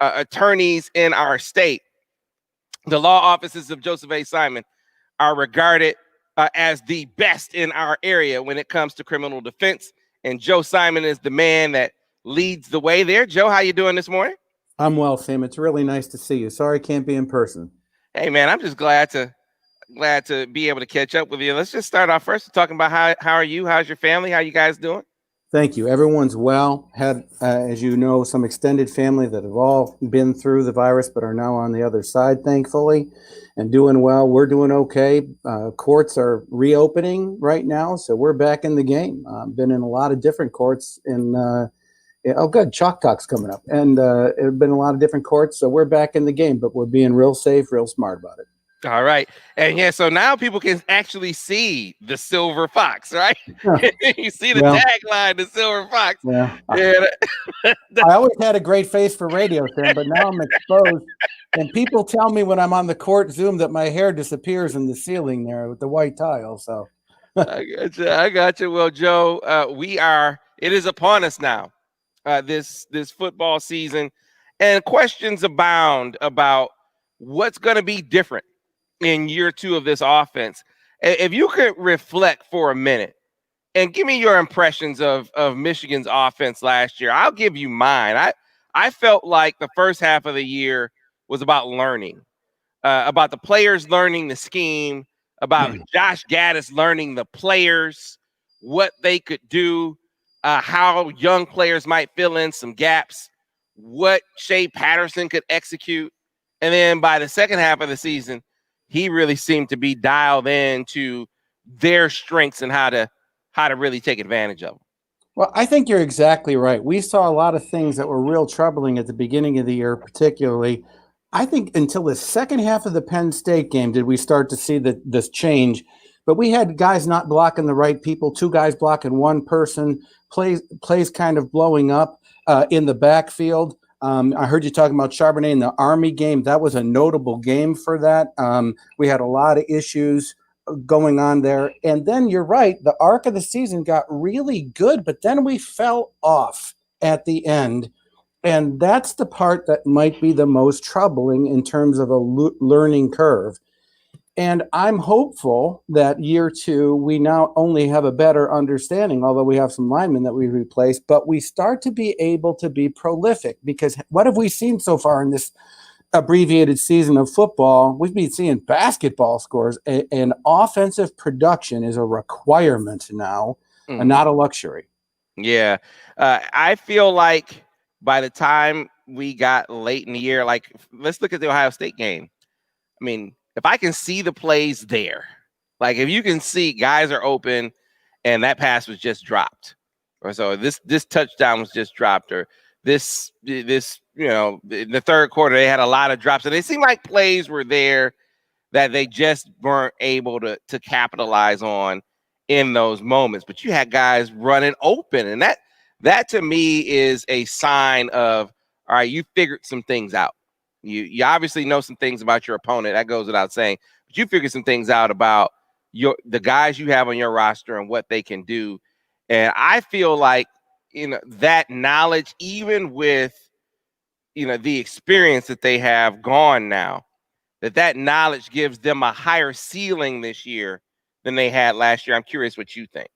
attorneys in our state, the law offices of Joseph A. Simon are regarded as the best in our area when it comes to criminal defense. And Joe Simon is the man that leads the way there. Joe, how you doing this morning? I'm well, Sam. It's really nice to see you. Sorry I can't be in person. Hey, man, I'm just glad to be able to catch up with you. Let's just start off first talking about how are you? How's your family? How you guys doing? Thank you. Everyone's well. Had, as you know, some extended family that have all been through the virus but are now on the other side, thankfully, and doing well. We're doing okay. Courts are reopening right now, so we're back in the game. Been in a lot of different courts in oh, good. Chalk Talk's coming up. And it have been a lot of different courts, so we're back in the game, but we're being real safe, real smart about it. All right. And yeah, so now people can actually see the silver fox, right? You see the tagline, the silver fox. Yeah. Yeah. I always had a great face for radio, Sam, but now I'm exposed. And people tell me when I'm on the court Zoom that my hair disappears in the ceiling there with the white tile. So I got you. Well, Joe, it is upon us now. This football season, and questions abound about what's going to be different in year two of this offense. If you could reflect for a minute and give me your impressions of Michigan's offense last year, I'll give you mine. I felt like the first half of the year was about learning, about the players learning the scheme, about Josh Gaddis learning the players, what they could do, how young players might fill in some gaps, what Shea Patterson could execute. And then by the second half of the season, he really seemed to be dialed in to their strengths and how to really take advantage of them. Well, I think you're exactly right. We saw a lot of things that were real troubling at the beginning of the year, particularly. I think until the second half of the Penn State game did we start to see this change. But we had guys not blocking the right people, two guys blocking one person, plays kind of blowing up in the backfield. I heard you talking about Charbonnet in the Army game. That was a notable game for that. We had a lot of issues going on there. And then you're right, the arc of the season got really good, but then we fell off at the end. And that's the part that might be the most troubling in terms of a learning curve. And I'm hopeful that year two, we not only have a better understanding, although we have some linemen that we replaced, but we start to be able to be prolific. Because what have we seen so far in this abbreviated season of football? We've been seeing basketball scores, and offensive production is a requirement now, and not a luxury. Yeah. I feel like by the time we got late in the year, like let's look at the Ohio State game. I mean, if I can see the plays there, like if you can see guys are open and that pass was just dropped, or so this touchdown was just dropped, or this in the third quarter they had a lot of drops, and it seemed like plays were there that they just weren't able to capitalize on in those moments. But you had guys running open, and that to me is a sign of, all right, you figured some things out. You obviously know some things about your opponent. That goes without saying. But you figured some things out about the guys you have on your roster and what they can do. And I feel like, that knowledge, even with, the experience that they have gone now, that knowledge gives them a higher ceiling this year than they had last year. I'm curious what you think.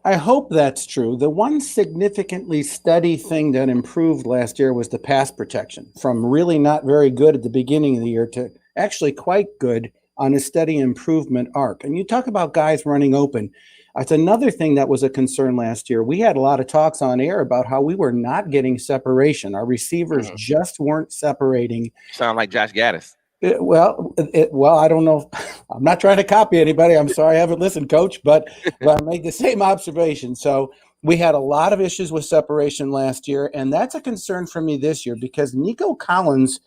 I hope that's true. The one significantly steady thing that improved last year was the pass protection, from really not very good at the beginning of the year to actually quite good on a steady improvement arc. And you talk about guys running open. It's another thing that was a concern last year. We had a lot of talks on air about how we were not getting separation. Our receivers just weren't separating. Sound like Josh Gaddis. Well, I don't know. I'm not trying to copy anybody. I'm sorry I haven't listened, Coach, but I made the same observation. So we had a lot of issues with separation last year, and that's a concern for me this year because Nico Collins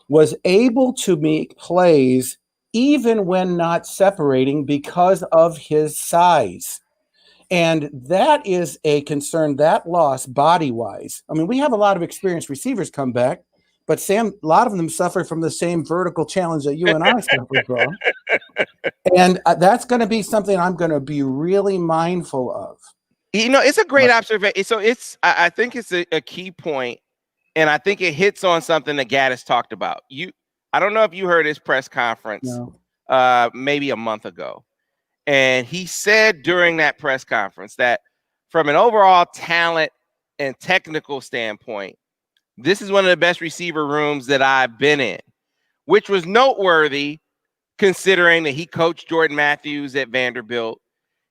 was able to make plays even when not separating because of his size. And that is a concern, that loss body-wise. I mean, we have a lot of experienced receivers come back, but Sam, a lot of them suffer from the same vertical challenge that you and I suffer from. And that's going to be something I'm going to be really mindful of. It's a great observation. So I think it's a key point, and I think it hits on something that Gaddis talked about. I don't know if you heard his press conference maybe a month ago. And he said during that press conference that from an overall talent and technical standpoint, this is one of the best receiver rooms that I've been in, which was noteworthy considering that he coached Jordan Matthews at Vanderbilt.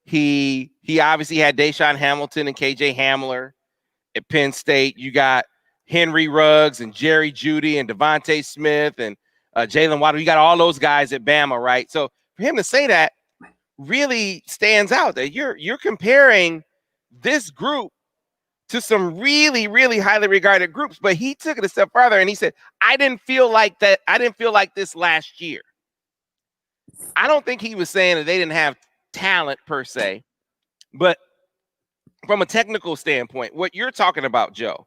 He obviously had Deshaun Hamilton and KJ Hamler at Penn State. You got Henry Ruggs and Jerry Jeudy and Devontae Smith and Jalen Waddle. You got all those guys at Bama, right? So for him to say that really stands out, that you're comparing this group to some really, really highly regarded groups. But he took it a step farther and he said, I didn't feel like that. I didn't feel like this last year. I don't think he was saying that they didn't have talent per se, but from a technical standpoint, what you're talking about, Joe,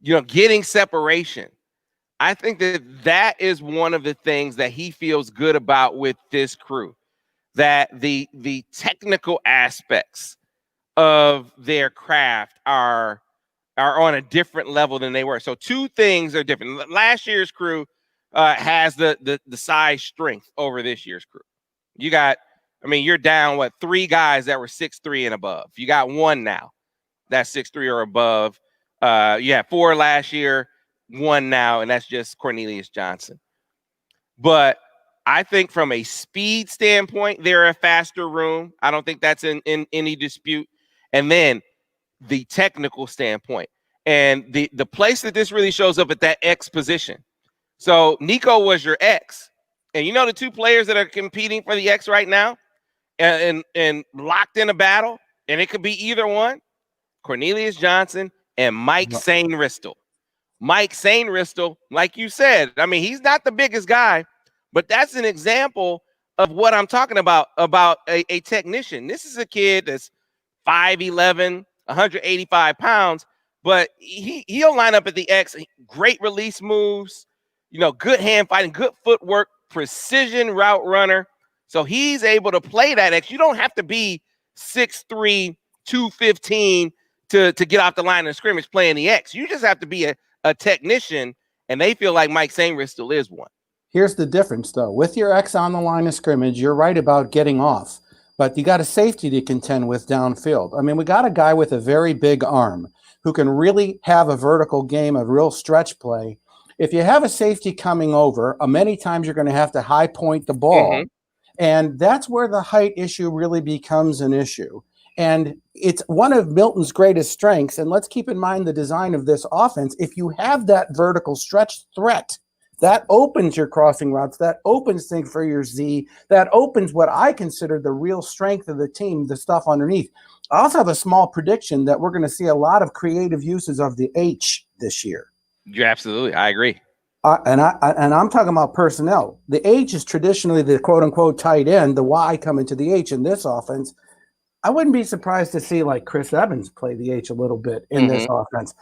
getting separation. I think that is one of the things that he feels good about with this crew, that the technical aspects of their craft are on a different level than they were. So two things are different. Last year's crew has the size strength over this year's crew. You're down, 3 guys that were 6'3" and above. You got one now that's 6'3" or above. You had 4 last year, 1 now, and that's just Cornelius Johnson. But I think from a speed standpoint, they're a faster room. I don't think that's in any dispute. And then the technical standpoint. And the place that this really shows up at that X position. So Nico was your X. And the 2 players that are competing for the X right now and locked in a battle, and it could be either one, Cornelius Johnson and Mike Sainristil. Mike Sainristil, like you said, he's not the biggest guy, but that's an example of what I'm talking about a technician. This is a kid that's 5'11", 185 pounds, but he'll line up at the X. Great release moves, good hand fighting, good footwork, precision route runner. So he's able to play that X. You don't have to be 6'3", 215 to get off the line of scrimmage playing the X. You just have to be a technician, and they feel like Mike Sainristil is one. Here's the difference, though. With your X on the line of scrimmage, you're right about getting off, but you got a safety to contend with downfield. We got a guy with a very big arm who can really have a vertical game, a real stretch play. If you have a safety coming over, many times you're going to have to high point the ball, and that's where the height issue really becomes an issue. And it's one of Milton's greatest strengths. And let's keep in mind the design of this offense. If you have that vertical stretch threat, that opens your crossing routes, that opens things for your Z, that opens what I consider the real strength of the team, the stuff underneath. I also have a small prediction that we're going to see a lot of creative uses of the H this year. Yeah, absolutely. I agree. And I'm talking about personnel. The H is traditionally the quote unquote tight end, the Y coming to the H in this offense. I wouldn't be surprised to see like Chris Evans play the H a little bit in this offense.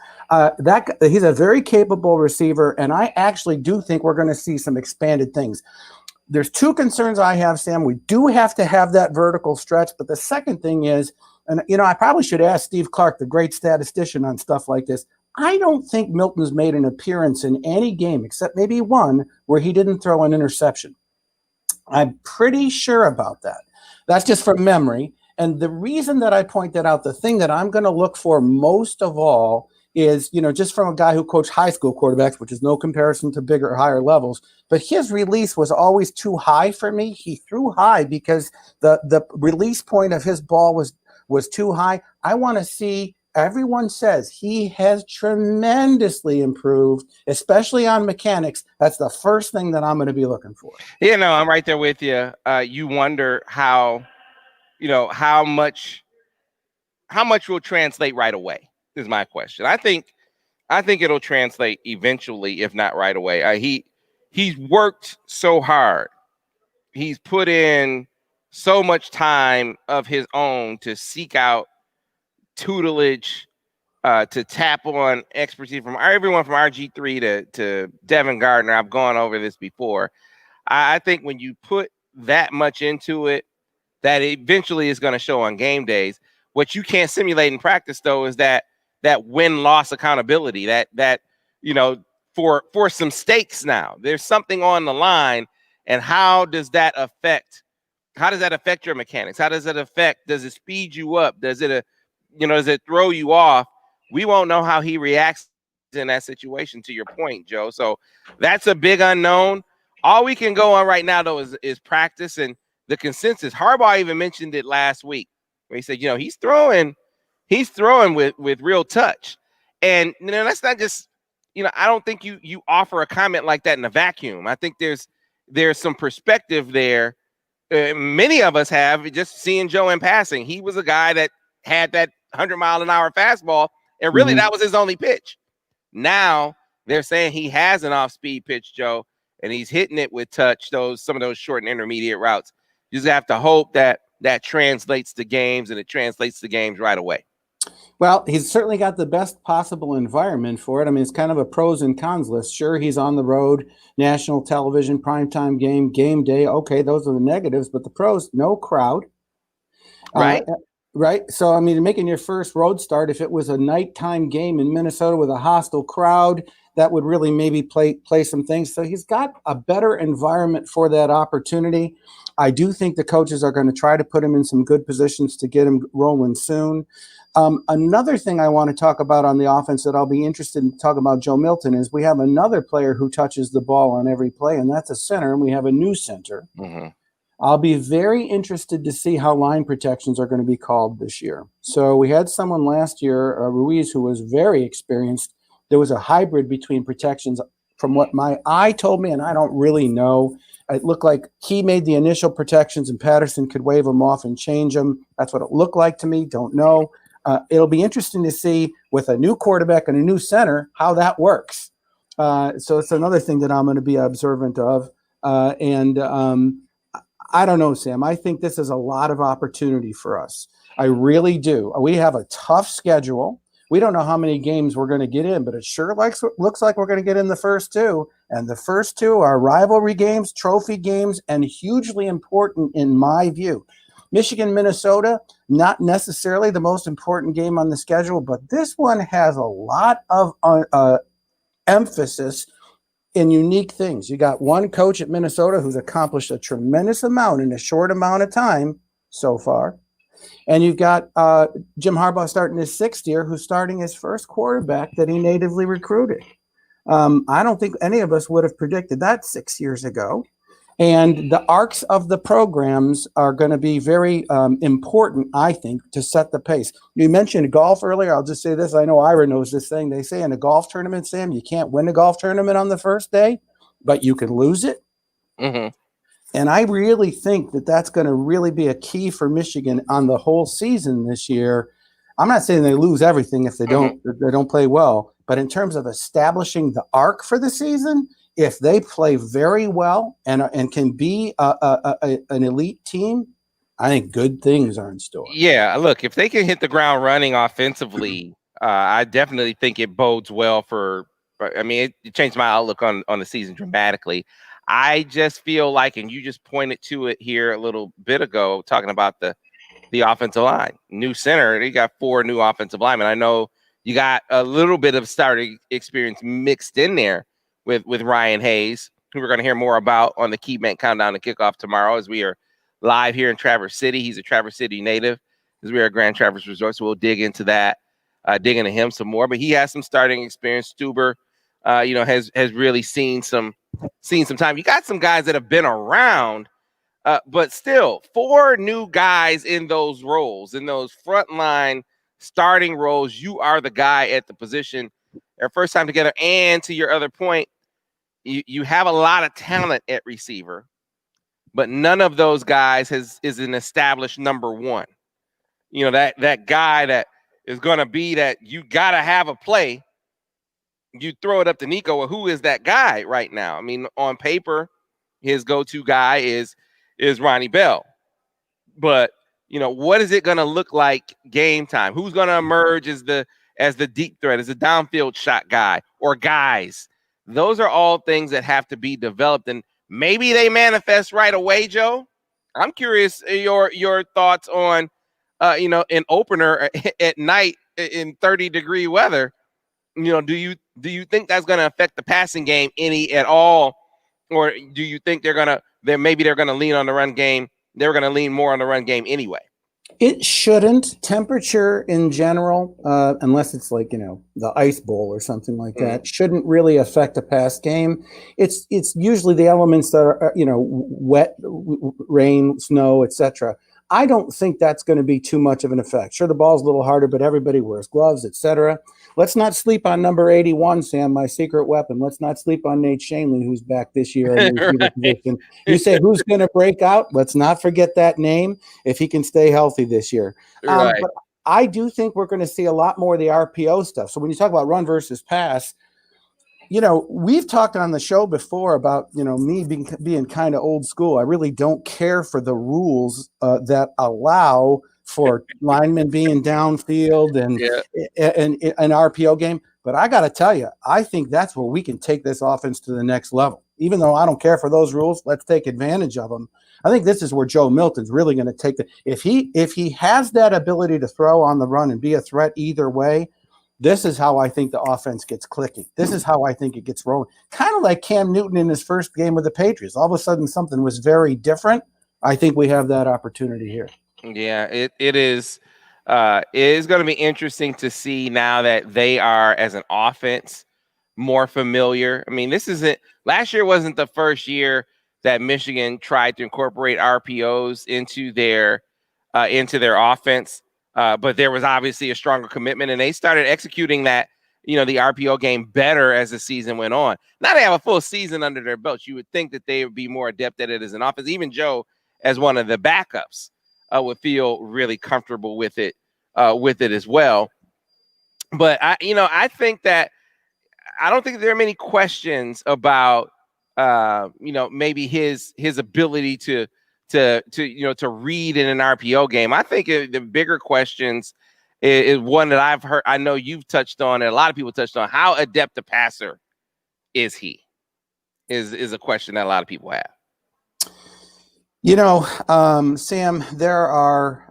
He's a very capable receiver, and I actually do think we're going to see some expanded things. There's two concerns I have, Sam. We do have to have that vertical stretch, but the second thing is, and I probably should ask Steve Clark, the great statistician on stuff like this. I don't think Milton's made an appearance in any game, except maybe one, where he didn't throw an interception. I'm pretty sure about that. That's just from memory. And the reason that I point that out, the thing that I'm going to look for most of all is, just from a guy who coached high school quarterbacks, which is no comparison to bigger or higher levels, but his release was always too high for me. He threw high because the release point of his ball was too high. I want to see, everyone says he has tremendously improved, especially on mechanics. That's the first thing that I'm going to be looking for. I'm right there with you. You wonder how much will translate right away is my question. I think it'll translate eventually, if not right away. He's worked so hard. He's put in so much time of his own to seek out tutelage, to tap on expertise from everyone from RG3 to Devin Gardner. I've gone over this before. I think when you put that much into it, that eventually is going to show on game days. What you can't simulate in practice, though, is that win-loss accountability, that for some stakes now. There's something on the line, and how does that affect your mechanics? Does it speed you up? Does it throw you off? We won't know how he reacts in that situation, to your point, Joe. So that's a big unknown. All we can go on right now, though, is practice and the consensus. Harbaugh even mentioned it last week where he said, he's throwing with real touch. And that's not just, I don't think you offer a comment like that in a vacuum. I think there's some perspective there. Many of us have, just seeing Joe in passing. He was a guy that had that 100-mile-an-hour fastball, and really that was his only pitch. Now they're saying he has an off-speed pitch, Joe, and he's hitting it with touch, some of those short and intermediate routes. You just have to hope that translates to games, and it translates to games right away. Well, he's certainly got the best possible environment for it. I mean, it's kind of a pros and cons list. Sure, he's on the road, national television, primetime game day. Okay, those are the negatives, but the pros, no crowd. Right. Right. So, I mean, making your first road start, if it was a nighttime game in Minnesota with a hostile crowd, that would really maybe play some things. So he's got a better environment for that opportunity. I do think the coaches are going to try to put him in some good positions to get him rolling soon. Another thing I want to talk about on the offense that I'll be interested in talking about Joe Milton is we have another player who touches the ball on every play, and that's a center, and we have a new center. Mm-hmm. I'll be very interested to see how line protections are going to be called this year. So we had someone last year, Ruiz, who was very experienced. There was a hybrid between protections from what my eye told me, and I don't really know. It looked like he made the initial protections and Patterson could wave them off and change them. That's what it looked like to me. Don't know. It'll be interesting to see with a new quarterback and a new center how that works. So it's another thing that I'm going to be observant of. I don't know, Sam. I think this is a lot of opportunity for us. I really do. We have a tough schedule. We don't know how many games we're going to get in, but it sure looks like we're going to get in the first two. And the first two are rivalry games, trophy games, and hugely important in my view. Michigan, Minnesota, not necessarily the most important game on the schedule, but this one has a lot of emphasis in unique things. You got one coach at Minnesota who's accomplished a tremendous amount in a short amount of time so far. And you've got Jim Harbaugh starting his sixth year, who's starting his first quarterback that he natively recruited. I don't think any of us would have predicted that 6 years ago. And the arcs of the programs are going to be very important, I think, to set the pace. You mentioned golf earlier. I'll just say this. I know Ira knows this thing. They say in a golf tournament, Sam, you can't win a golf tournament on the first day, but you can lose it. Mm-hmm. And I really think that that's going to really be a key for Michigan on the whole season this year. I'm not saying they lose everything if they don't play well, but in terms of establishing the arc for the season, if they play very well and can be an elite team, I think good things are in store. Yeah, look, if they can hit the ground running offensively, I definitely think it bodes well for. I mean, it changed my outlook on the season dramatically. I just feel like, and you just pointed to it here a little bit ago, talking about the offensive line, new center. They got 4 new offensive linemen. I know you got a little bit of starting experience mixed in there with Ryan Hayes, who we're going to hear more about on the KeyBank Countdown to Kickoff tomorrow as we are live here in Traverse City. He's a Traverse City native as we are at Grand Traverse Resort, so we'll dig into that, dig into him some more. But he has some starting experience. Stuber, has really seen some time. You got some guys that have been around, but still 4 new guys in those roles, in those frontline starting roles. You are the guy at the position. Their first time together, and to your other point, you have a lot of talent at receiver, but none of those guys is an established number one. That guy that is going to be that you got to have a play. You throw it up to Nico. Well, who is that guy right now? I mean, on paper, his go-to guy is Ronnie Bell. But, what is it going to look like game time? Who's going to emerge as the deep threat, as a downfield shot guy or guys? Those are all things that have to be developed, and maybe they manifest right away, Joe. I'm curious your thoughts on, an opener at night in 30-degree weather. Do you think that's going to affect the passing game any at all, or do you think they're going to lean on the run game? They're going to lean more on the run game anyway. It shouldn't. Temperature in general, unless it's like, the ice bowl or something like that, shouldn't really affect a pass game. It's usually the elements that are, wet, rain, snow, etc. I don't think that's going to be too much of an effect. Sure, the ball's a little harder, but everybody wears gloves, etc. Let's not sleep on number 81, Sam, my secret weapon. Let's not sleep on Nate Shanley, who's back this year in the receiver position. You say who's going to break out? Let's not forget that name if he can stay healthy this year. Right. But I do think we're going to see a lot more of the RPO stuff. So when you talk about run versus pass, we've talked on the show before about, me being kind of old school. I really don't care for the rules that allow for linemen being downfield and an RPO game. But I got to tell you, I think that's where we can take this offense to the next level. Even though I don't care for those rules, let's take advantage of them. I think this is where Joe Milton's really going to take if he has that ability to throw on the run and be a threat either way. This is how I think the offense gets clicking. This is how I think it gets rolling. Kind of like Cam Newton in his first game with the Patriots. All of a sudden, something was very different. I think we have that opportunity here. Yeah, it is. It is going to be interesting to see now that they are, as an offense, more familiar. I mean, last year wasn't the first year that Michigan tried to incorporate RPOs into their offense. But there was obviously a stronger commitment, and they started executing that, the RPO game better as the season went on. Now they have a full season under their belts. You would think that they would be more adept at it as an offense. Even Joe, as one of the backups, would feel really comfortable with it as well. But I think that I don't think there are many questions about maybe his ability to read in an RPO game. I think the bigger questions is one that I've heard. I know you've touched on, and a lot of people touched on. How adept a passer is he? Is a question that a lot of people have. Sam, there are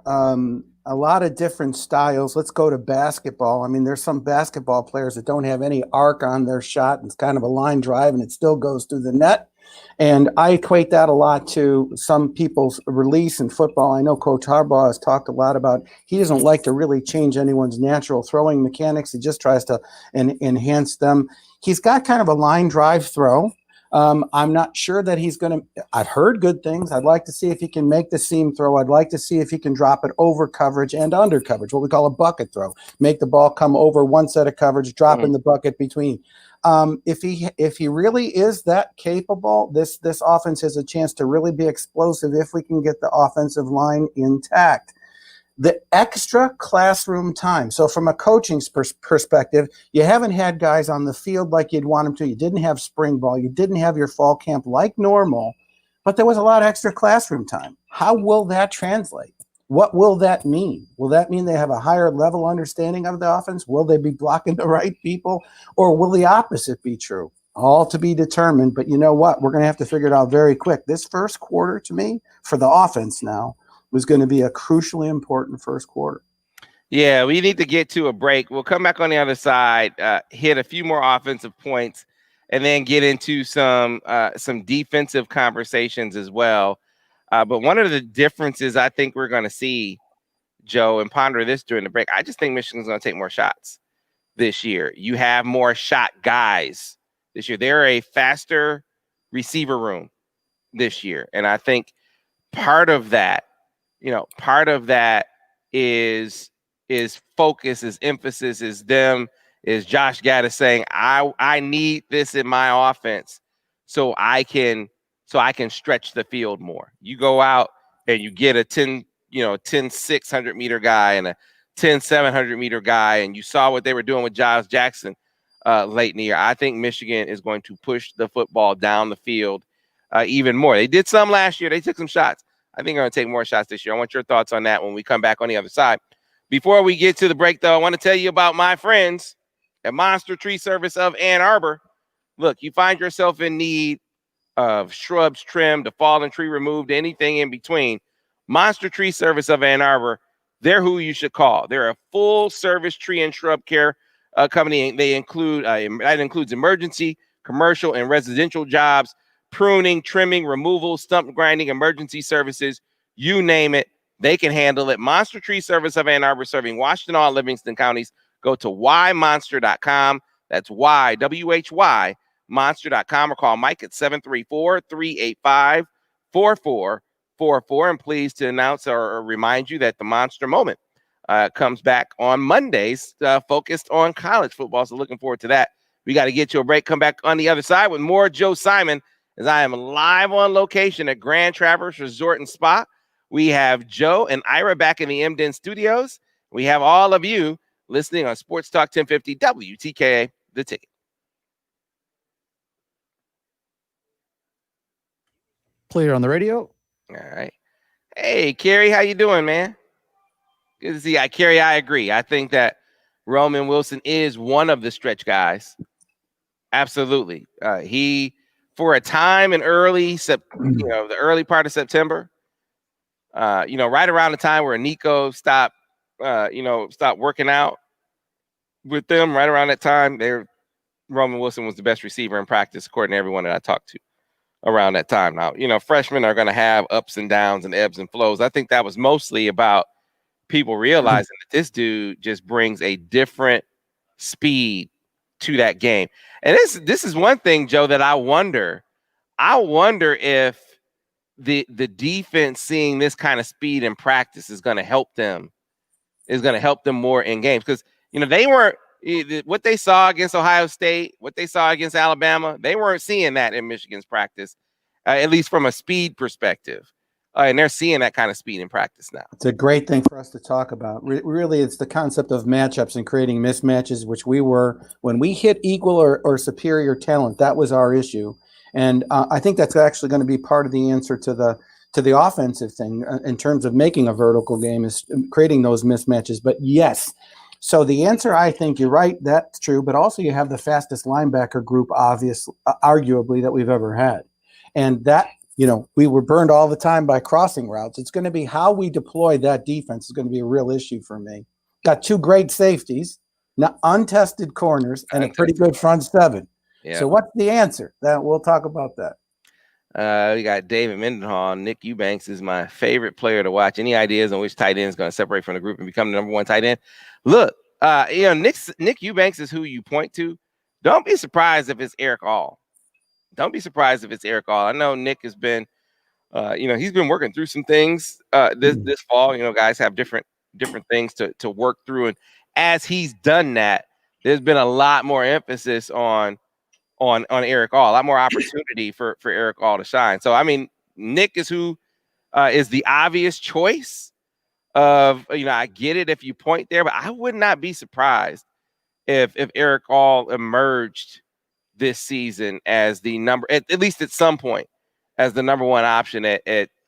a lot of different styles. Let's go to basketball. I mean, there's some basketball players that don't have any arc on their shot. It's kind of a line drive, and it still goes through the net. And I equate that a lot to some people's release in football. I know Coach Harbaugh has talked a lot about he doesn't like to really change anyone's natural throwing mechanics. He just tries to enhance them. He's got kind of a line drive throw. I'm not sure that he's going to. I've heard good things. I'd like to see if he can make the seam throw. I'd like to see if he can drop it over coverage and under coverage, what we call a bucket throw. Make the ball come over one set of coverage, drop in the bucket between. If he really is that capable, this offense has a chance to really be explosive if we can get the offensive line intact. The extra classroom time. So from a coaching perspective, you haven't had guys on the field like you'd want them to. You didn't have spring ball. You didn't have your fall camp like normal, but there was a lot of extra classroom time. How will that translate? What will that mean? Will that mean they have a higher level understanding of the offense? Will they be blocking the right people? Or will the opposite be true? All to be determined. But you know what? We're going to have to figure it out very quick. This first quarter, to me, for the offense now, was going to be a crucially important first quarter. Yeah, we need to get to a break. We'll come back on the other side, hit a few more offensive points, and then get into some defensive conversations as well. But one of the differences I think we're going to see, Joe, and ponder this during the break, I just think Michigan's going to take more shots this year. You have more shot guys this year. They're a faster receiver room this year. And I think part of that is focus, is emphasis, is Josh Gaddis saying, I need this in my offense so I can stretch the field more. You go out and you get a 10 600 meter guy and a 10 700 meter guy, and you saw what they were doing with Giles Jackson late in the year. I think Michigan is going to push the football down the field even more. They did some last year. They took some shots. I think they're going to take more shots this year. I want your thoughts on that when we come back on the other side. Before we get to the break, though, I want to tell you about my friends at Monster Tree Service of Ann Arbor. Look, you find yourself in need of shrubs trimmed, a fallen tree removed, anything in between. Monster Tree Service of Ann Arbor, they're who you should call. They're a full-service tree and shrub care company. They include that includes emergency, commercial, and residential jobs, pruning, trimming, removal, stump grinding, emergency services, you name it, they can handle it. Monster Tree Service of Ann Arbor, serving Washington, all Livingston counties. Go to whymonster.com. That's WHY, monster.com, or call Mike at 734-385-4444. And pleased to announce or remind you that the Monster Moment comes back on Mondays, focused on college football. So looking forward to that. We got to get to a break. Come back on the other side with more Joe Simon, as I am live on location at Grand Traverse Resort and Spa. We have Joe and Ira back in the MDN studios. We have all of you listening on Sports Talk 1050 WTKA, The Ticket. Player on the radio. All right. Hey, Kerry, how you doing, man? Good to see you. Kerry, I agree. I think that Roman Wilson is one of the stretch guys. Absolutely. He, for a time in the early part of September, right around the time where Nico stopped working out with them, right around that time, Roman Wilson was the best receiver in practice, according to everyone that I talked to around that time. Now, freshmen are going to have ups and downs and ebbs and flows. I think that was mostly about people realizing that this dude just brings a different speed to that game. And this is one thing, Joe, that I wonder if the defense seeing this kind of speed in practice is going to help them more in games, because they weren't, what they saw against Ohio State, what they saw against Alabama, they weren't seeing that in Michigan's practice, at least from a speed perspective. And they're seeing that kind of speed in practice now. It's a great thing for us to talk about. Really, it's the concept of matchups and creating mismatches, which we were, when we hit equal or superior talent, that was our issue. And I think that's actually going to be part of the answer to the offensive thing in terms of making a vertical game, is creating those mismatches. But yes, so the answer, I think you're right, that's true. But also you have the fastest linebacker group, arguably, that we've ever had. And that, we were burned all the time by crossing routes. It's going to be how we deploy that defense is going to be a real issue for me. Got two great safeties, untested corners, and a pretty good front seven. Yeah. So what's the answer? We'll talk about that. We got David Mendenhall. Nick Eubanks is my favorite player to watch. Any ideas on which tight end is going to separate from the group and become the number one tight end? Look, Nick Eubanks is who you point to. Don't be surprised if it's Eric All. Don't be surprised if it's Eric All. I know Nick has been, he's been working through some things this fall. Guys have different things to work through, and as he's done that, there's been a lot more emphasis on Eric All, a lot more opportunity for Eric All to shine. So I mean, Nick is who is the obvious choice of, I get it if you point there, but I would not be surprised if Eric All emerged this season as the number, at least at some point, as the number one option at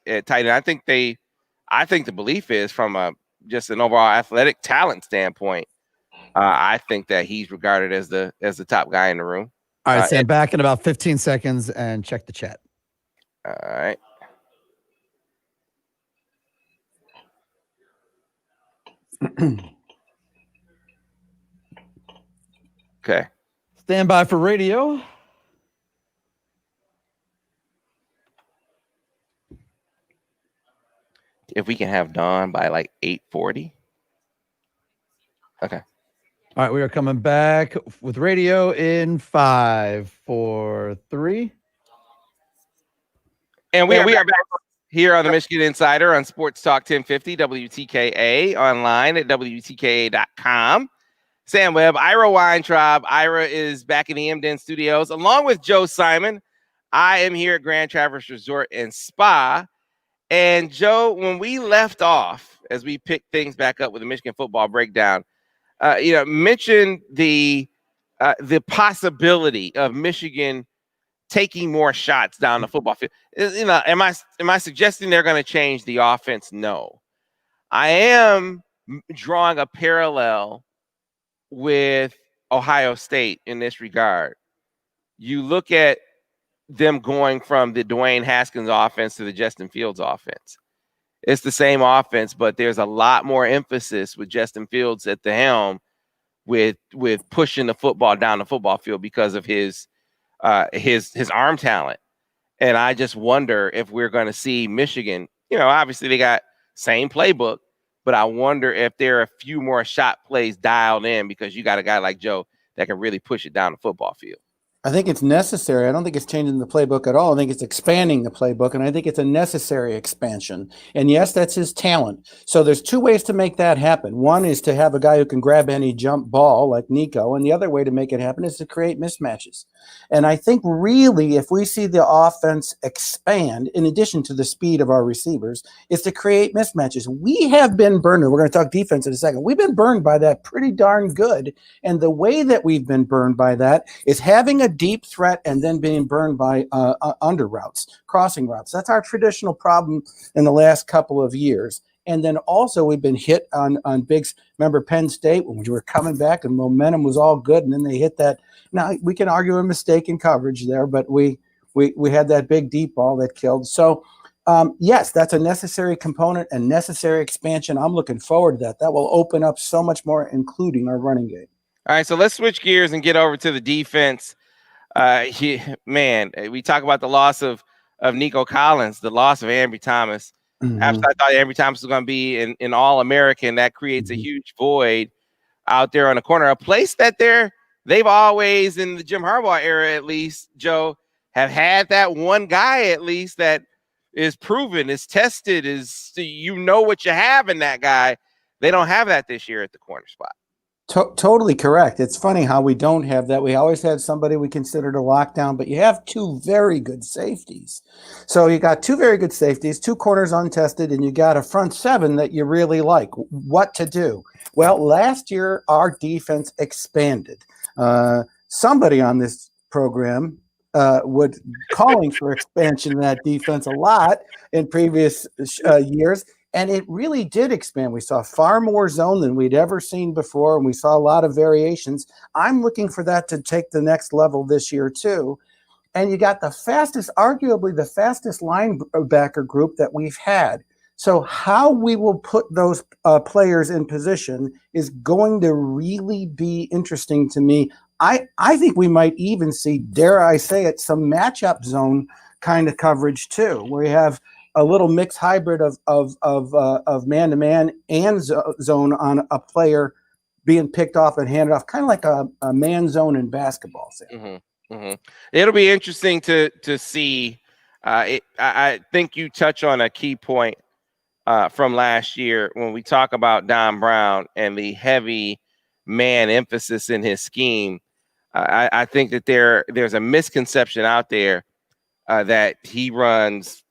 tight end. I think the belief is from just an overall athletic talent standpoint. I think that he's regarded as the top guy in the room. All right, Sam, back in about 15 seconds and check the chat. All right. Okay. Stand by for radio. If we can have Dawn by like 8:40. Okay. All right, we are coming back with radio in 5, 4, 3. And we are back here on the Michigan Insider on Sports Talk 1050 WTKA, online at WTKA.com. Sam Webb, Ira Weintraub. Ira is back in the Emden studios along with Joe Simon. I am here at Grand Traverse Resort and Spa. And Joe, when we left off, as we picked things back up with the Michigan football breakdown, mentioned the possibility of Michigan taking more shots down the football field. Am I suggesting they're going to change the offense? No. I am drawing a parallel with Ohio State in this regard. You look at them going from the Dwayne Haskins offense to the Justin Fields offense. It's the same offense, but there's a lot more emphasis with Justin Fields at the helm with pushing the football down the football field because of his arm talent. And I just wonder if we're going to see Michigan, obviously they got same playbook, but I wonder if there are a few more shot plays dialed in because you got a guy like Joe that can really push it down the football field. I think it's necessary. I don't think it's changing the playbook at all. I think it's expanding the playbook, and I think it's a necessary expansion. And yes, that's his talent. So there's two ways to make that happen. One is to have a guy who can grab any jump ball like Nico, and the other way to make it happen is to create mismatches. And I think really if we see the offense expand, in addition to the speed of our receivers, is to create mismatches. We have been burned. We're going to talk defense in a second. We've been burned by that pretty darn good. And the way that we've been burned by that is having a deep threat and then being burned by under routes, crossing routes. That's our traditional problem in the last couple of years. And then also we've been hit on bigs. Remember Penn State when we were coming back and momentum was all good, and then they hit that. Now we can argue a mistake in coverage there, but we had that big deep ball that killed. So yes, that's a necessary component and necessary expansion. I'm looking forward to that. That will open up so much more, including our running game. All right, so let's switch gears and get over to the defense. We talk about the loss of Nico Collins, the loss of Ambry Thomas. Mm-hmm. After I thought Ambry Thomas was going to be in All-American, that creates a huge void out there on the corner, a place that they've always, in the Jim Harbaugh era at least, Joe, have had that one guy at least that is proven, is tested, is what you have in that guy. They don't have that this year at the corner spot. Totally correct. It's funny how we don't have that. We always had somebody we considered a lockdown, but you have two very good safeties. So you got two very good safeties, two corners untested, and you got a front seven that you really like. What to do? Well, last year our defense expanded. Somebody on this program would calling for expansion in that defense a lot in previous years. And it really did expand. We saw far more zone than we'd ever seen before, and we saw a lot of variations. I'm looking for that to take the next level this year, too. And you got arguably the fastest linebacker group that we've had. So how we will put those players in position is going to really be interesting to me. I think we might even see, dare I say it, some matchup zone kind of coverage, too, where you have a little mixed hybrid of man-to-man and zone on a player being picked off and handed off, kind of like a man zone in basketball. Mm-hmm. It'll be interesting to see. I think you touch on a key point from last year when we talk about Don Brown and the heavy man emphasis in his scheme. I think that there's a misconception out there that he runs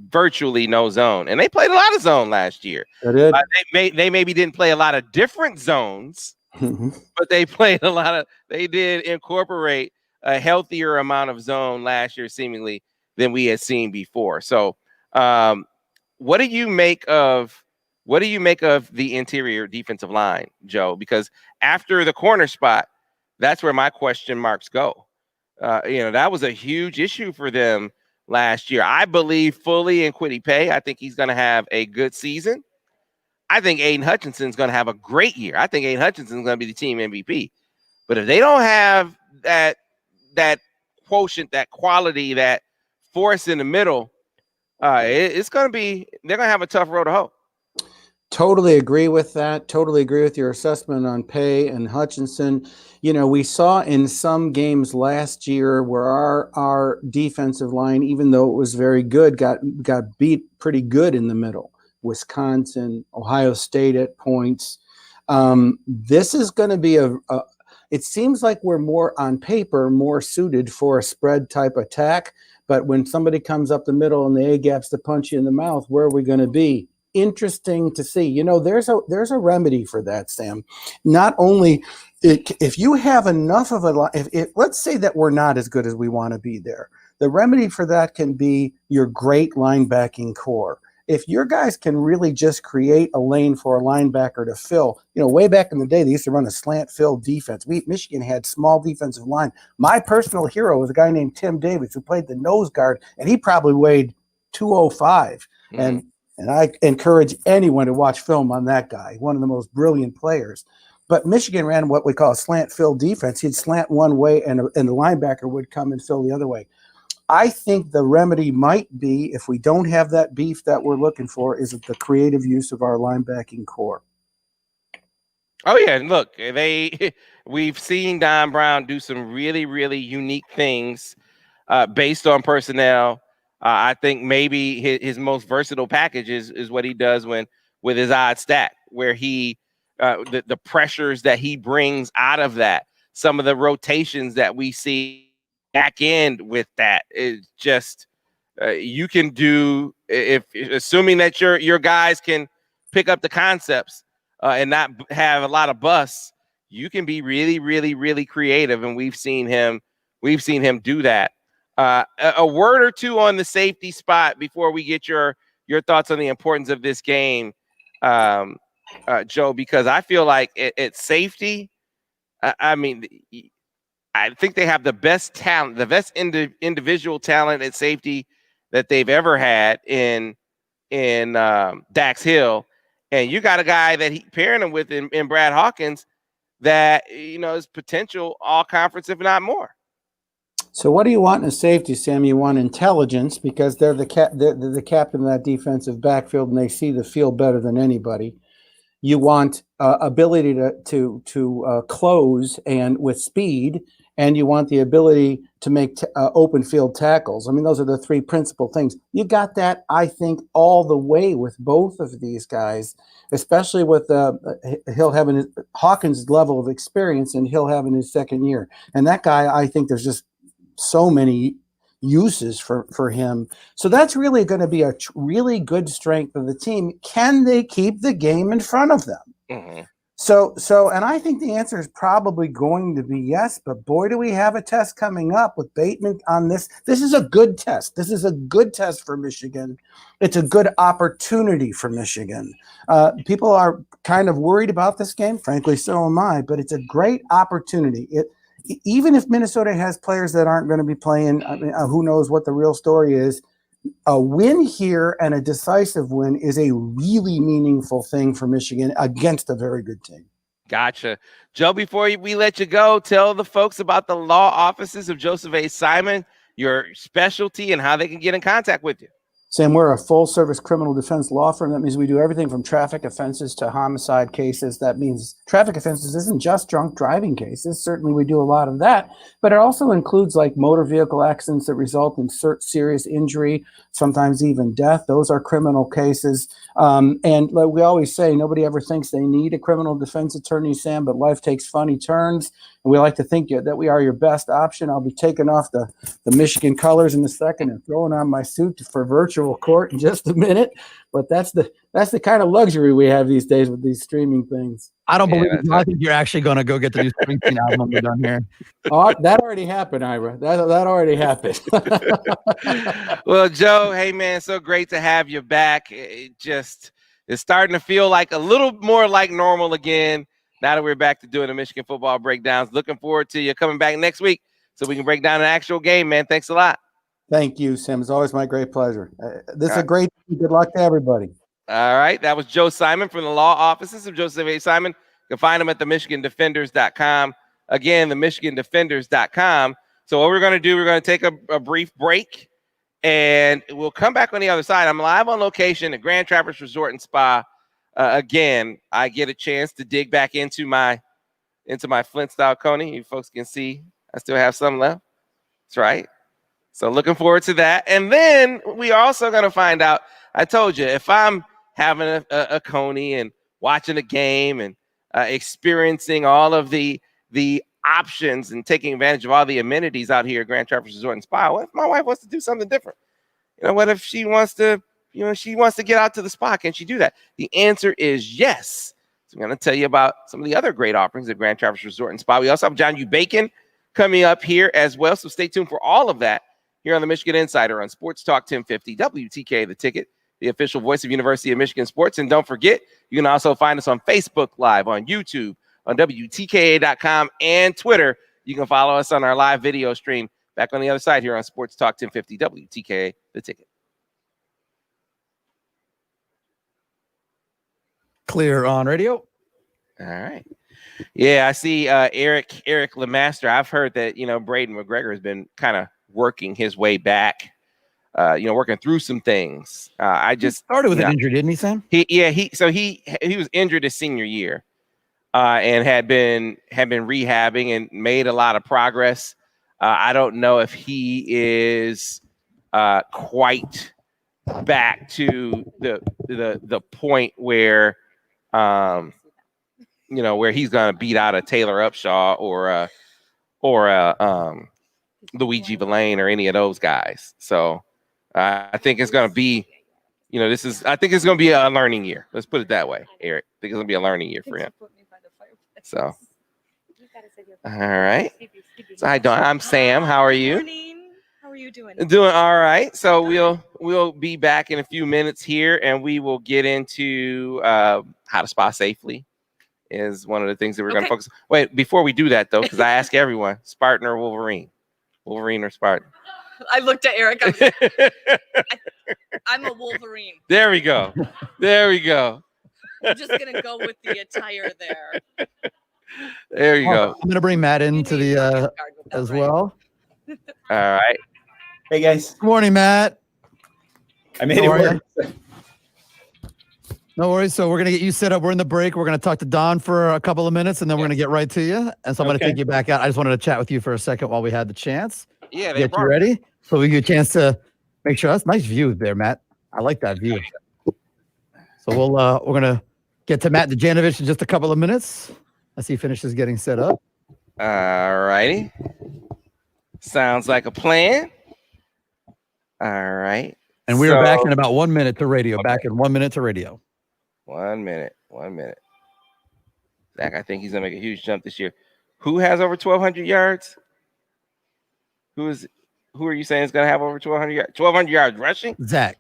virtually no zone, and they played a lot of zone last year. They maybe didn't play a lot of different zones, but they played a lot of. They did incorporate a healthier amount of zone last year, seemingly, than we had seen before. So, what do you make of the interior defensive line, Joe? Because after the corner spot, that's where my question marks go. That was a huge issue for them last year. I believe fully in Kwity Paye. I think he's going to have a good season. I think Aiden Hutchinson's going to have a great year. I think Aiden Hutchinson's going to be the team MVP. But if they don't have that quotient, that quality, that force in the middle, they're going to have a tough road to hoe. Totally agree with that. Totally agree with your assessment on Paye and Hutchinson. We saw in some games last year where our defensive line, even though it was very good, got beat pretty good in the middle. Wisconsin, Ohio State at points. This is going to be it seems like we're more on paper, more suited for a spread type attack. But when somebody comes up the middle and the A-gaps to punch you in the mouth, where are we going to be? Interesting to see. There's a remedy for that, Sam. Not only if you have enough of if let's say that we're not as good as we want to be there, the remedy for that can be your great linebacking core. If your guys can really just create a lane for a linebacker to fill, way back in the day, they used to run a slant fill defense. Michigan had small defensive line. My personal hero was a guy named Tim Davis who played the nose guard, and he probably weighed 205. And I encourage anyone to watch film on that guy, one of the most brilliant players. But Michigan ran what we call a slant fill defense. He'd slant one way, and the linebacker would come and fill the other way. I think the remedy might be, if we don't have that beef that we're looking for, is the creative use of our linebacking core. Oh yeah, and look, we've seen Don Brown do some really, really unique things based on personnel. I think maybe his most versatile package is what he does with his odd stack, where he the pressures that he brings out of that, some of the rotations that we see back end with that is just you can do, if assuming that your guys can pick up the concepts and not have a lot of busts, you can be really, really, really creative, and we've seen him do that. A word or two on the safety spot before we get your thoughts on the importance of this game, Joe, because I feel like at safety, I think they have the best talent, the best individual talent at safety that they've ever had in Dax Hill, and you got a guy that he pairing him with in Brad Hawkins that is potential all conference, if not more. So what do you want in a safety, Sam? You want intelligence, because they're the captain of that defensive backfield, and they see the field better than anybody. You want ability to close and with speed, and you want the ability to make open field tackles. I mean, those are the three principal things. You got that, I think, all the way with both of these guys, especially with Hill having Hawkins' level of experience and Hill having his second year. And that guy, I think there's just so many uses for him. So that's really going to be a really good strength of the team. Can they keep the game in front of them? Mm-hmm. So, and I think the answer is probably going to be yes, but boy, do we have a test coming up with Bateman on this. This is a good test. This is a good test for Michigan. It's a good opportunity for Michigan. People are kind of worried about this game. Frankly, so am I, but it's a great opportunity. Even if Minnesota has players that aren't going to be playing, who knows what the real story is, a win here and a decisive win is a really meaningful thing for Michigan against a very good team. Gotcha. Joe, before we let you go, tell the folks about the law offices of Joseph A. Simon, your specialty, and how they can get in contact with you. Sam, we're a full-service criminal defense law firm. That means we do everything from traffic offenses to homicide cases. That means traffic offenses isn't just drunk driving cases. Certainly we do a lot of that, but it also includes like motor vehicle accidents that result in serious injury, sometimes even death. Those are criminal cases. And like we always say, nobody ever thinks they need a criminal defense attorney, Sam, but life takes funny turns. And we like to think that we are your best option. I'll be taking off the Michigan colors in a second and throwing on my suit for virtual court in just a minute. But that's the kind of luxury we have these days with these streaming things. I don't believe it. I think you're actually going to go get the new Springsteen album when we're done here. Oh, that already happened, Ira. That already happened. Well, Joe, hey, man, so great to have you back. It's starting to feel like a little more like normal again now that we're back to doing the Michigan football breakdowns. Looking forward to you coming back next week so we can break down an actual game, man. Thanks a lot. Thank you, Sam. It's always my great pleasure. This is a great day. Good luck to everybody. All right. That was Joe Simon from the law offices of Joseph A. Simon. You can find him at the MichiganDefenders.com. Again, the MichiganDefenders.com. So what we're going to do, we're going to take a brief break, and we'll come back on the other side. I'm live on location at Grand Traverse Resort and Spa. Again, I get a chance to dig back into my Flint-style Coney. You folks can see I still have some left. That's right. So looking forward to that. And then we are also going to find out, I told you, if I'm having a Coney and watching a game and experiencing all of the options and taking advantage of all the amenities out here at Grand Traverse Resort and Spa, what if my wife wants to do something different? What if she wants to, she wants to get out to the spa? Can she do that? The answer is yes. So I'm going to tell you about some of the other great offerings at Grand Traverse Resort and Spa. We also have John U. Bacon coming up here as well. So stay tuned for all of that here on the Michigan Insider on Sports Talk 1050 WTK The Ticket, the official voice of University of Michigan Sports. And don't forget, you can also find us on Facebook Live, on YouTube, on WTKA.com, and Twitter. You can follow us on our live video stream back on the other side here on Sports Talk 1050 WTKA The Ticket. Clear on radio. All right. Yeah, I see Eric Lemaster. I've heard that, Braden McGregor has been kind of working his way back, working through some things. I just started with an injury, didn't he, Sam? He was injured his senior year, and had been rehabbing and made a lot of progress. I don't know if he is quite back to the point where where he's going to beat out a Taylor Upshaw or Luigi Villain or any of those guys. So I think it's going to be, I think it's going to be a learning year. Let's put it that way, Eric. I think it's going to be a learning year for him. So, all right. So hi, Dawn. I'm Sam. How are you? Morning. How are you doing? Doing all right. So we'll be back in a few minutes here, and we will get into how to spa safely. Is one of the things that we're going to focus on. Wait, before we do that, though, because I ask everyone, Spartan or Wolverine? Wolverine or Spartan? I looked at Eric. I'm a Wolverine. There we go. There we go. I'm just going to go with the attire there. There you go. I'm going to bring Matt into the as well. All right. Hey, guys. Good morning, Matt. I made it work. No worries. So we're going to get you set up. We're in the break. We're going to talk to Don for a couple of minutes, and then we're going to get right to you. And so I'm going to take you back out. I just wanted to chat with you for a second while we had the chance. Yeah. Get you ready. So we get a chance to make sure. That's a nice view there, Matt. I like that view. So we're going to get to Matt Dejanovic in just a couple of minutes as he finishes getting set up. All righty. Sounds like a plan. All right. And we are back in about 1 minute to radio. Back in 1 minute to radio. 1 minute. 1 minute. Zach, I think he's going to make a huge jump this year. Who has over 1,200 yards? Who are you saying is going to have over 1,200 yards? 1,200 yards rushing? Zach.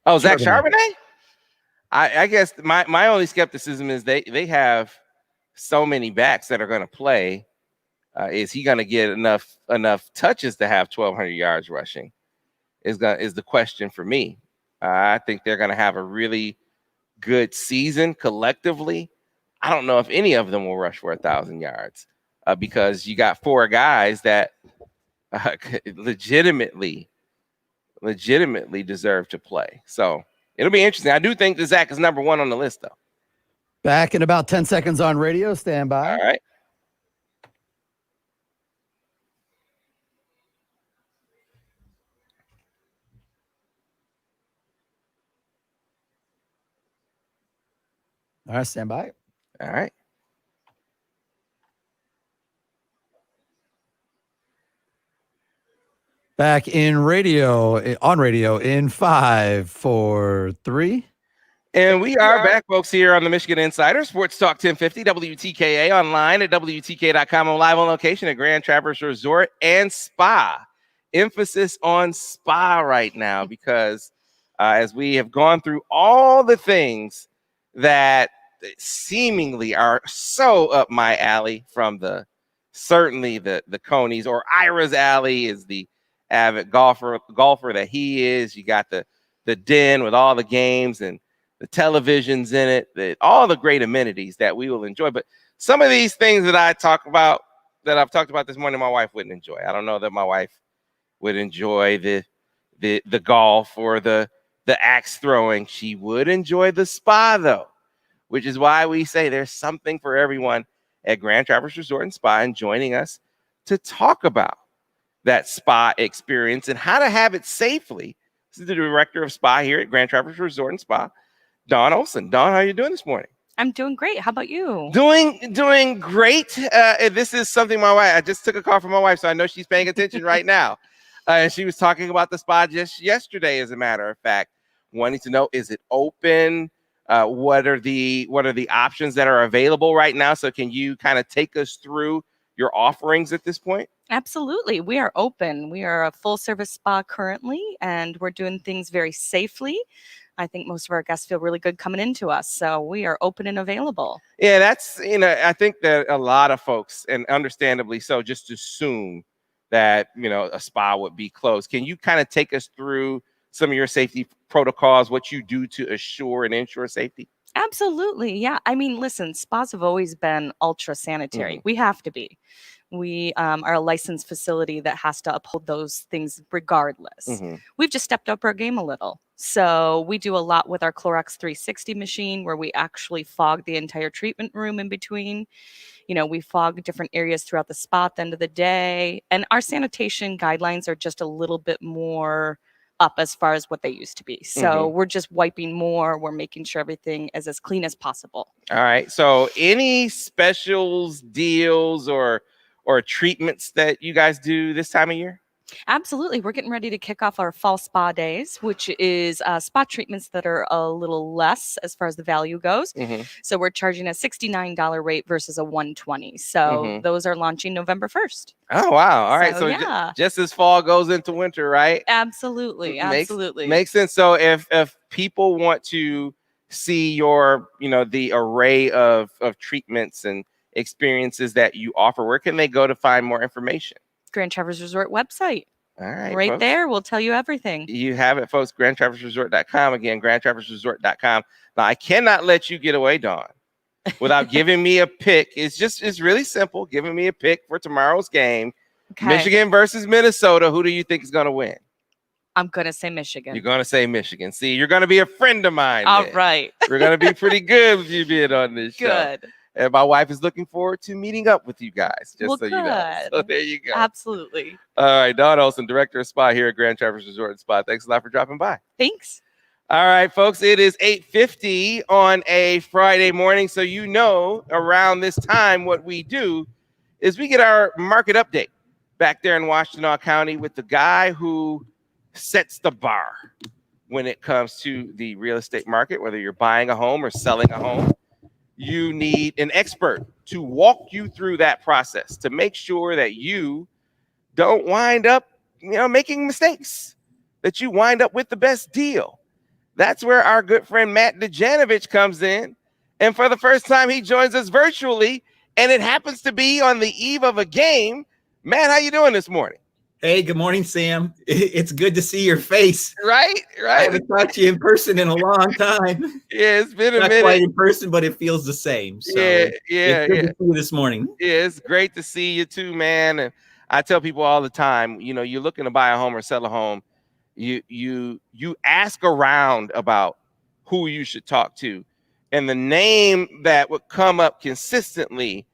Oh, Zach Charbonnet? I guess my only skepticism is they have so many backs that are going to play. Is he going to get enough touches to have 1,200 yards rushing? Is the question for me. I think they're going to have a really good season collectively. I don't know if any of them will rush for 1,000 yards because you got four guys that legitimately legitimately deserve to play. So it'll be interesting. I do think that Zach is number one on the list, though. Back in about 10 seconds on radio. Stand by. All right. All right, stand by. All right. Back in radio, on radio in 5, 4, 3. And we are back, folks, here on the Michigan Insider Sports Talk 1050 WTKA, online at WTK.com, and live on location at Grand Traverse Resort and Spa. Emphasis on spa right now because as we have gone through all the things that seemingly are so up my alley, from certainly the Conies, or Ira's alley is the avid golfer that he is. You got the den with all the games and the televisions in it, all the great amenities that we will enjoy. But some of these things that I've talked about this morning, my wife wouldn't enjoy. I don't know that my wife would enjoy the golf or the axe throwing. She would enjoy the spa, though, which is why we say there's something for everyone at Grand Traverse Resort and Spa. And joining us to talk about that spa experience and how to have it safely, this is the director of spa here at Grand Traverse Resort and Spa, Dawn Olson. Dawn, how are you doing this morning? I'm doing great. How about you? Doing great. This is something I just took a call from my wife, so I know she's paying attention right now. And she was talking about the spa just yesterday, as a matter of fact, wanting to know, is it open? What are the options that are available right now? So can you kind of take us through your offerings at this point? Absolutely. We are open. We are a full service spa currently, and we're doing things very safely. I think most of our guests feel really good coming into us. So we are open and available. Yeah, that's, I think that a lot of folks, and understandably so, just assume that, a spa would be closed. Can you kind of take us through some of your safety protocols, what you do to assure and ensure safety? Absolutely. Yeah. I mean, listen, spas have always been ultra sanitary. We have to be. We are a licensed facility that has to uphold those things regardless. We've just stepped up our game a little. So we do a lot with our Clorox 360 machine, where we actually fog the entire treatment room in between. We fog different areas throughout the spa at the end of the day. And our sanitation guidelines are just a little bit more up as far as what they used to be. So we're just wiping more. We're making sure everything is as clean as possible. All right. So any specials, deals, or treatments that you guys do this time of year? Absolutely. We're getting ready to kick off our fall spa days, which is spa treatments that are a little less as far as the value goes. So we're charging a $69 rate versus a $120. So those are launching November 1st. Oh, wow. All right. So yeah. Just as fall goes into winter, right? Absolutely. Absolutely. Makes sense. So if people want to see your, the array of treatments and experiences that you offer, where can they go to find more information? Grand Traverse Resort website. All right. Right, folks, there. We'll tell you everything. You have it, folks. GrandTraverseResort.com. Again, GrandTraverseResort.com. Now, I cannot let you get away, Dawn, without giving me a pick. It's really simple. Giving me a pick for tomorrow's game. Okay. Michigan versus Minnesota. Who do you think is going to win? I'm going to say Michigan. You're going to say Michigan. See, you're going to be a friend of mine. All then. right. We're going to be pretty good with you being on this show. Good. And my wife is looking forward to meeting up with you guys. Just Well, so you know. So there you go. Absolutely. All right, Dawn Olson, Director of Spa here at Grand Traverse Resort and Spa. Thanks a lot for dropping by. Thanks. All right, folks, it is 8:50 on a Friday morning. So around this time, what we do is we get our market update back there in Washtenaw County with the guy who sets the bar when it comes to the real estate market, whether you're buying a home or selling a home. You need an expert to walk you through that process to make sure that you don't wind up, making mistakes, that you wind up with the best deal. That's where our good friend Matt Dejanovic comes in. And for the first time, he joins us virtually, and it happens to be on the eve of a game. Matt, how you doing this morning? Hey, good morning, Sam. It's good to see your face. Right. I haven't talked to you in person in a long time. Yeah, it's been a Not minute. quite in person, but it feels the same. So It's good to see you this morning. Yeah, it's great to see you too, man. And I tell people all the time, you're looking to buy a home or sell a home. you ask around about who you should talk to, and the name that would come up consistently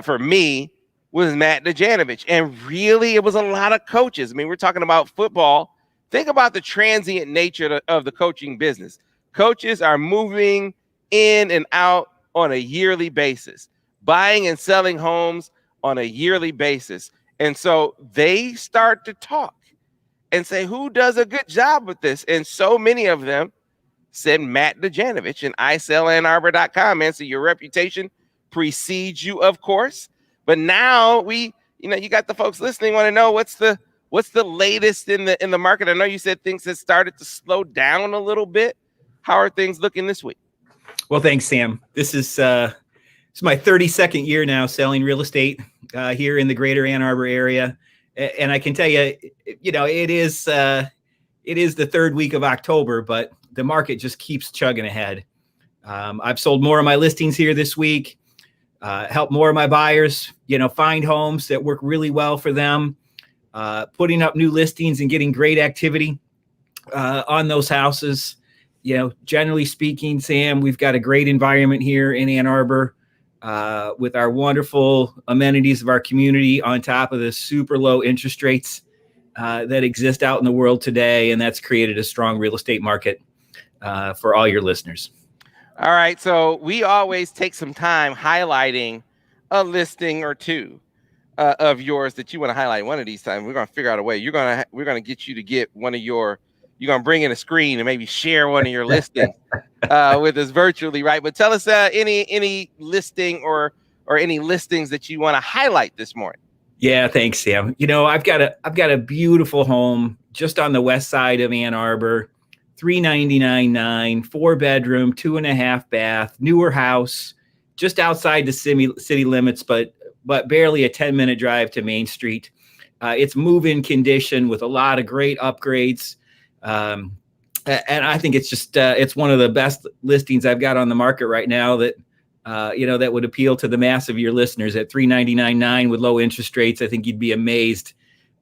for me was Matt Dejanovic. And really, it was a lot of coaches. I mean, we're talking about football. Think about the transient nature of the coaching business. Coaches are moving in and out on a yearly basis, buying and selling homes on a yearly basis. And so they start to talk and say, who does a good job with this? And so many of them said Matt Dejanovic, and ISellAnnArbor.com, man. So your reputation precedes you, of course. But now you got the folks listening want to know what's the latest in the market. I know you said things have started to slow down a little bit. How are things looking this week? Well, thanks, Sam. This is my 32nd year now selling real estate here in the greater Ann Arbor area. And I can tell you, it is the third week of October, but the market just keeps chugging ahead. I've sold more of my listings here this week, helped more of my buyers, find homes that work really well for them, putting up new listings and getting great activity on those houses. Generally speaking, Sam, we've got a great environment here in Ann Arbor with our wonderful amenities of our community on top of the super low interest rates that exist out in the world today. And that's created a strong real estate market for all your listeners. All right. So we always take some time highlighting a listing or two of yours that you want to highlight. One of these times, we're going to figure out a way. We're going to get you to get one of your. You're going to bring in a screen and maybe share one of your listings with us virtually, right? But tell us any listing or any listings that you want to highlight this morning. Yeah, thanks, Sam. I've got a beautiful home just on the west side of Ann Arbor, $399,900, 4-bedroom, 2.5 bath, newer house, just outside the city limits, but barely a 10-minute drive to Main Street. It's move-in condition with a lot of great upgrades. And I think it's just it's one of the best listings I've got on the market right now that that would appeal to the mass of your listeners at $399,900 with low interest rates. I think you'd be amazed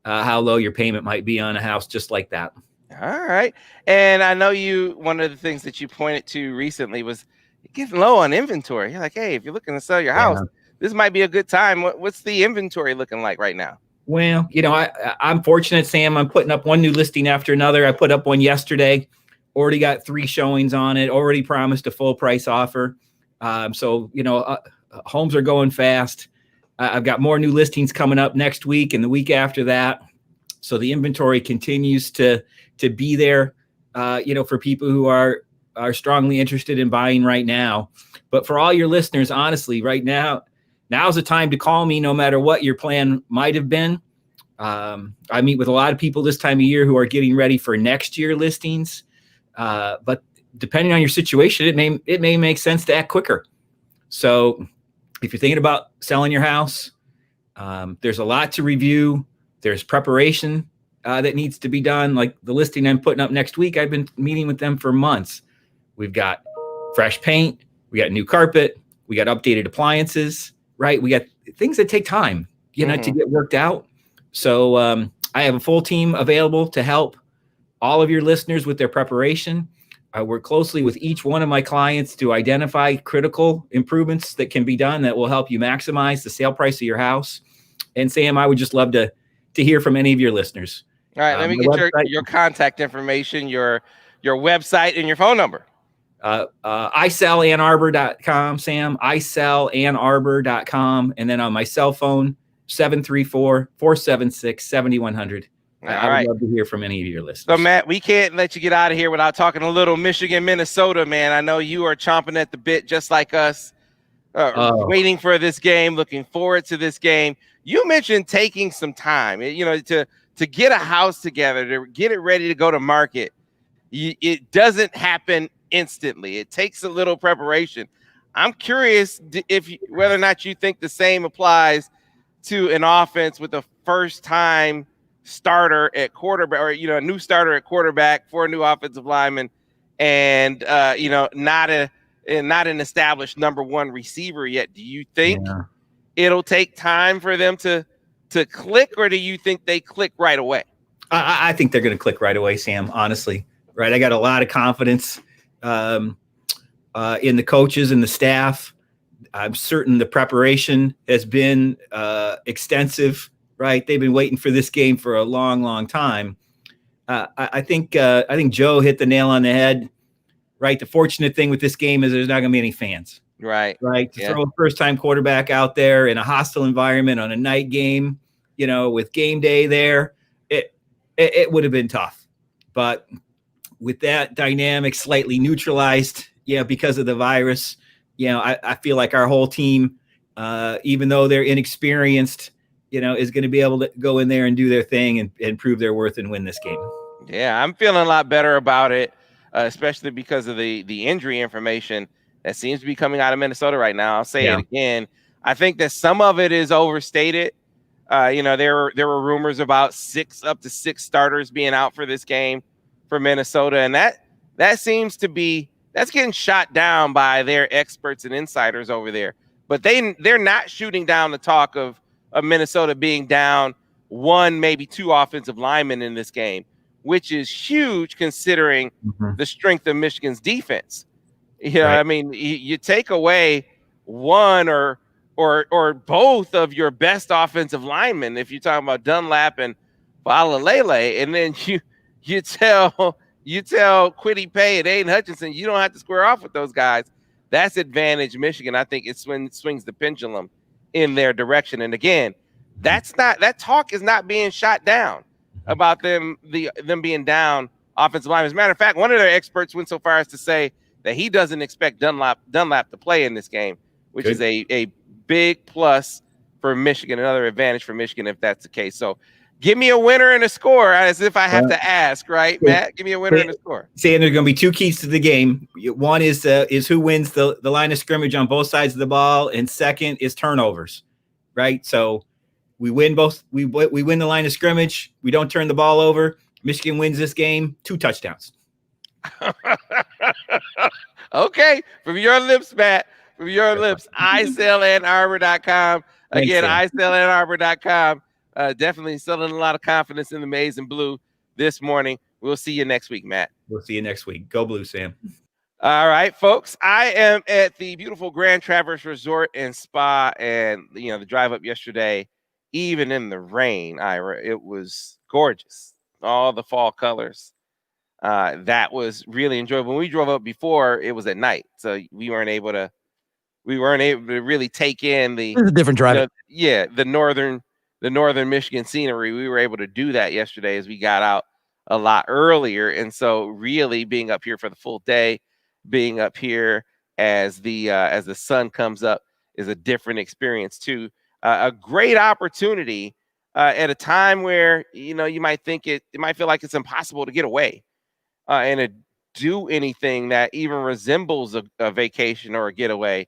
how low your payment might be on a house just like that. All right. And I know one of the things that you pointed to recently was getting low on inventory. You're like, hey, if you're looking to sell your house, this might be a good time. What's the inventory looking like right now? Well, I'm fortunate, Sam. I'm putting up one new listing after another. I put up one yesterday, already got 3 showings on it, already promised a full price offer. So homes are going fast. I've got more new listings coming up next week and the week after that. So the inventory continues to be there, for people who are strongly interested in buying right now. But for all your listeners, honestly, right now's the time to call me no matter what your plan might have been. I meet with a lot of people this time of year who are getting ready for next year listings. But depending on your situation, it may make sense to act quicker. So if you're thinking about selling your house, there's a lot to review. There's preparation that needs to be done. Like the listing I'm putting up next week, I've been meeting with them for months. We've got fresh paint. We got new carpet. We got updated appliances, right? We got things that take time, to get worked out. So I have a full team available to help all of your listeners with their preparation. I work closely with each one of my clients to identify critical improvements that can be done that will help you maximize the sale price of your house. And Sam, I would just love to hear from any of your listeners. All right, let me get your contact information, your website, and your phone number. ISellAnnArbor.com, Sam. ISellAnnArbor.com, and then on my cell phone, 734-476-7100. I would love to hear from any of your listeners. So, Matt, we can't let you get out of here without talking a little Michigan, Minnesota, man. I know you are chomping at the bit just like us, waiting for this game, looking forward to this game. You mentioned taking some time, to get a house together, to get it ready to go to market. It doesn't happen instantly. It takes a little preparation. I'm curious whether or not you think the same applies to an offense with a first-time starter at quarterback, or a new starter at quarterback for a new offensive lineman, and not an established number one receiver yet. Do you think it'll take time for them to click, or do you think they click right away? I think they're going to click right away, Sam, honestly. Right. I got a lot of confidence in the coaches and the staff. I'm certain the preparation has been extensive, right? They've been waiting for this game for a long, long time. I think Joe hit the nail on the head, right? The fortunate thing with this game is there's not going to be any fans. Right. To throw a first-time quarterback out there in a hostile environment on a night game, with game day there, it would have been tough. But with that dynamic slightly neutralized, because of the virus, I feel like our whole team, even though they're inexperienced, is going to be able to go in there and do their thing and prove their worth and win this game. Yeah, I'm feeling a lot better about it, especially because of the injury information that seems to be coming out of Minnesota right now. I'll say it again. I think that some of it is overstated. There were rumors about up to six starters being out for this game for Minnesota, and that seems to be that's getting shot down by their experts and insiders over there. But they're not shooting down the talk of Minnesota being down one, maybe two offensive linemen in this game, which is huge considering the strength of Michigan's defense. I mean, you take away one or both of your best offensive linemen, if you're talking about Dunlap and Falalele, and then you tell Kwity Paye and Aiden Hutchinson you don't have to square off with those guys. That's advantage Michigan. I think it swings the pendulum in their direction. And again, that talk is not being shot down about them being down offensive line. As a matter of fact, one of their experts went so far as to say that he doesn't expect Dunlap to play in this game, which is a big plus for Michigan, another advantage for Michigan if that's the case. So give me a winner and a score, as if I have to ask, right, Matt? Give me a winner and a score. Saying there's going to be two keys to the game. One is who wins the line of scrimmage on both sides of the ball, and second is turnovers, right? So we win both. We win the line of scrimmage. We don't turn the ball over. Michigan wins this game, 2 touchdowns. Okay, from your lips, Matt. From your lips. iSellAnnArbor.com. Again, iSellAnnArbor.com. Definitely selling a lot of confidence in the maize and blue this morning. We'll see you next week, Matt. We'll see you next week. Go Blue, Sam. All right, folks. I am at the beautiful Grand Traverse Resort and Spa, and the drive up yesterday, even in the rain, Ira, it was gorgeous. All the fall colors. That was really enjoyable. When we drove up before, it was at night, so we weren't able to really take in the different drive. The northern Michigan scenery. We were able to do that yesterday as we got out a lot earlier, and so really being up here for the full day, being up here as the sun comes up is a different experience too. A great opportunity at a time where you might think it might feel like it's impossible to get away and to do anything that even resembles a vacation or a getaway.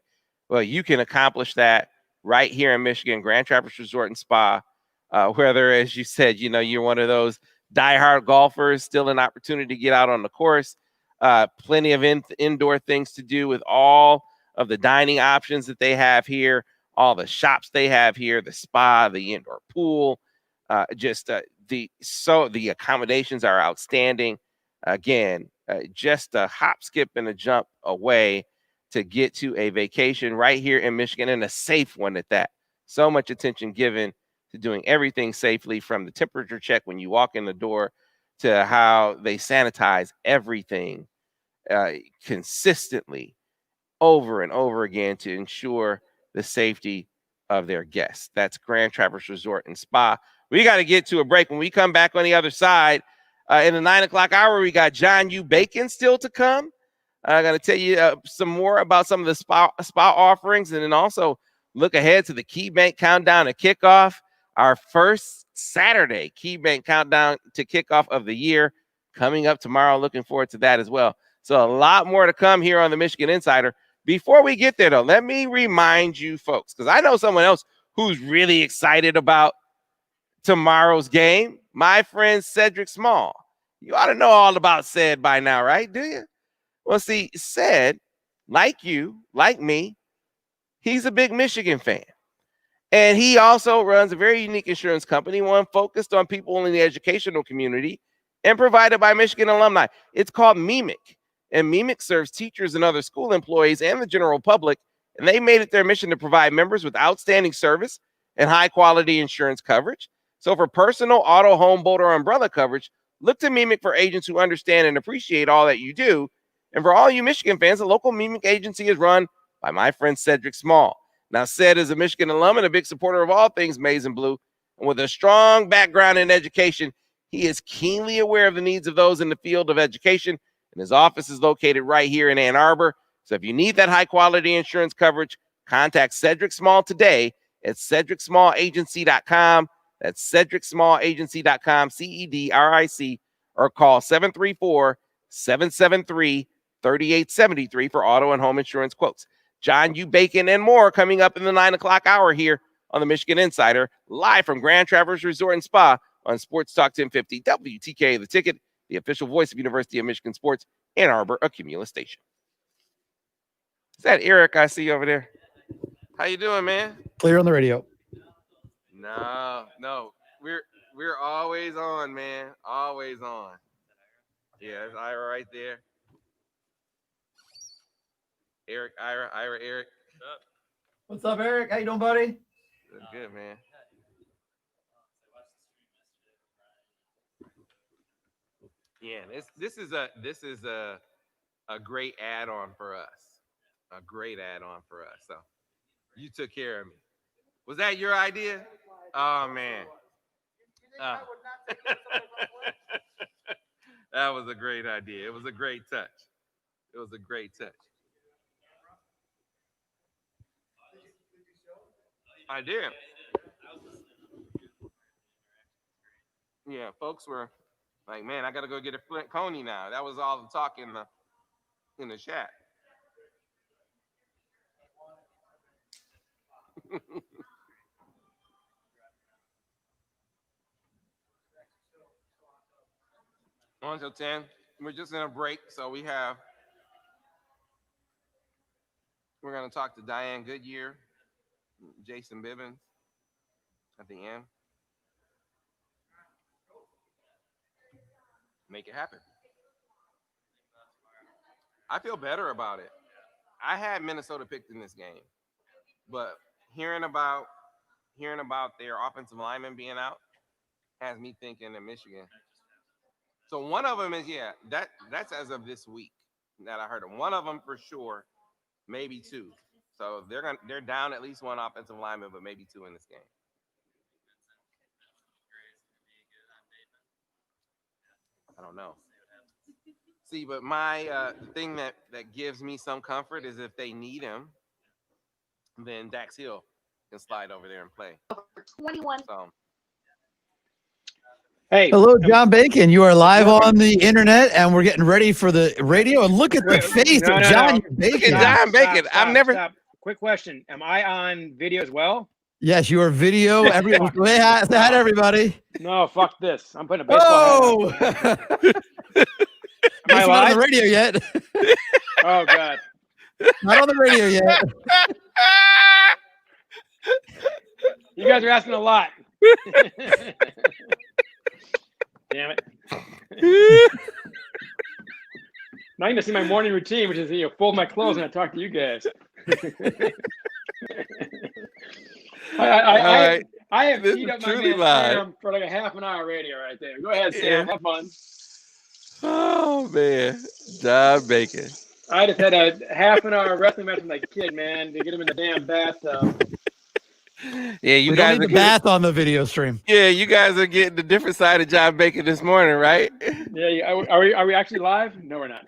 Well, you can accomplish that right here in Michigan, Grand Traverse Resort and Spa. Whether, as you said, you're one of those diehard golfers, still an opportunity to get out on the course. Plenty of indoor things to do with all of the dining options that they have here, all the shops they have here, the spa, the indoor pool. The accommodations are outstanding. Again, just a hop, skip, and a jump away to get to a vacation right here in Michigan, and a safe one at that. So much attention given to doing everything safely, from the temperature check when you walk in the door to how they sanitize everything consistently over and over again to ensure the safety of their guests. That's Grand Traverse Resort and Spa. We got to get to a break. When we come back on the other side, in the 9 o'clock hour, we got John U. Bacon still to come. I'm going to tell you some more about some of the spa offerings, and then also look ahead to the KeyBank Countdown to Kickoff, our first Saturday KeyBank Countdown to Kickoff of the year, coming up tomorrow. Looking forward to that as well. So a lot more to come here on the Michigan Insider. Before we get there, though, let me remind you folks, because I know someone else who's really excited about tomorrow's game, my friend Cedric Small. You ought to know all about Ced by now, right? Do you? Well, see, Ced, like you, like me, he's a big Michigan fan. And he also runs a very unique insurance company, one focused on people in the educational community and provided by Michigan alumni. It's called MEMIC. And MEMIC serves teachers and other school employees and the general public. And they made it their mission to provide members with outstanding service and high quality insurance coverage. So for personal, auto, home, boat, or umbrella coverage, look to MEMIC for agents who understand and appreciate all that you do. And for all you Michigan fans, the local MEMIC agency is run by my friend Cedric Small. Now, Ced is a Michigan alum and a big supporter of all things maize and blue. And with a strong background in education, he is keenly aware of the needs of those in the field of education. And his office is located right here in Ann Arbor. So if you need that high-quality insurance coverage, contact Cedric Small today at CedricSmallAgency.com. That's CedricSmallAgency.com, CEDRIC, or call 734-773-3873 for auto and home insurance quotes. John U. Bacon and more coming up in the 9 o'clock hour here on the Michigan Insider, live from Grand Traverse Resort and Spa on Sports Talk 1050 WTK, The Ticket, the official voice of University of Michigan Sports, Ann Arbor, a Cumulus station. Is that Eric I see over there? How you doing, man? Clear on the radio. No. We're always on, man. Always on. Yeah, there's Ira right there. Eric, Ira, Eric. What's up, Eric? How you doing, buddy? Good, man. Yeah, this is a great add-on for us. A great add-on for us. So you took care of me. Was that your idea? Oh man. That was a great idea. It was a great touch. I did. Yeah, folks were like, man, I gotta go get a Flint Coney now. That was all the talk in the chat. On till 10. We're just in a break, so we're gonna talk to Diane Goodyear, Jason Bibbins at the end. Make it happen. I feel better about it. I had Minnesota picked in this game, but hearing about their offensive lineman being out has me thinking of Michigan. So one of them is that's as of this week that I heard of. One of them for sure, maybe two. So they're down at least one offensive lineman, but maybe two in this game. I don't know. See, but my thing that gives me some comfort is if they need him, then Dax Hill can slide over there and play. 21. So. Hey, hello, John Bacon. You are live on the internet, and we're getting ready for the radio. And look at the face of John Bacon. Look at John Bacon. I've never. Stop. Quick question: am I on video as well? Yes, you are video. Say hi to everybody. No, fuck this. I'm putting a baseball hat on. Am I not on the radio yet? Oh God. Not on the radio yet. You guys are asking a lot. Damn it. Now you can see my morning routine, which is fold my clothes and I talk to you guys. I have teed up my man for like a half an hour radio right there. Go ahead, Sam. Have fun. Oh man, John Bacon. I just had a half an hour wrestling match with my kid, man, to get him in the damn bathtub. Yeah, you we guys don't need the bath on the video stream. Yeah, you guys are getting the different side of John Bacon this morning, right? Yeah. Are we actually live? No, we're not.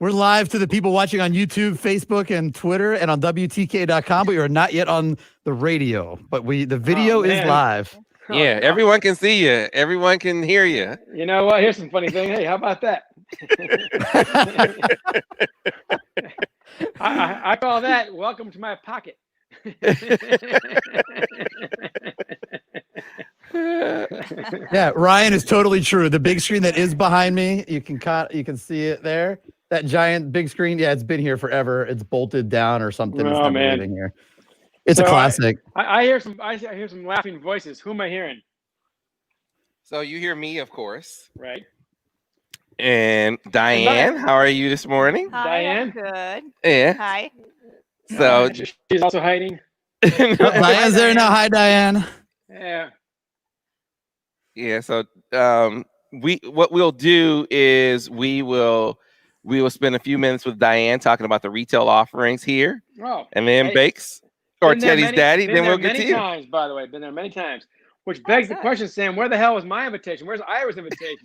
We're live to the people watching on YouTube, Facebook, and Twitter, and on WTK.com, but you're not yet on the radio. But the video is live. Yeah, everyone can see you. Everyone can hear you. You know what? Here's some funny thing. Hey, how about that? I call that welcome to my pocket. Yeah, Ryan is totally true. The big screen that is behind me, you can see it there. That giant big screen, yeah, it's been here forever. It's bolted down or something. It's oh man, here. It's a classic. I hear some laughing voices. Who am I hearing? So you hear me, of course. Right. And Diane, how are you this morning? Hi, I'm Diane? good. Yeah. Hi. So she's also hiding. Diane's there now. Hi, Diane. Yeah. Yeah. So what we'll do is we will spend a few minutes with Diane talking about the retail offerings here, and then Bakes or Teddy's daddy. Then we'll get to you. Many times, by the way, been there many times. Which begs the question, Sam, where the hell was my invitation? Where's Ira's invitation?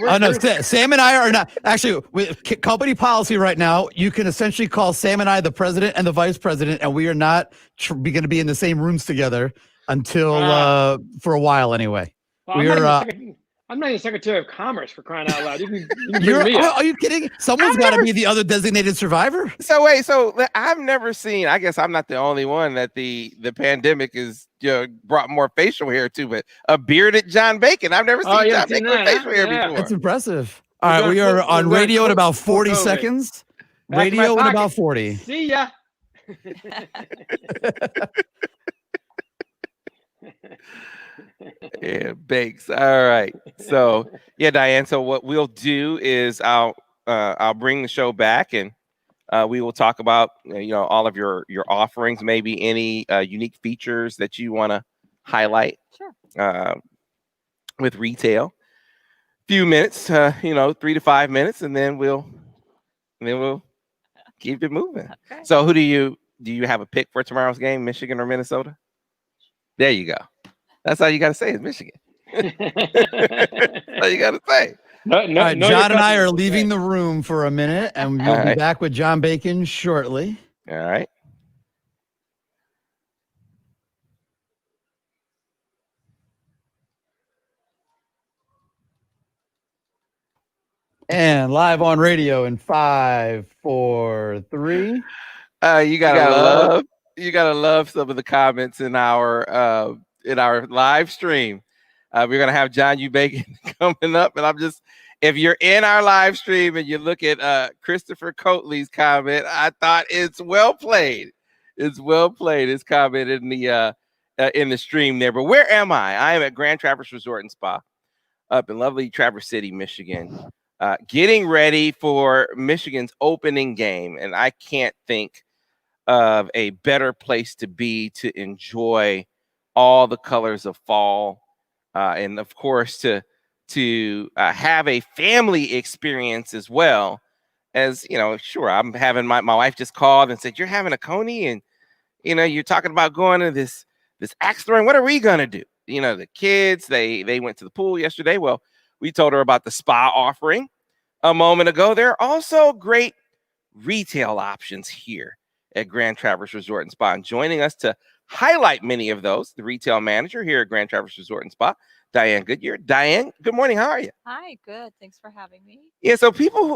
No, Sam and I are not actually with company policy right now. You can essentially call Sam and I the president and the vice president, and we are not going to be in the same rooms together until for a while anyway. Well, I'm not even Secretary of Commerce, for crying out loud. You can bring me up. Are you kidding? Someone's got to be the other designated survivor. So wait, so I've never seen. I guess I'm not the only one that the pandemic is brought more facial hair to, but a bearded John Bacon. I've never seen John Bacon with facial hair before. That's impressive. All right, we are on radio in about 40 seconds. Radio in about 40. See ya. Yeah, Bakes. All right. So yeah, Diane. So what we'll do is I'll bring the show back, and we will talk about all of your offerings, maybe any unique features that you want to highlight. Sure. With retail, few minutes, 3 to 5 minutes, and then we'll keep it moving. Okay. So who do you have a pick for tomorrow's game, Michigan or Minnesota? There you go. That's how you got to say it, Michigan. That's all you got to say. All right, John and I are leaving the room for a minute, and we'll be back with John Bacon shortly. All right. And live on radio in 5, 4, 3. You gotta love some of the comments in our live stream. We're gonna have John U. Bacon coming up, and if you're in our live stream and you look at Christopher Coatley's comment, I thought it's well played. It's well played. His comment in the stream there. But where am I? I am at Grand Traverse Resort and Spa up in lovely Traverse City, Michigan. Getting ready for Michigan's opening game, and I can't think of a better place to be to enjoy all the colors of fall, and of course to have a family experience as well. As sure, I'm having my wife just called and said, "You're having a Coney, and you're talking about going to this axe throwing. What are we gonna do?" The kids they went to the pool yesterday. Well, we told her about the spa offering a moment ago. There are also great retail options here at Grand Traverse Resort and Spa. And joining us to highlight many of those, the retail manager here at Grand Traverse Resort and Spa, Diane Goodyear. Diane, good morning. How are you? Hi, good. Thanks for having me. Yeah, so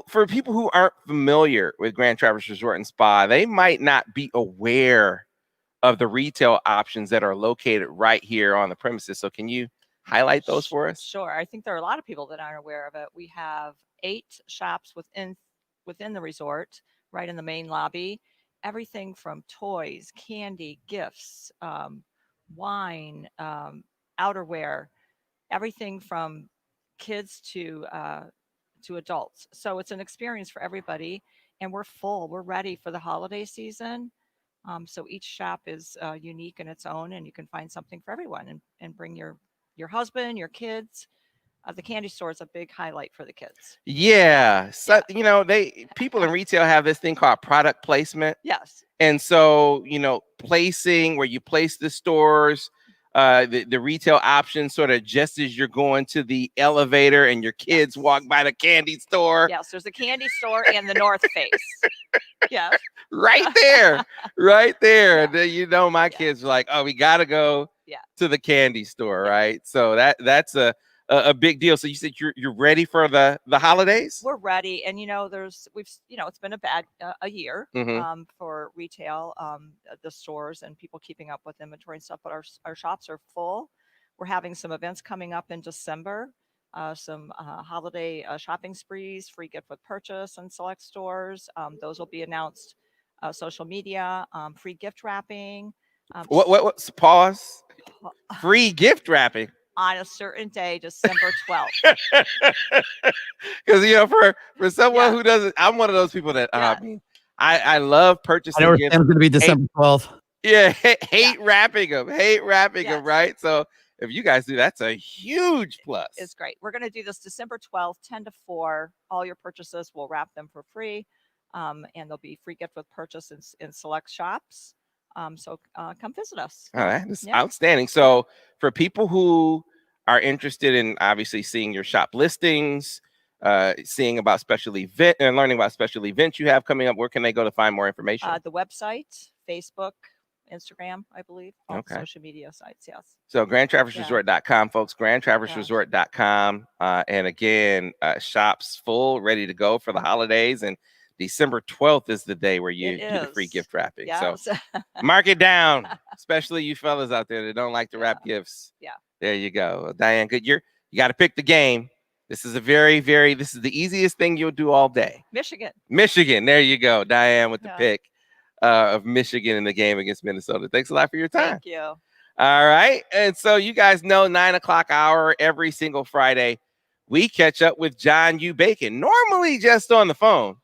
for people who aren't familiar with Grand Traverse Resort and Spa, they might not be aware of the retail options that are located right here on the premises. So can you highlight those for us? Sure. I think there are a lot of people that aren't aware of it. We have 8 shops within the resort, right in the main lobby. Everything from toys, candy, gifts, wine, outerwear, everything from kids to adults. So it's an experience for everybody, and we're full. We're ready for the holiday season. So each shop is unique in its own, and you can find something for everyone, and bring your husband, your kids. The candy store is a big highlight for the kids. Yeah. So, people in retail have this thing called product placement. Yes. And so, placing where you place the stores, the retail options sort of just as you're going to the elevator and your kids walk by the candy store. Yes, there's a candy store and the North Face. Yes. Right there. Right there. Yeah. Then, my kids are like, oh, we got to go to the candy store. Right. So that's a big deal. So you said you're ready for the holidays? We're ready, and it's been a bad a year for retail, the stores and people keeping up with inventory and stuff. But our shops are full. We're having some events coming up in December, some holiday shopping sprees, free gift with purchase in select stores. Those will be announced social media, free gift wrapping. What's pause? Free gift wrapping on a certain day, December 12th. Because for someone who doesn't, I'm one of those people that I mean, I love purchasing I know gifts. it's going to be December 12th. Yeah, hate wrapping them, right? So if you guys do, that's a huge plus. It's great. We're going to do this December 12th, 10 to 4. All your purchases, we'll wrap them for free. And there'll be free gift with purchase in select shops. So come visit us. All right, this is outstanding. So for people who are interested in obviously seeing your shop listings, seeing about special event and learning about special events you have coming up, where can they go to find more information? The website, Facebook, Instagram, I believe, all social media sites. Yes. So grandtraverseresort.com, folks, grandtraverseresort.com. And again, shops full, ready to go for the holidays. And December 12th is the day where you do the free gift wrapping. Yes. So mark it down, especially you fellas out there that don't like to wrap gifts. Yeah. There you go. Diane Goodyear, you got to pick the game. This is this is the easiest thing you'll do all day. Michigan. There you go. Diane with the pick of Michigan in the game against Minnesota. Thanks a lot for your time. Thank you. All right. And so you guys know 9 o'clock hour every single Friday, we catch up with John U. Bacon, normally just on the phone.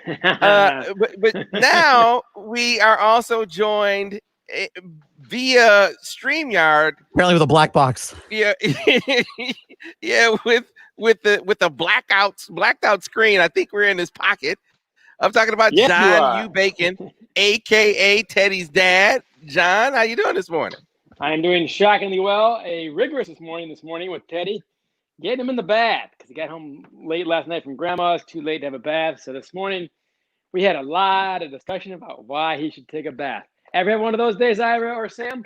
But now we are also joined via StreamYard. Apparently with a black box. Yeah. Yeah, with the blacked out screen. I think we're in his pocket. I'm talking about John U. Bacon, aka Teddy's dad. John, how you doing this morning? I'm doing shockingly well. A rigorous this morning with Teddy. Getting him in the bath because he got home late last night from grandma's, too late to have a bath. So this morning we had a lot of discussion about why he should take a bath. Ever have one of those days, Ira or Sam?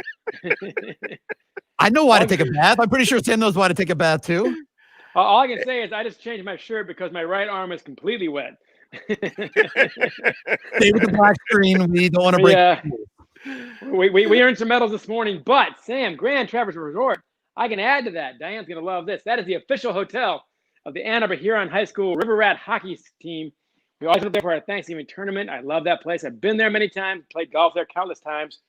I know why to take a bath. I'm pretty sure Sam knows why to take a bath too. All I can say is I just changed my shirt because my right arm is completely wet. Stay with the black screen. We don't want to break. Yeah. We earned some medals this morning, but Sam, Grand Traverse Resort, I can add to that. Diane's going to love this. That is the official hotel of the Ann Arbor Huron High School River Rat hockey team. We always go there for our Thanksgiving tournament. I love that place. I've been there many times, played golf there countless times.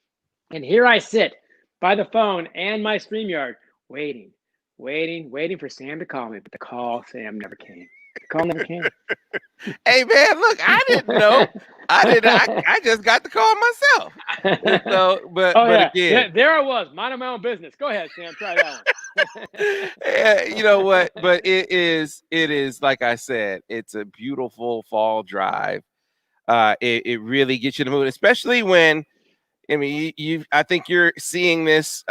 And here I sit by the phone and my StreamYard waiting for Sam to call me. But the call, Sam, never came. The call never came. Hey, man, look, I didn't know. I just got the call myself. So, but again, there I was, minding my own business. Go ahead, Sam. Try that one. You know what? But it is like I said, it's a beautiful fall drive. It really gets you in the mood, especially when I mean I think you're seeing this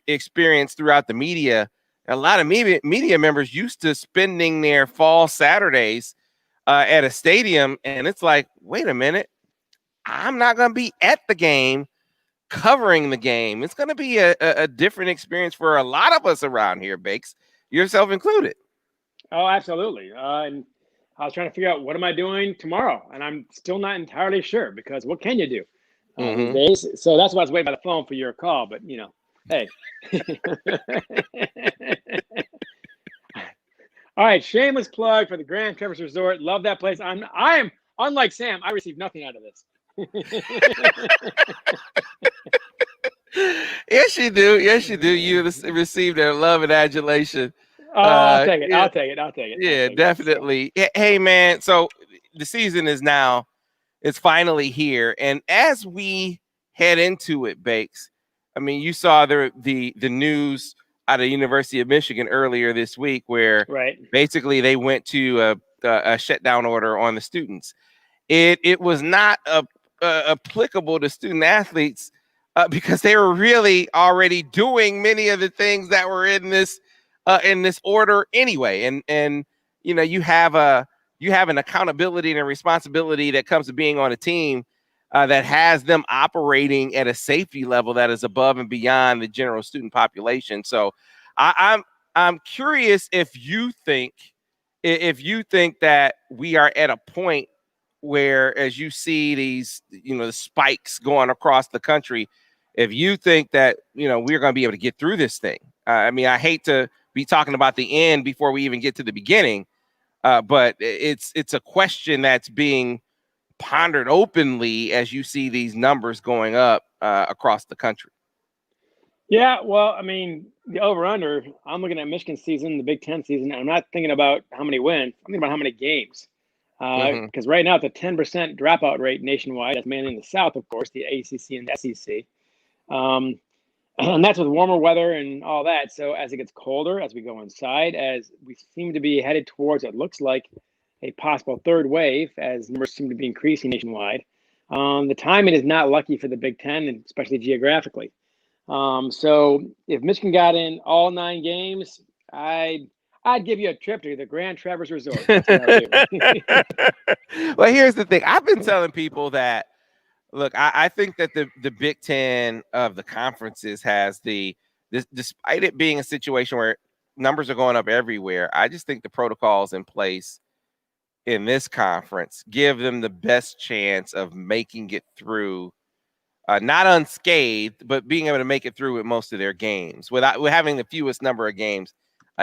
experience throughout the media. A lot of media members used to spending their fall Saturdays at a stadium, and it's like, wait a minute, I'm not going to be at the game covering the game. It's going to be a different experience for a lot of us around here, Bakes, yourself included. Oh, absolutely. And I was trying to figure out what am I doing tomorrow, and I'm still not entirely sure because what can you do these days? So that's why I was waiting by the phone for your call. But hey. All right, shameless plug for the Grand Traverse Resort. Love that place. I am unlike Sam. I received nothing out of this. Yes, you do. Yes, you do. You received their love and adulation. Oh, I'll take it. I'll take it. Yeah, definitely. Hey, man. So the season is now. It's finally here, and as we head into it, Bakes. I mean, you saw the news out of the University of Michigan earlier this week, where basically they went to a shutdown order on the students. It was not applicable to student athletes because they were really already doing many of the things that were in this order anyway. And you have an accountability and a responsibility that comes to being on a team that has them operating at a safety level that is above and beyond the general student population. So I'm curious if you think that we are at a point where, as you see these, the spikes going across the country, if you think that, we're going to be able to get through this thing. I mean, I hate to be talking about the end before we even get to the beginning, but it's a question that's being pondered openly as you see these numbers going up across the country. Yeah, well, I mean, the over/under. I'm looking at Michigan season, the Big Ten season. And I'm not thinking about how many wins. I'm thinking about how many games. Because right now it's a 10% dropout rate nationwide. That's mainly in the South, of course, the ACC and the SEC. And that's with warmer weather and all that. So as it gets colder, as we go inside, as we seem to be headed towards what looks like a possible third wave, as numbers seem to be increasing nationwide, the timing is not lucky for the Big Ten, and especially geographically. So if Michigan got in all 9 games, I'd give you a trip to the Grand Traverse Resort. That's what I would do. Well, here's the thing. I've been telling people that, look, I think that the Big Ten of the conferences has despite it being a situation where numbers are going up everywhere, I just think the protocols in place in this conference give them the best chance of making it through, not unscathed, but being able to make it through with most of their games with having the fewest number of games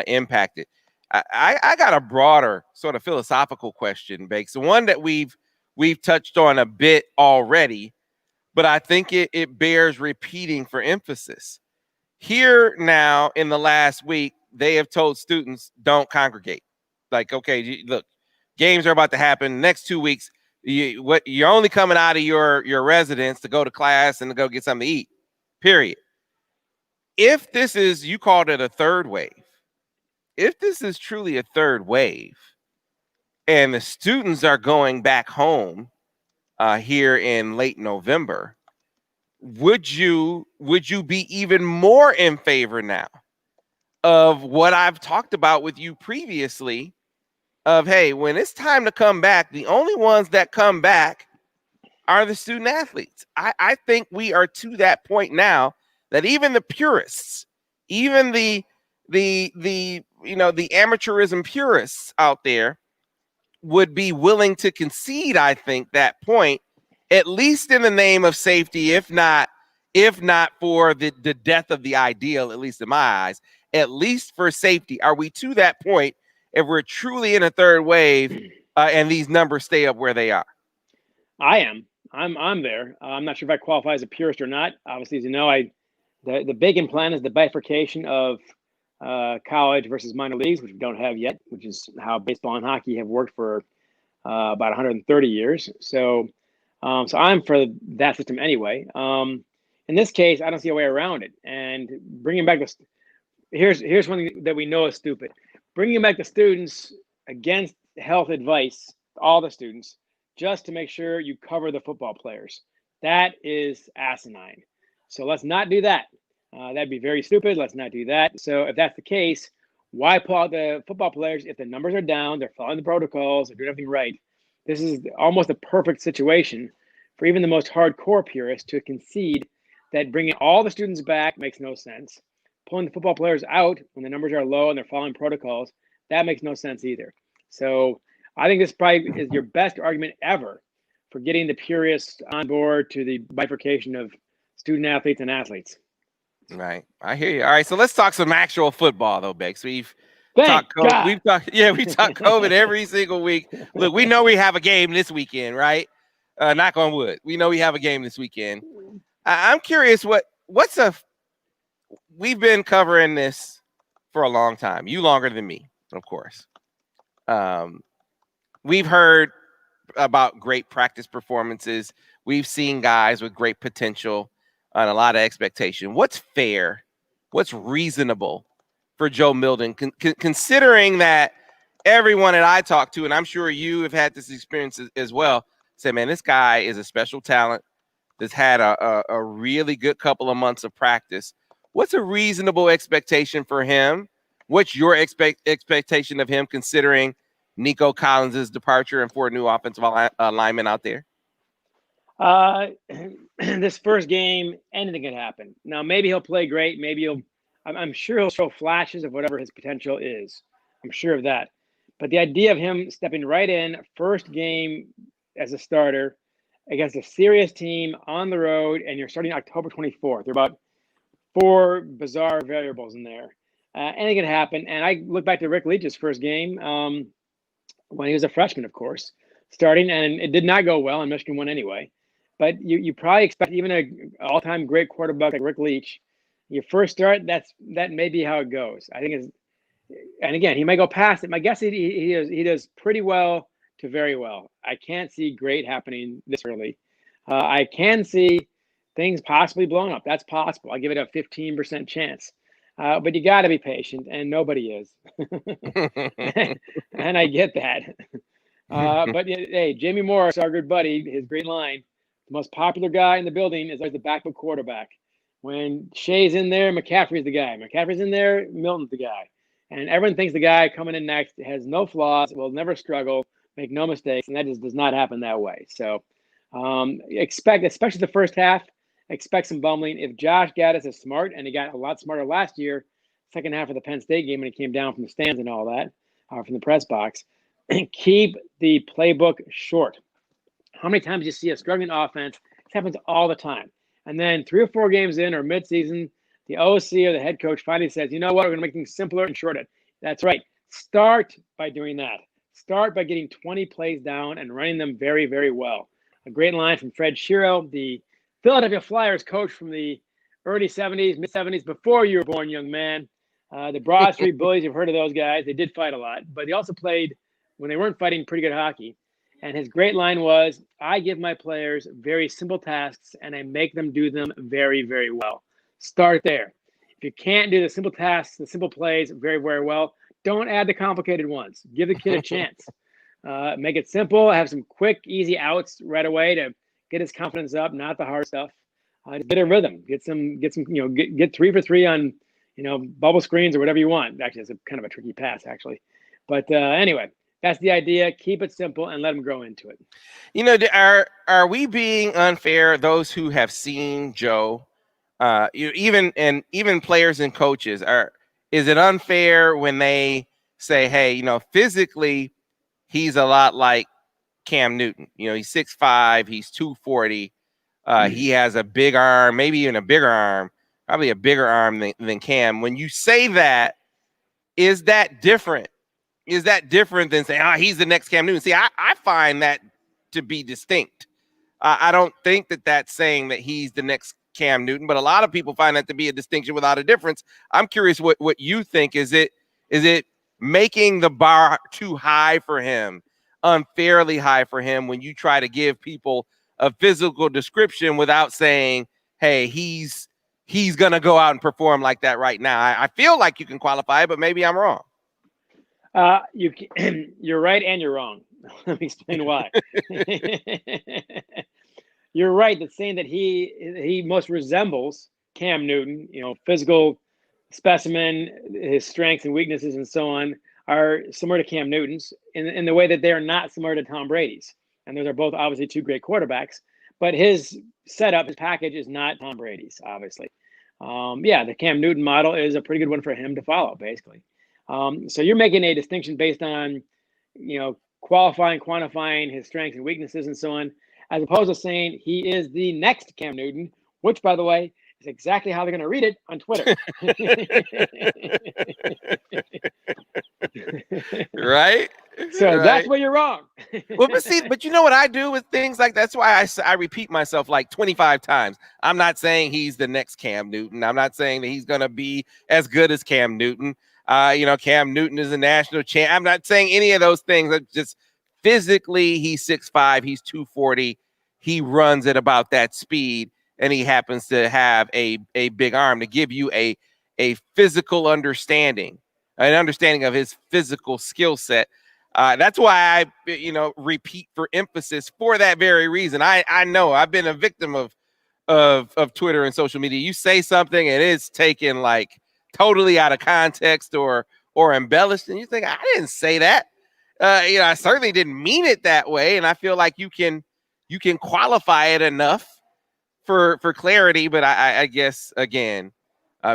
impacted. I got a broader sort of philosophical question, Bakes, the one that we've touched on a bit already, but I think it bears repeating for emphasis. Here now in the last week, they have told students don't congregate. Like, okay, look, games are about to happen. Next 2 weeks, you're only coming out of your residence to go to class and to go get something to eat, period. If this is, you called it a third wave, if this is truly a third wave and the students are going back home here in late November, would you be even more in favor now of what I've talked about with you previously of, hey, when it's time to come back, the only ones that come back are the student athletes. I think we are to that point now that even the purists, even the amateurism purists out there would be willing to concede, I think, that point, at least in the name of safety, if not for the death of the ideal, at least in my eyes, at least for safety. Are we to that point if we're truly in a third wave and these numbers stay up where they are? I am. I'm there. I'm not sure if I qualify as a purist or not. Obviously, as you know, the big plan is the bifurcation of college versus minor leagues, which we don't have yet, which is how baseball and hockey have worked for about 130 years. So I'm for that system anyway. In this case, I don't see a way around it. And bringing back here's one thing that we know is stupid. Bringing back the students against health advice, all the students, just to make sure you cover the football players. That is asinine. So let's not do that. That'd be very stupid. Let's not do that. So if that's the case, why pull out the football players if the numbers are down, they're following the protocols, they're doing everything right? This is almost a perfect situation for even the most hardcore purists to concede that bringing all the students back makes no sense. Pulling the football players out when the numbers are low and they're following protocols, that makes no sense either. So I think this probably is your best argument ever for getting the purists on board to the bifurcation of student athletes and athletes. Right. I hear you. All right. So let's talk some actual football though, Bex. We've talked COVID every single week. Look, we know we have a game this weekend, right? Knock on wood. We know we have a game this weekend. I'm curious we've been covering this for a long time. You longer than me, of course. We've heard about great practice performances. We've seen guys with great potential and a lot of expectation. What's fair? What's reasonable for Joe Milton, considering that everyone that I talk to, and I'm sure you have had this experience as well, say, man, this guy is a special talent that's had a really good couple of months of practice. What's a reasonable expectation for him? What's your expectation of him, considering Nico Collins' departure and 4 new offensive linemen out there? This first game, anything can happen. Now, maybe he'll play great. Maybe I'm sure he'll show flashes of whatever his potential is. I'm sure of that. But the idea of him stepping right in, first game as a starter against a serious team on the road, and you're starting October 24th. There are about 4 bizarre variables in there. Anything can happen. And I look back to Rick Leach's first game when he was a freshman, of course, starting, and it did not go well, and Michigan won anyway. but you probably expect even a all-time great quarterback like Rick Leach. Your first start, that may be how it goes. I think and again, he may go past it. My guess is he does pretty well to very well. I can't see great happening this early. I can see things possibly blowing up. That's possible. I give it a 15% chance. But you got to be patient, and nobody is. And I get that. But hey, Jamie Morris, our good buddy, his great line, the most popular guy in the building is always the backup quarterback. When Shea's in there, McCaffrey's the guy. McCaffrey's in there, Milton's the guy. And everyone thinks the guy coming in next has no flaws, will never struggle, make no mistakes, and that just does not happen that way. So expect, especially the first half, expect some bumbling. If Josh Gaddis is smart, and he got a lot smarter last year, second half of the Penn State game when he came down from the stands and all that, from the press box, keep the playbook short. How many times do you see a struggling offense? This happens all the time. And then 3 or 4 games in or midseason, the OC or the head coach finally says, you know what, we're going to make things simpler and shorter. That's right. Start by doing that. Start by getting 20 plays down and running them very, very well. A great line from Fred Shiro, the Philadelphia Flyers coach from the early 70s, mid-70s, before you were born, young man. The Broad Street Bullies, you've heard of those guys. They did fight a lot, but they also played, when they weren't fighting, pretty good hockey. And his great line was, I give my players very simple tasks and I make them do them very, very well. Start there. If you can't do the simple tasks, the simple plays very, very well, don't add the complicated ones. Give the kid a chance. Make it simple. Have some quick, easy outs right away to get his confidence up, not the hard stuff. Just get a rhythm. Get 3 for 3 on, bubble screens or whatever you want. Actually, it's kind of a tricky pass, actually. But anyway, that's the idea. Keep it simple and let them grow into it. Are we being unfair? Those who have seen Joe, even players and coaches, is it unfair when they say, hey, physically he's a lot like Cam Newton? He's 6'5", he's 240. He has a big arm, maybe even a bigger arm, probably a bigger arm than Cam. When you say that, is that different? Is that different than saying, he's the next Cam Newton? See, I find that to be distinct. I don't think that that's saying that he's the next Cam Newton, but a lot of people find that to be a distinction without a difference. I'm curious what you think. Is it making the bar too high for him, unfairly high for him, when you try to give people a physical description without saying, hey, he's going to go out and perform like that right now? I feel like you can qualify it, but maybe I'm wrong. You're right and you're wrong. Let me explain why. You're right that saying that he most resembles Cam Newton, physical specimen, his strengths and weaknesses and so on are similar to Cam Newton's in the way that they are not similar to Tom Brady's. And those are both obviously 2 great quarterbacks, but his setup, his package is not Tom Brady's, obviously. The Cam Newton model is a pretty good one for him to follow, basically. So you're making a distinction based on, quantifying his strengths and weaknesses and so on, as opposed to saying he is the next Cam Newton, which, by the way, is exactly how they're going to read it on Twitter. Right? So that's where you're wrong. Well, but you know what I do with things like that's why I repeat myself like 25 times. I'm not saying he's the next Cam Newton. I'm not saying that he's going to be as good as Cam Newton. Cam Newton is a national champ. I'm not saying any of those things. I'm just physically, he's 6'5", he's 240. He runs at about that speed, and he happens to have a big arm to give you a physical understanding, an understanding of his physical skill set. That's why I, repeat for emphasis for that very reason. I know I've been a victim of Twitter and social media. You say something and it's taken like totally out of context or embellished, and you think, I didn't say that. I certainly didn't mean it that way. And I feel like you can qualify it enough for clarity, but I guess again,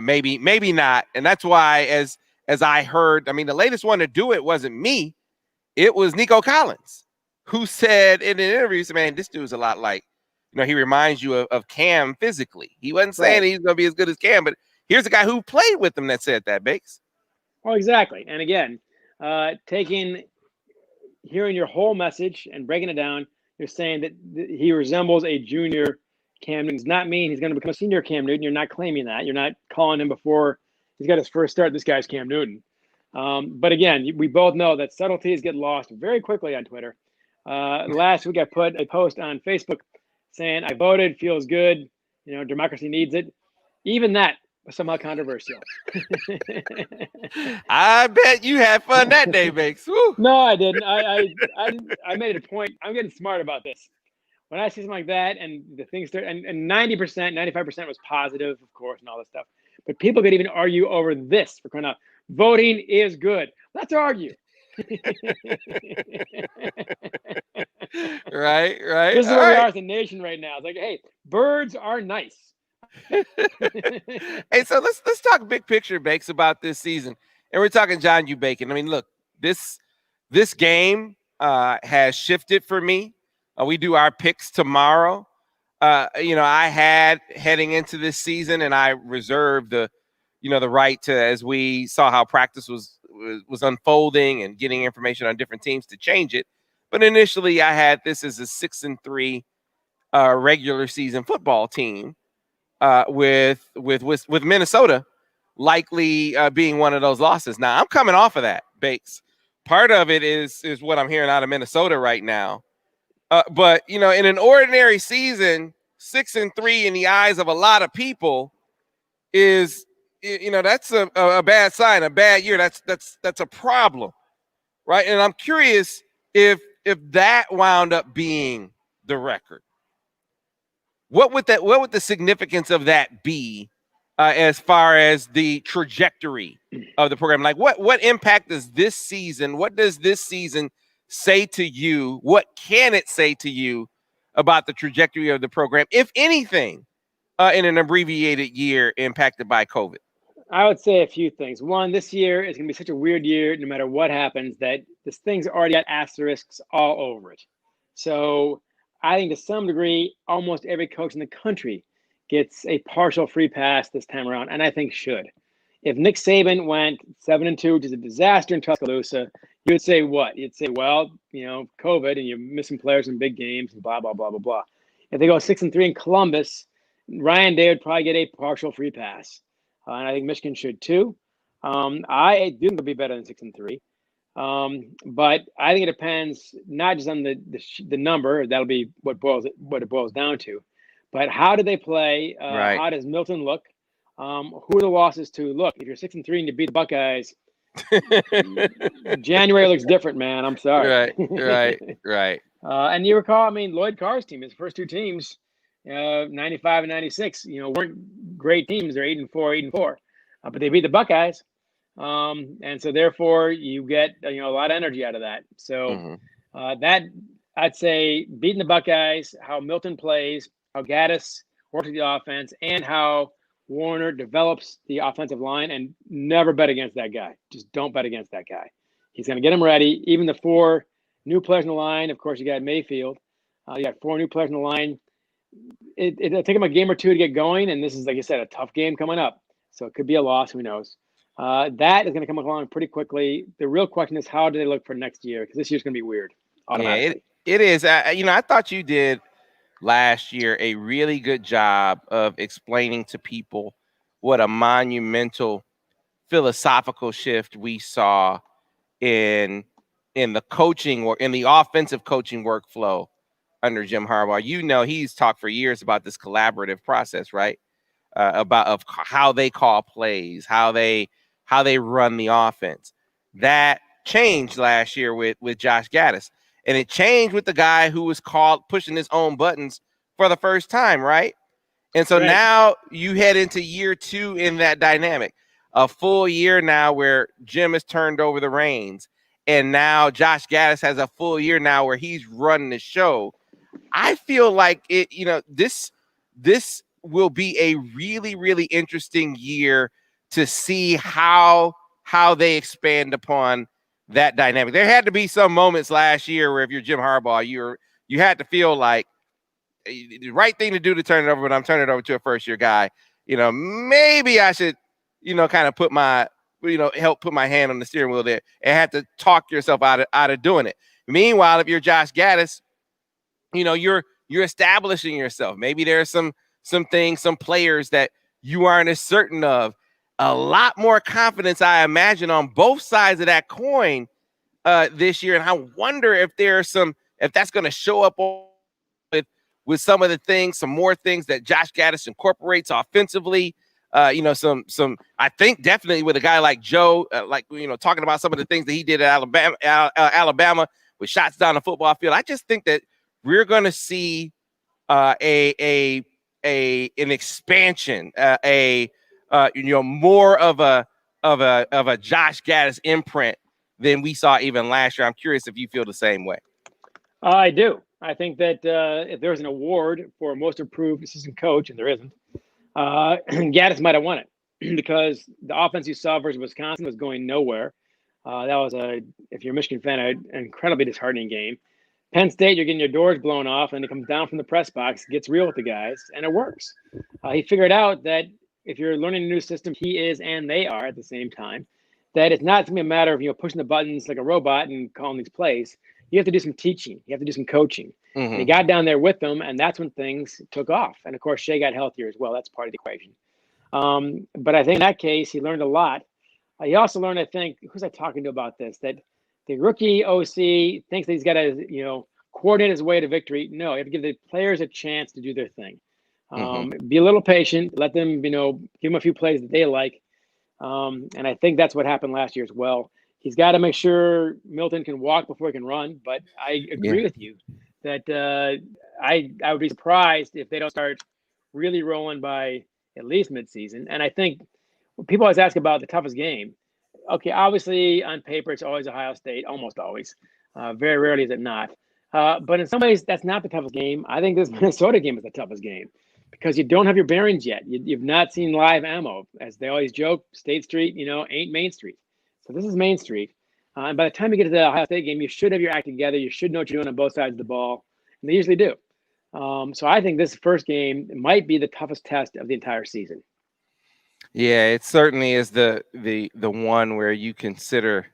maybe not. And that's why as I heard, the latest one to do it wasn't me. It was Nico Collins, who said in an interview, man, this dude's a lot like, he reminds you of Cam physically. He wasn't saying he's going to be as good as Cam, but here's a guy who played with him that said that, Bakes. Well, exactly. And again, hearing your whole message and breaking it down, they're saying that he resembles a junior Cam Newton. Does not mean he's going to become a senior Cam Newton. You're not claiming that. You're not calling him before he's got his first start. This guy's Cam Newton. But again, we both know that subtleties get lost very quickly on Twitter. Last week I put a post on Facebook saying I voted, feels good. You know, democracy needs it. Even that was somehow controversial. I bet you had fun that day, Bakes. Woo. No, I didn't. I made it a point. I'm getting smart about this. When I see something like that and the things start, and 90%, 95% was positive, of course, and all this stuff. But people could even argue over this for crying out. Voting is good. Let's argue. Right. This is All where we right. are as a nation right now. It's like, hey, birds are nice. Hey, so let's talk big picture, Bakes, about this season. And we're talking John U. Bacon. I mean, look, this game has shifted for me. We do our picks tomorrow. I had heading into this season, and I reserved the right to, as we saw how practice was unfolding and getting information on different teams, to change it. But initially, I had this as a 6-3 regular season football team, with Minnesota likely being one of those losses. Now, I'm coming off of that, Bakes. Part of it is what I'm hearing out of Minnesota right now. But in an ordinary season, 6-3 in the eyes of a lot of people is, that's a bad sign, a bad year. That's a problem, right? And I'm curious if that wound up being the record. What would the significance of that be as far as the trajectory of the program? Like what impact does this season? What does this season say to you? What can it say to you about the trajectory of the program, if anything, in an abbreviated year impacted by COVID? I would say a few things. One, this year is going to be such a weird year, no matter what happens, that this thing's already got asterisks all over it. So I think to some degree, almost every coach in the country gets a partial free pass this time around, and I think should. If Nick Saban went 7-2, which is a disaster in Tuscaloosa, you would say what? You'd say, well, COVID, and you're missing players in big games, and blah, blah, blah, blah, blah. If they go 6-3 in Columbus, Ryan Day would probably get a partial free pass. And I think Michigan should too. I do think it'll be better than 6-3. But I think it depends not just on the number. That'll be what it boils down to. But how do they play? Right. How does Milton look? Who are the losses to? Look, if you're 6-3 and you beat the Buckeyes, January looks different, man. I'm sorry. Right. And you recall, Lloyd Carr's team, his first two teams, 95 and 96, weren't great teams. They're 8-4, but they beat the Buckeyes. And so therefore you get, a lot of energy out of that. So that I'd say beating the Buckeyes, how Milton plays, how Gaddis works with the offense, and how Warner develops the offensive line, and never bet against that guy. Just don't bet against that guy. He's going to get him ready. Even the 4 new players in the line, of course, you got Mayfield. You got 4 new players in the line. It'll take him a game or two to get going, and this is, like I said, a tough game coming up. So it could be a loss. Who knows? That is going to come along pretty quickly. The real question is, how do they look for next year? Because this year's going to be weird. Automatically. Yeah, it is. I thought you did last year a really good job of explaining to people what a monumental philosophical shift we saw in the coaching or in the offensive coaching workflow under Jim Harbaugh. He's talked for years about this collaborative process, right? Of how they call plays, how they run the offense. That changed last year with Josh Gaddis. And it changed with the guy who was pushing his own buttons for the first time, right? And so now you head into year 2 in that dynamic. A full year now where Jim has turned over the reins. And now Josh Gaddis has a full year now where he's running the show. I feel like this will be a really, really interesting year to see how they expand upon that dynamic. There had to be some moments last year where if you're Jim Harbaugh, you had to feel like the right thing to do to turn it over, but I'm turning it over to a first-year guy. Maybe I should, kind of put my, help put my hand on the steering wheel there and have to talk yourself out of doing it. Meanwhile, if you're Josh Gaddis, you're establishing yourself. Maybe there's some things, some players that you aren't as certain of. A lot more confidence, I imagine, on both sides of that coin this year. And I wonder if if that's going to show up with some of the things, some more things that Josh Gaddis incorporates offensively. Some I think definitely with a guy like Joe, talking about some of the things that he did at Alabama with shots down the football field. I just think that we're going to see an expansion, more of a Josh Gaddis imprint than we saw even last year. I'm curious if you feel the same way. I do. I think that if there was an award for most improved assistant coach, and there isn't, Gaddis might have won it because the offense you saw versus Wisconsin was going nowhere. That was if you're a Michigan fan, an incredibly disheartening game. Penn State, you're getting your doors blown off, and it comes down from the press box, gets real with the guys, and it works. He figured out that if you're learning a new system, he is and they are at the same time, that it's not going to be a matter of pushing the buttons like a robot and calling these plays. You have to do some teaching. You have to do some coaching. Mm-hmm. And he got down there with them, and that's when things took off. And, of course, Shea got healthier as well. That's part of the equation. But I think in that case, he learned a lot. He also learned, I think, who's I talking to about this, that the rookie OC thinks that he's got to, coordinate his way to victory. No, you have to give the players a chance to do their thing. Be a little patient. Let them, give them a few plays that they like. And I think that's what happened last year as well. He's got to make sure Milton can walk before he can run. But I agree with you that I would be surprised if they don't start really rolling by at least midseason. And I think people always ask about the toughest game. Okay, obviously on paper it's always Ohio State, almost always. Very rarely is it not. But in some ways that's not the toughest game. I think this Minnesota game is the toughest game because you don't have your bearings yet. You've not seen live ammo. As they always joke, State Street, ain't Main Street. So this is Main Street. And by the time you get to the Ohio State game, you should have your act together. You should know what you're doing on both sides of the ball. And they usually do. So I think this first game might be the toughest test of the entire season. Yeah, it certainly is the one where you consider,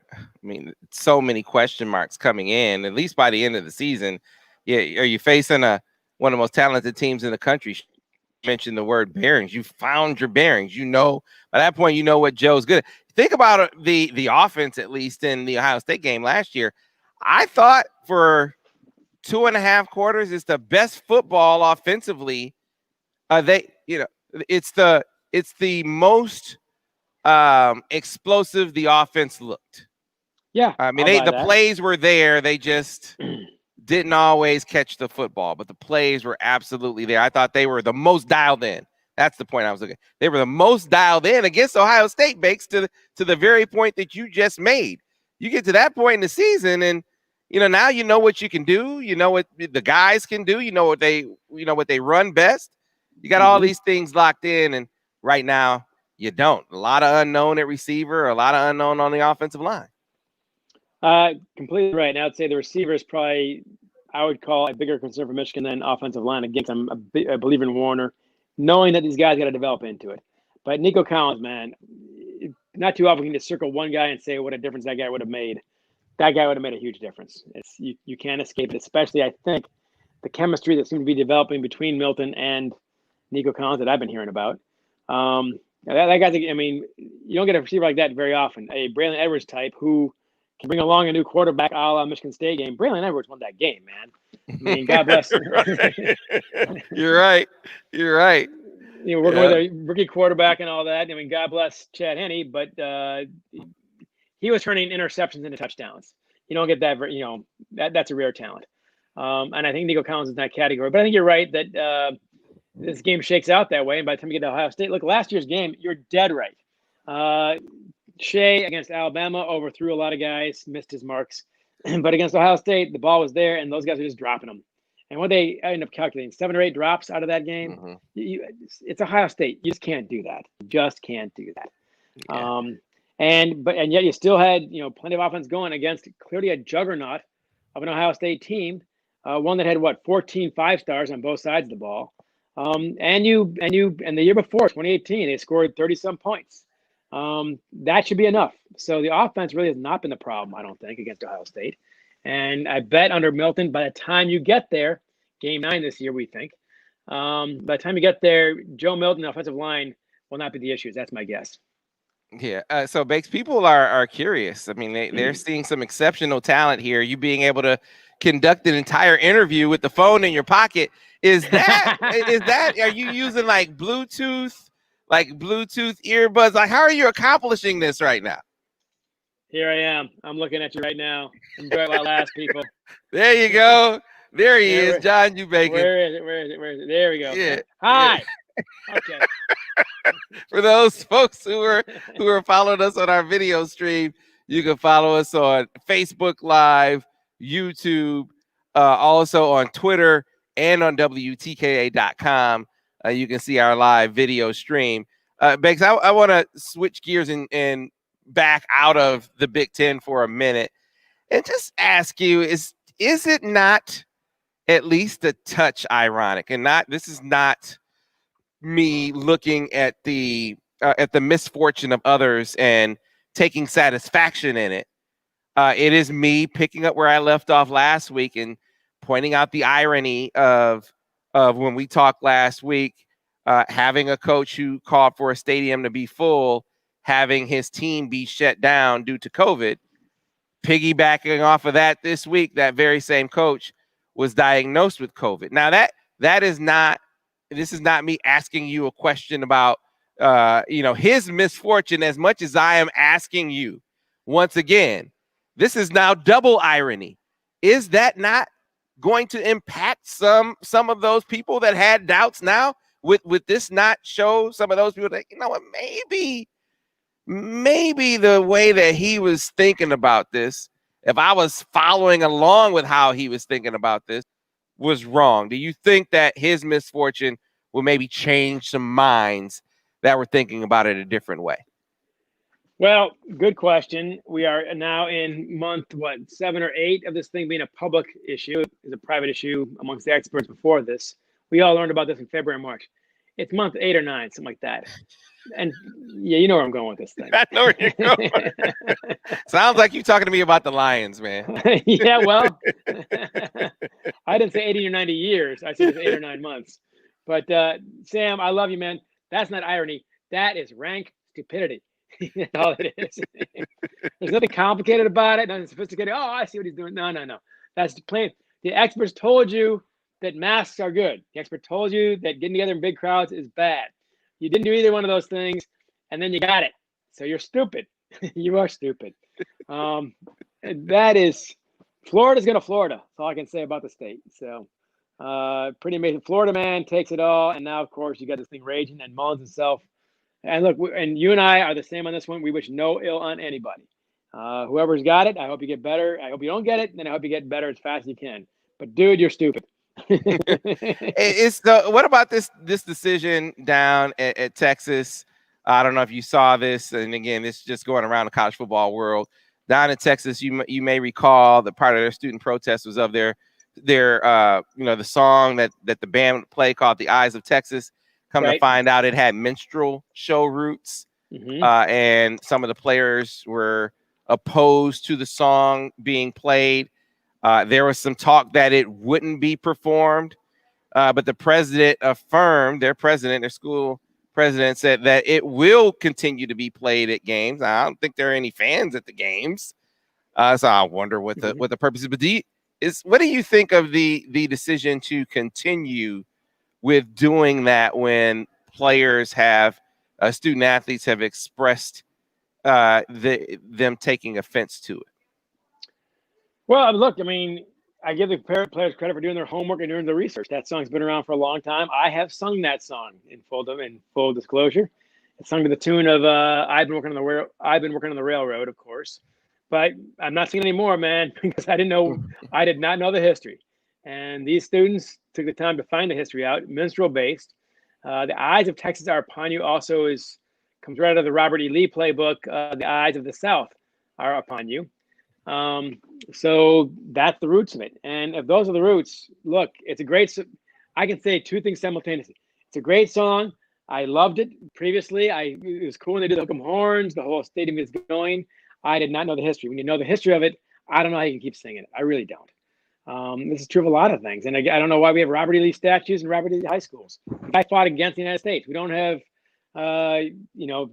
so many question marks coming in, at least by the end of the season. Yeah, are you facing one of the most talented teams in the country? You mentioned the word bearings. You found your bearings. By that point, what Joe's good at. Think about the offense, at least in the Ohio State game last year. I thought for 2.5 quarters, it's the best football offensively. It's the most explosive the offense looked. Yeah, the plays were there. They just didn't always catch the football, but the plays were absolutely there. I thought they were the most dialed in. That's the point I was looking at. They were the most dialed in against Ohio State, Bakes, to the very point that you just made. You get to that point in the season, and now you know what you can do. You know what the guys can do. You know what they run best. You got all these things locked in, and right now you don't. A lot of unknown at receiver, a lot of unknown on the offensive line. Completely right. And I'd say the receiver is probably, I would call a bigger concern for Michigan than offensive line. Again, I'm a believer in Warner, knowing that these guys got to develop into it. But Nico Collins, man, not too often can you just circle one guy and say what a difference that guy would have made. That guy would have made a huge difference. You can't escape it, especially I think the chemistry that seemed to be developing between Milton and Nico Collins that I've been hearing about. That guy's, you don't get a receiver like that very often. A Braylon Edwards type who can bring along a new quarterback a la Michigan State game. Braylon Edwards won that game, man. God bless. You're right. Working with a rookie quarterback and all that. God bless Chad Henne, but he was turning interceptions into touchdowns. You don't get that. That's a rare talent. And I think Nico Collins is in that category. But I think you're right that this game shakes out that way. And by the time you get to Ohio State, look, last year's game, you're dead right. Shea against Alabama overthrew a lot of guys, missed his marks. But against Ohio State, the ball was there, and those guys were just dropping them. And what they end up calculating, 7 or 8 drops out of that game. It's Ohio State. You just can't do that. You just can't do that. Yeah. And yet you still had plenty of offense going against clearly a juggernaut of an Ohio State team, one that had 14 5-stars on both sides of the ball. And the year before, 2018, they scored 30-some points. That should be enough. So the offense really has not been the problem, I don't think, against Ohio State. And I bet under Milton, by the time you get there, Game 9 this year, we think. By the time you get there, Joe Milton, the offensive line, will not be the issues. That's my guess. Yeah. So, Bakes, people are curious. I mean, they're seeing some exceptional talent here. You being able to conduct an entire interview with the phone in your pocket. Is that are you using like Bluetooth earbuds? Like, how are you accomplishing this right now? Here I am. I'm looking at you right now. Enjoy it while it lasts, people. There you go. There he is, John U. Bacon. Where is it? There we go. Yeah. Hi. Yeah. Okay. For those folks who are following us on our video stream, you can follow us on Facebook Live, YouTube, also on Twitter and on WTKA.com. You can see our live video stream. Bakes, I want to switch gears and back out of the Big Ten for a minute and just ask you, is it not at least a touch ironic? And this is not me looking at the misfortune of others and taking satisfaction in it. It is me picking up where I left off last week and pointing out the irony of when we talked last week, having a coach who called for a stadium to be full, having his team be shut down due to COVID. Piggybacking off of that this week, that very same coach was diagnosed with COVID. Now this is not me asking you a question about his misfortune as much as I am asking you once again. This is now double irony. Is that not going to impact some of those people that had doubts now? With this not show some of those people that, you know what, maybe the way that he was thinking about this, if I was following along with how he was thinking about this, was wrong. Do you think that his misfortune will maybe change some minds that were thinking about it a different way? Well, good question. We are now in month 7 or 8 of this thing being a public issue. It's a private issue amongst the experts before this. We all learned about this in February and March. It's month 8 or 9, something like that. And yeah, you know where I'm going with this thing. I know where you're going. Sounds like you talking to me about the Lions, man. Yeah, well, I didn't say 80 or 90 years. I said 8 or 9 months. But Sam, I love you, man. That's not irony. That is rank stupidity. That's all it is. There's nothing complicated about it. Nothing sophisticated. Oh, I see what he's doing. No. That's plain. The experts told you that masks are good. The expert told you that getting together in big crowds is bad. You didn't do either one of those things, and then you got it. So you're stupid. You are stupid. That is, Florida's going to Florida. That's all I can say about the state. So pretty amazing. Florida man takes it all, and now, of course, you got this thing raging, and Mullins himself. And look, and you and I are the same on this one. We wish no ill on anybody. Whoever's got it, I hope you get better. I hope you don't get it, and then I hope you get better as fast as you can. But dude, you're stupid. What about this decision down at Texas? I don't know if you saw this, and again, this is just going around the college football world. Down in Texas, you may recall that part of their student protest was of their the song that the band would play called "The Eyes of Texas." Come to find out, it had minstrel show roots, and some of the players were opposed to the song being played. There was some talk that it wouldn't be performed, but the president affirmed, their school president said that it will continue to be played at games. I don't think there are any fans at the games, so I wonder what the purpose is. But what do you think of the decision to continue with doing that when players student athletes have expressed them taking offense to it? Well, look, I mean, I give the players credit for doing their homework and doing the research. That song's been around for a long time. I have sung that song in full disclosure. It's sung to the tune of I've been working on the railroad, of course, but I'm not singing anymore, man, because I did not know the history. And these students took the time to find the history out, minstrel based. The Eyes of Texas Are Upon You also comes right out of the Robert E. Lee playbook. The Eyes of the South Are Upon You. So that's the roots of it. And if those are the roots, look, I can say two things simultaneously. It's a great song. I loved it previously. It was cool when they did the Hook 'em Horns, the whole stadium is going. I did not know the history. When you know the history of it, I don't know how you can keep singing it. I really don't. This is true of a lot of things. And I don't know why we have Robert E. Lee statues in Robert E. Lee high schools. The guy fought against the United States. We don't have,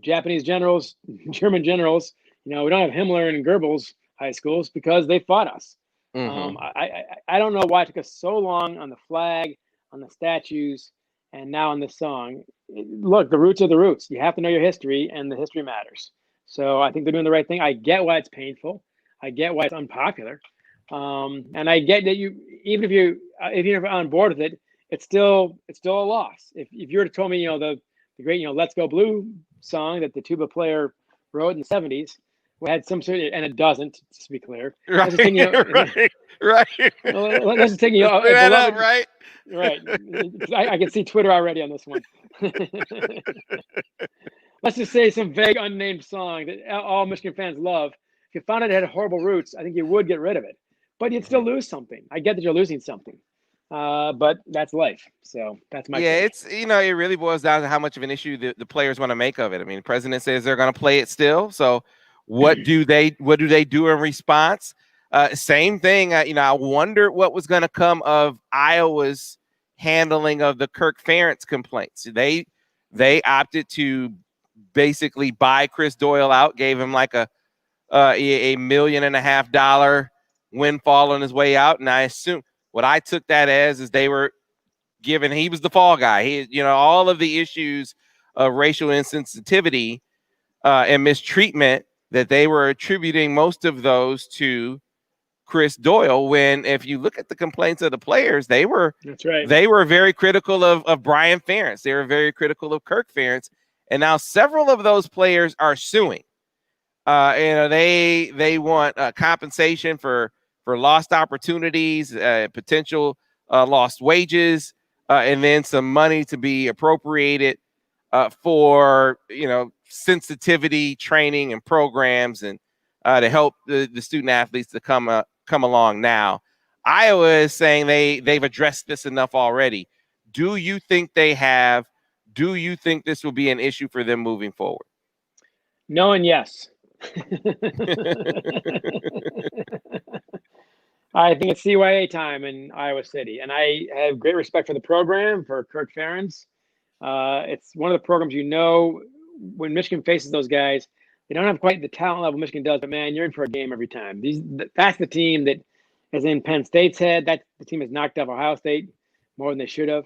Japanese generals, German generals. We don't have Himmler and Goebbels high schools because they fought us. I don't know why it took us so long on the flag, on the statues, and now on this song. Look, the roots are the roots. You have to know your history, and the history matters. So I think they're doing the right thing. I get why it's painful. I get why it's unpopular. And I get that even if you're on board with it, it's still a loss. If you were to tell me, the great, Let's Go Blue song that the tuba player wrote in the 70s, we had some sort of, and it doesn't, just to be clear. Right, let's just take, right. Let's just take Up, right? Right. I can see Twitter already on this one. Let's just say some vague unnamed song that all Michigan fans love. If you found it had horrible roots, I think you would get rid of it. But you'd still lose something. I get that you're losing something, but that's life. So that's my take. It's it really boils down to how much of an issue the players want to make of it. I mean, the president says they're going to play it still. So what do they do in response? Same thing. I wonder what was going to come of Iowa's handling of the Kirk Ferentz complaints. They opted to basically buy Chris Doyle out, gave him like a $1.5 million windfall on his way out. And I assume what I took that as is they were giving, he was the fall guy. He, all of the issues of racial insensitivity and mistreatment, that they were attributing most of those to Chris Doyle, when if you look at the complaints of the players, they were very critical of Brian Ferentz. They were very critical of Kirk Ferentz. And now several of those players are suing. They want compensation for lost opportunities, potential lost wages, and then some money to be appropriated for sensitivity training and programs, and to help the student athletes to come along. Now, Iowa is saying they've addressed this enough already. Do you think they have? Do you think this will be an issue for them moving forward? No and yes. I think it's CYA time in Iowa City, and I have great respect for the program, for Kirk Ferentz. It's one of the programs, when Michigan faces those guys, they don't have quite the talent level Michigan does, but man, you're in for a game every time. That's the team that is in Penn State's head. That the team has knocked off Ohio State more than they should have.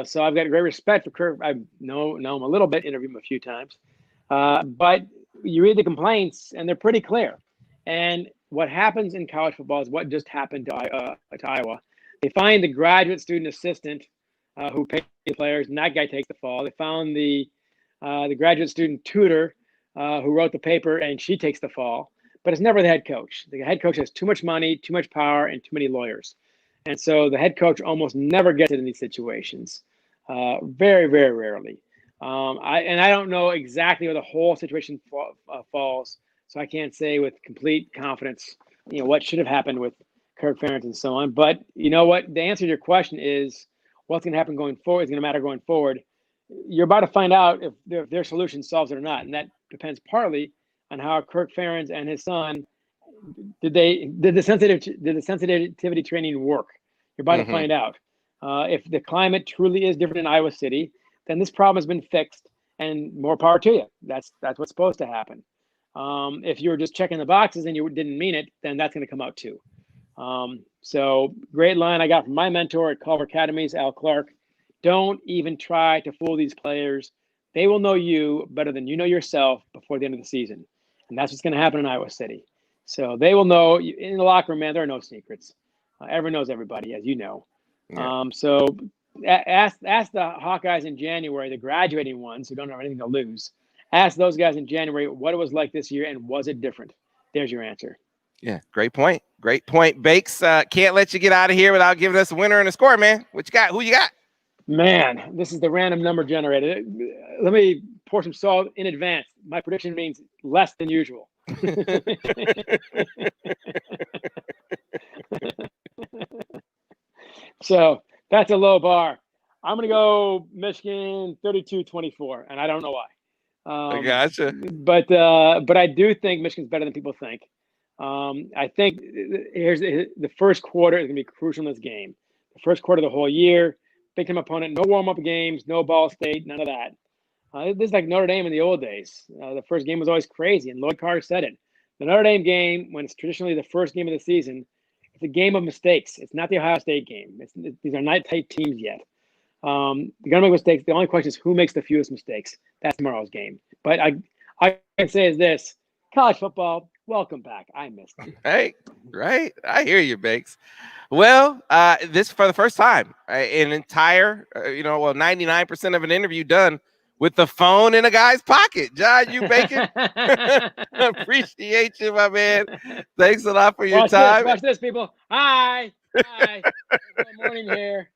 So I've got great respect for Kirk. I know him a little bit, interviewed him a few times. But you read the complaints, and they're pretty clear. And what happens in college football is what just happened to Iowa. They find the graduate student assistant who pays the players, and that guy takes the fall. They found the graduate student tutor who wrote the paper, and she takes the fall. But it's never the head coach. The head coach has too much money, too much power, and too many lawyers. And so the head coach almost never gets it in these situations, very, very rarely. I don't know exactly where the whole situation falls, so I can't say with complete confidence, what should have happened with Kirk Ferentz and so on. But you know what? The answer to your question is what's going to happen going forward is going to matter going forward. You're about to find out if their solution solves it or not, and that depends partly on how Kirk Ferentz and his son did the sensitivity training work. You're about to find out. If the climate truly is different in Iowa City, then this problem has been fixed, and more power to you. That's what's supposed to happen. If you were just checking the boxes and you didn't mean it, then that's going to come out too. So great line I got from my mentor at Culver Academies, Al Clark. Don't even try to fool these players. They will know you better than you know yourself before the end of the season. And that's what's going to happen in Iowa City. So they will know in the locker room, man, there are no secrets. Everyone knows everybody, as you know. Yeah. So ask the Hawkeyes in January, the graduating ones who don't have anything to lose. Ask those guys in January what it was like this year and was it different? There's your answer. Yeah, great point. Great point. Bakes, can't let you get out of here without giving us a winner and a score, man. What you got? Who you got? Man, this is the random number generator. Let me pour some salt in advance. My prediction means less than usual. So that's a low bar. I'm going to go Michigan 32-24, and I don't know why. I gotcha. But I do think Michigan's better than people think. I think here's the first quarter is going to be crucial in this game. The first quarter of the whole year, big time opponent, no warm up games, no Ball State, none of that. This is like Notre Dame in the old days. The first game was always crazy, and Lloyd Carter said it. The Notre Dame game, when it's traditionally the first game of the season, it's a game of mistakes. It's not the Ohio State game. These are not tight teams yet. You're gonna make mistakes. The only question is who makes the fewest mistakes. That's tomorrow's game. But I can say is this: college football, welcome back. I missed it. Hey, right? I hear you, Bakes. Well, this for the first time, an entire, 99% of an interview done with the phone in a guy's pocket. John, you Bacon. Appreciate you, my man. Thanks a lot for your time. Watch this, people. Hi. Good morning here.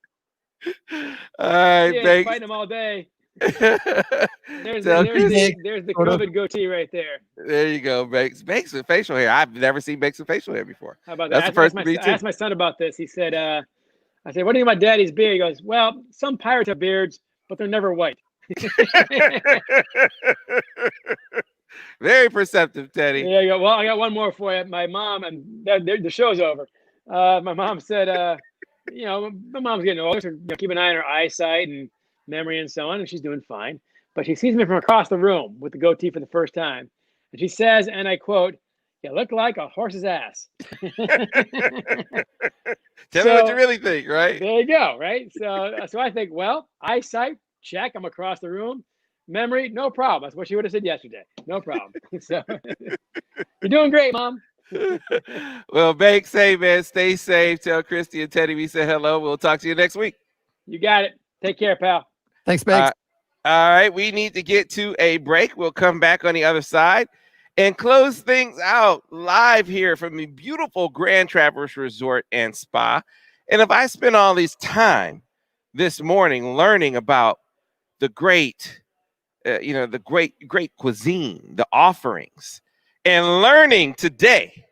All right, Bakes. Fighting them all day. There's the COVID goatee right there. There you go, Bakes. Bakes with facial hair. I've never seen Bakes with facial hair before. How about that? I asked my son about this. He said, I said, what do you think about Daddy's beard? He goes, well, some pirates have beards, but they're never white. Very perceptive, Teddy. There you go. Well, I got one more for you. My mom, and the show's over. My mom said, my mom's getting older, so keep an eye on her eyesight and memory and so on, and she's doing fine. But she sees me from across the room with the goatee for the first time, and she says, and I quote, "You look like a horse's ass." Tell me what you really think, right? There you go, right? So I think, well, eyesight, check. I'm across the room. Memory, no problem. That's what she would have said yesterday. No problem. So you're doing great, Mom. Well, Bakes, hey, man, stay safe. Tell Christy and Teddy we said hello. We'll talk to you next week. You got it. Take care, pal. Thanks, Bakes. All right, we need to get to a break. We'll come back on the other side and close things out live here from the beautiful Grand Traverse Resort and Spa. And if I spend all this time this morning learning about the great, the great cuisine, the offerings, and learning today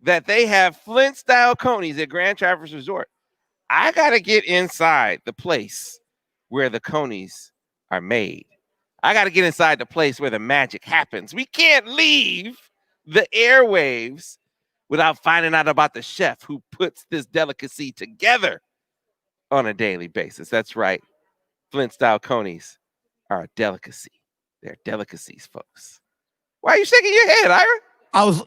that they have Flint-style conies at Grand Traverse Resort, I got to get inside the place where the conies are made. I got to get inside the place where the magic happens. We can't leave the airwaves without finding out about the chef who puts this delicacy together on a daily basis. That's right. Flint-style conies are a delicacy. They're delicacies, folks. Why are you shaking your head, Ira? I was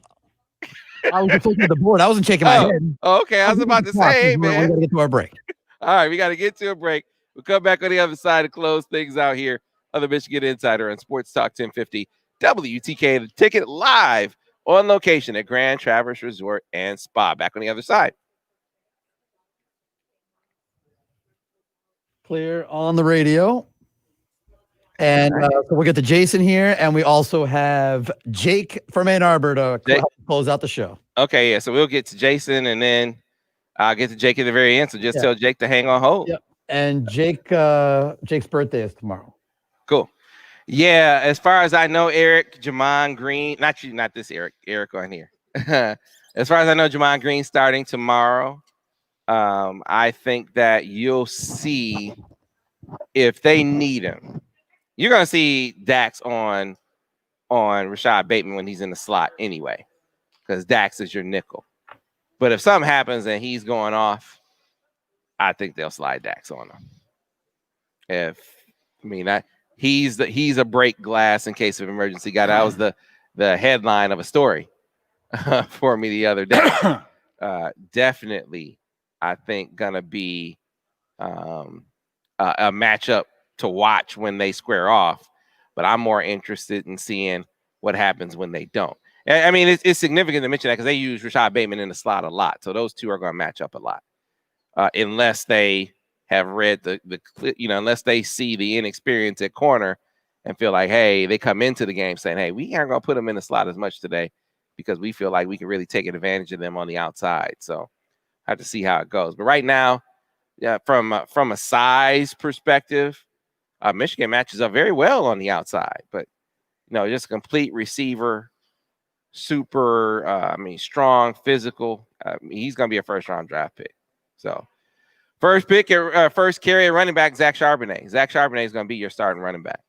just looking at the board. I wasn't shaking my head. Okay, I was about to say, hey, man. We got to get to our break. All right, we got to get to a break. We'll come back on the other side to close things out here on the Michigan Insider on Sports Talk 1050 WTK. The Ticket live on location at Grand Traverse Resort and Spa. Back on the other side. Clear on the radio. And so we'll get to Jason here, and we also have Jake from Ann Arbor to close out the show. Okay, yeah, so we'll get to Jason, and then I'll get to Jake at the very end, so just tell Jake to hang on hold. Yep. And Jake's birthday is tomorrow. Cool. Yeah, as far as I know, Eric, Jamon Green, not this Eric on here. As far as I know, Jamon Green starting tomorrow. I think that you'll see if they need him. You're going to see Dax on Rashad Bateman when he's in the slot anyway, because Dax is your nickel. But if something happens and he's going off, I think they'll slide Dax on him. He's a break glass in case of emergency guy. That was the headline of a story for me the other day. Definitely, I think gonna be a matchup to watch when they square off. But I'm more interested in seeing what happens when they don't. I mean, it's significant to mention that because they use Rashad Bateman in the slot a lot, so those two are going to match up a lot, unless they have read unless they see the inexperience at corner and feel like, hey, they come into the game saying, hey, we aren't going to put them in the slot as much today because we feel like we can really take advantage of them on the outside. So I have to see how it goes. But right now, from a size perspective, Michigan matches up very well on the outside. But just a complete receiver, super, strong, physical. He's going to be a first-round draft pick. So first carry at running back, Zach Charbonnet. Zach Charbonnet is going to be your starting running back,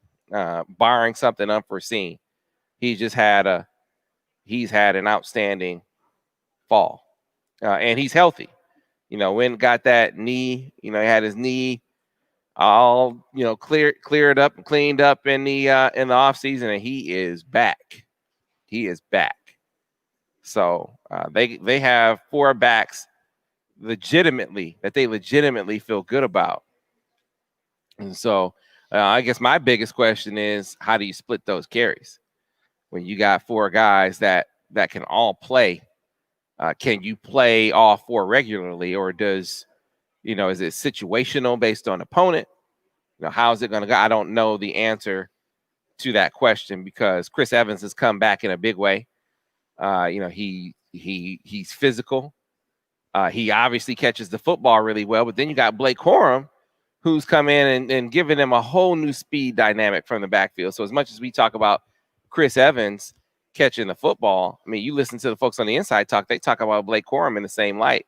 barring something unforeseen. He's had an outstanding fall. And he's healthy. You know, when got that knee, you know, he had his knee all, you know, cleared up and cleaned up in the offseason, and he is back. He is back. So they have 4 backs that they legitimately feel good about. And so I guess my biggest question is, how do you split those carries when you got 4 guys that can all play? Can you play all 4 regularly, or is it situational based on opponent? You know, how's it going to go? I don't know the answer to that question because Chris Evans has come back in a big way. He's physical. He obviously catches the football really well, but then you got Blake Corum, who's come in and given them a whole new speed dynamic from the backfield. So as much as we talk about Chris Evans catching the football, I mean, you listen to the folks on the inside talk, they talk about Blake Corum in the same light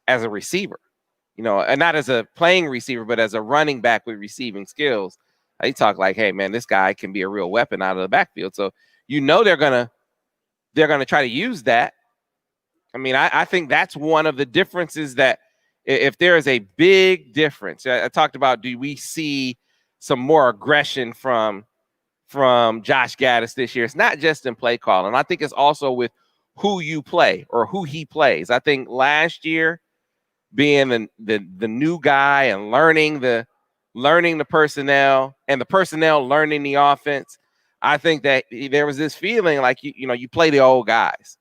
as a receiver, you know, and not as a playing receiver, but as a running back with receiving skills. They talk like, hey, man, this guy can be a real weapon out of the backfield. So, you know, they're going to try to use that. I mean, I think that's one of the differences that if there is a big difference, I talked about, do we see some more aggression from Josh Gaddis this year? It's not just in play calling. I think it's also with who you play or who he plays. I think last year being the new guy and learning the personnel and the personnel learning the offense, I think that there was this feeling like, you play the old guys.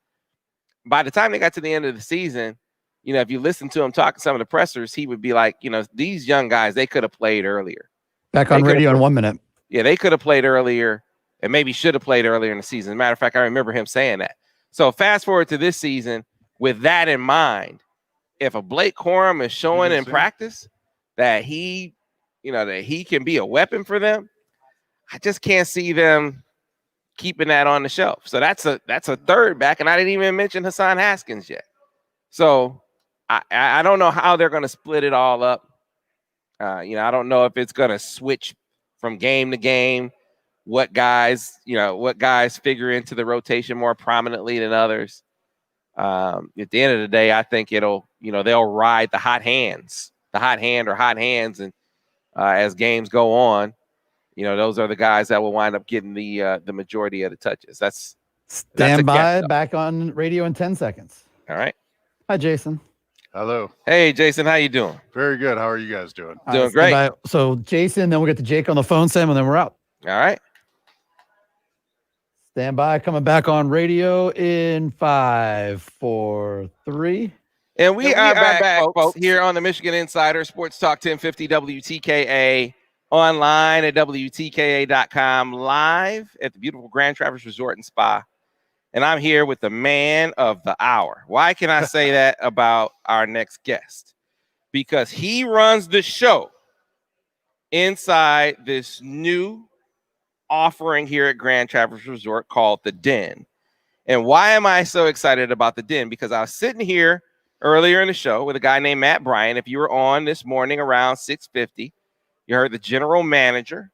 By the time they got to the end of the season, you know, if you listen to him talk to some of the pressers, he would be like, you know, these young guys, they could have played earlier. Back on radio in 1 minute. Yeah, they could have played earlier and maybe should have played earlier in the season. As a matter of fact, I remember him saying that. So fast forward to this season with that in mind, if a Blake Corum is showing in practice that he can be a weapon for them, I just can't see them keeping that on the shelf. So that's a third back, and I didn't even mention Hassan Haskins yet. So I don't know how they're going to split it all up. I don't know if it's going to switch from game to game. What guys figure into the rotation more prominently than others. At the end of the day, I think they'll ride the hot hand, and as games go on, you know, those are the guys that will wind up getting the majority of the touches. Stand by, back on radio in 10 seconds. All right. Hi, Jason. Hello. Hey, Jason, how you doing? Very good. How are you guys doing? Doing great. So Jason, then we'll get to Jake on the phone, Sam, and then we're out. All right. Stand by, coming back on radio in 5, 4, 3. And we are back, folks, here on the Michigan Insider Sports Talk 1050 WTKA, online at WTKA.com, live at the beautiful Grand Traverse Resort and Spa. And I'm here with the man of the hour. Why can I say that about our next guest? Because he runs the show inside this new offering here at Grand Traverse Resort called The Den. And why am I so excited about The Den? Because I was sitting here earlier in the show with a guy named Matt Bryan. If you were on this morning around 6:50, you heard the general manager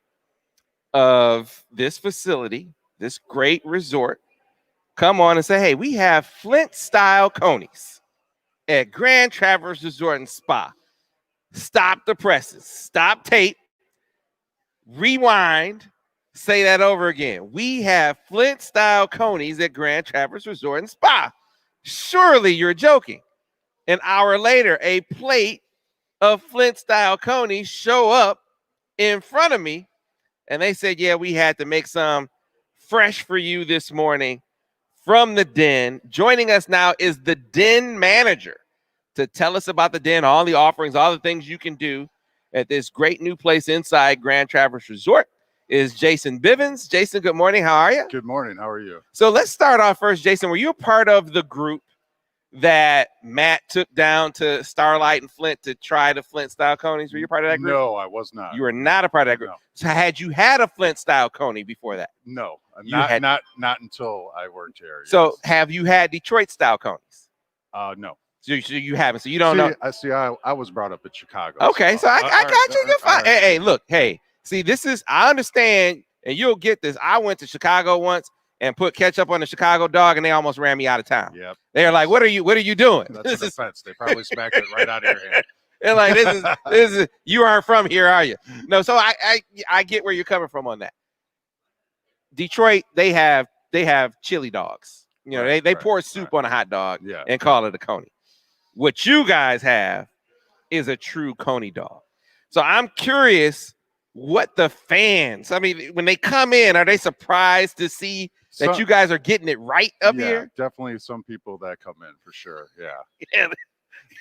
of this facility, this great resort, come on and say, hey, we have Flint-style conies at Grand Traverse Resort and Spa. Stop the presses. Stop tape. Rewind. Say that over again. We have Flint-style conies at Grand Traverse Resort and Spa. Surely you're joking. An hour later, a plate of Flint-style conies show up in front of me, and they said, yeah, we had to make some fresh for you this morning from the Den. Joining us now is the Den manager to tell us about the Den, all the offerings, all the things you can do at this great new place inside Grand Traverse Resort, is Jason Bivens. Jason, good morning. How are you? Good morning. How are you? So let's start off first, Jason. Were you a part of the group that Matt took down to Starlight and Flint to try the Flint-style conies? Were you a part of that group? No, I was not. You were not a part of that group. No. So had you had a Flint-style coney before that? No, not until I worked here. So yes. have you had Detroit-style conies? No. So you haven't. So you don't know. I was brought up in Chicago. Okay, so I got you. You're fine. Hey, look. Hey, see, I understand, and you'll get this. I went to Chicago once, and put ketchup on the Chicago dog, and they almost ran me out of town. Yep. They're like, "What are you doing?" That's an offense. They probably smacked it right out of your hand. They're like, "This is you aren't from here, are you?" No. So I get where you're coming from on that. Detroit, they have chili dogs. You know, they pour soup on a hot dog and call it a coney. What you guys have is a true coney dog. So I'm curious what the fans, I mean, when they come in, are they surprised to see that you guys are getting it right up here? Definitely some people that come in for sure. Yeah.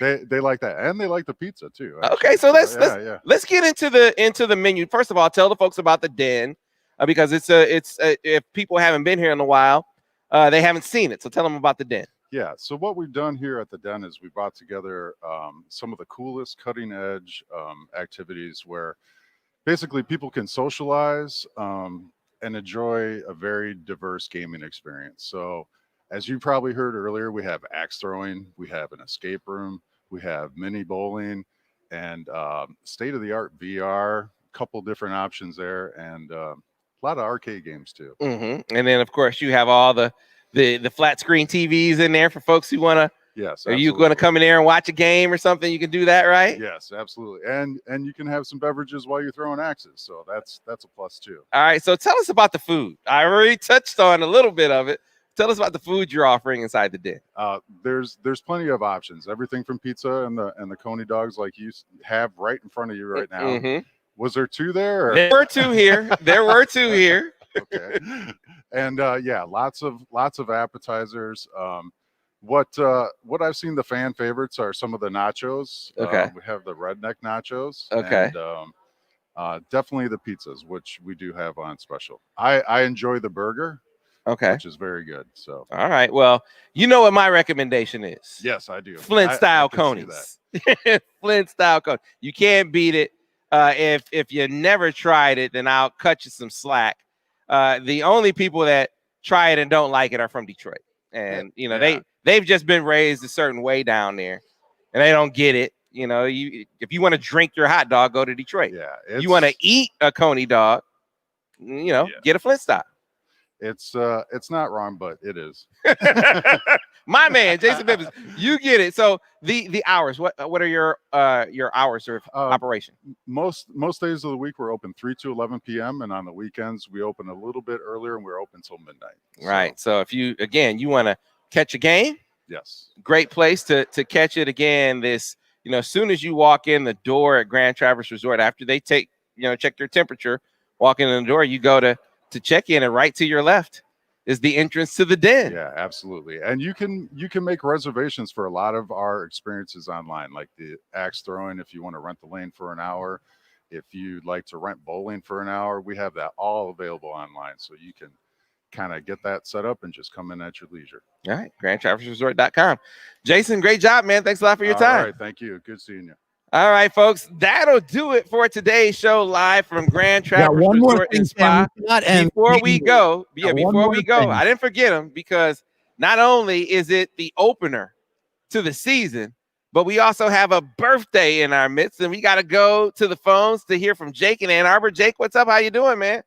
They like that, and they like the pizza too. Actually. Okay, so let's get into the menu. First of all, tell the folks about the Den, because it's if people haven't been here in a while, they haven't seen it. So tell them about the Den. Yeah. So what we've done here at the Den is we brought together some of the coolest cutting edge activities where basically people can socialize and enjoy a very diverse gaming experience. So as you probably heard earlier, we have axe throwing, we have an escape room, we have mini bowling, and state-of-the-art VR, a couple different options there, and a lot of arcade games too. Mm-hmm. And then of course you have all the flat screen TVs in there for folks who want to. Yes. Are you going to come in there and watch a game or something? You can do that, right? Yes, absolutely. And you can have some beverages while you're throwing axes. So that's a plus too. All right. So tell us about the food. I already touched on a little bit of it. Tell us about the food you're offering inside the Den. There's plenty of options. Everything from pizza and the coney dogs like you have right in front of you right now. Mm-hmm. Was there two there? Or? There were two here. There were two here. Okay. And lots of appetizers. What I've seen the fan favorites are some of the nachos. Okay. We have the redneck nachos. Okay. And definitely the pizzas, which we do have on special. I enjoy the burger. Okay. Which is very good. So. All right. Well, you know what my recommendation is. Yes, I do. Flint style conies. Flint style cone. You can't beat it. If you never tried it, then I'll cut you some slack. The only people that try it and don't like it are from Detroit, and you know they've just been raised a certain way down there, and they don't get it. You know, if you want to drink your hot dog, go to Detroit. Yeah. You want to eat a coney dog, you know, get a Flint style. It's not wrong, but it is. My man, Jason Bibbins, you get it. So the hours, what are your hours of operation? Most days of the week we're open 3 to 11 p.m. and on the weekends we open a little bit earlier and we're open till midnight. Right. So if you want to catch a game, yes, great place to catch it again. This, you know, as soon as you walk in the door at Grand Traverse Resort, after they check your temperature, walk in the door, you go to check in, and right to your left is the entrance to the Den. Yeah, absolutely. And you can make reservations for a lot of our experiences online, like the axe throwing if you want to rent the lane for an hour. If you'd like to rent bowling for an hour, we have that all available online. So you can kind of get that set up and just come in at your leisure. All right, GrandTraverseResort.com. Jason, great job, man. Thanks a lot for your time. All right, thank you. Good seeing you. All right, folks, that'll do it for today's show live from Grand Traverse Resort and Spa. Before we go, I didn't forget them, because not only is it the opener to the season, but we also have a birthday in our midst, and we got to go to the phones to hear from Jake in Ann Arbor. Jake, what's up? How you doing, man?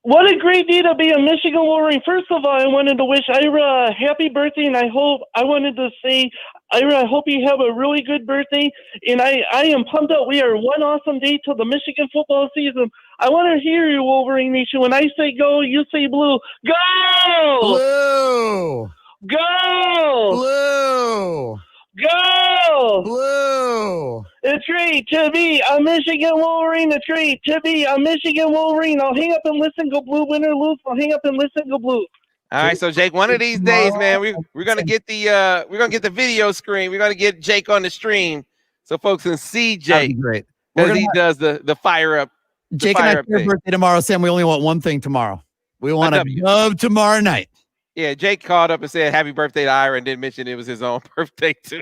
What a great day to be a Michigan Wolverine. First of all, I wanted to wish Ira a happy birthday, and I wanted to say, Ira, I hope you have a really good birthday. And I am pumped up. We are one awesome day till the Michigan football season. I want to hear you, Wolverine Nation. When I say go, you say blue. Go! Blue! Go! Blue! Go! Blue! It's great to be a Michigan Wolverine. It's great to be a Michigan Wolverine. I'll hang up and listen, go blue, win or lose. I'll hang up and listen, go blue. All right, so Jake, one of these days, man, we're gonna get the video screen. We're gonna get Jake on the stream so folks can see Jake. Great. Because he does the fire up. Jake and I share a birthday tomorrow, Sam. We only want one thing tomorrow. We want a dub tomorrow night. Yeah, Jake called up and said happy birthday to Ira and didn't mention it was his own birthday too.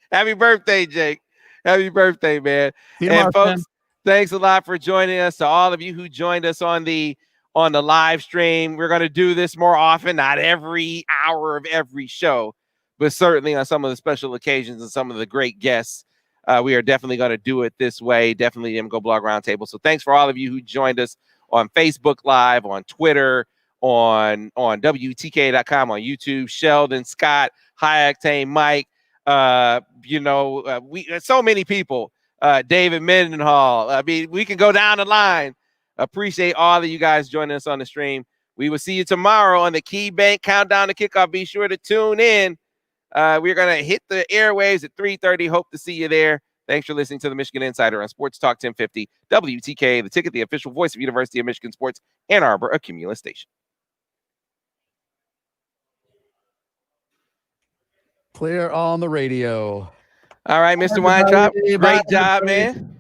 Happy birthday, Jake. Happy birthday, man. And folks, thanks a lot for joining us. To all of you who joined us on the live stream, we're going to do this more often, not every hour of every show, but certainly on some of the special occasions and some of the great guests. We are definitely going to do it this way. Definitely MGO Blog Roundtable. So thanks for all of you who joined us on Facebook Live, on Twitter, on WTK.com on YouTube. Sheldon, Scott, High Octane, Mike. We so many people. David Mendenhall. I mean, we can go down the line. Appreciate all of you guys joining us on the stream. We will see you tomorrow on the Key Bank Countdown to Kickoff. Be sure to tune in. We're going to hit the airwaves at 3:30. Hope to see you there. Thanks for listening to the Michigan Insider on Sports Talk 1050 WTK, the ticket, the official voice of University of Michigan Sports, Ann Arbor, a Cumulus station. Clear on the radio. All right, Mr. Weintraub. Great job, man.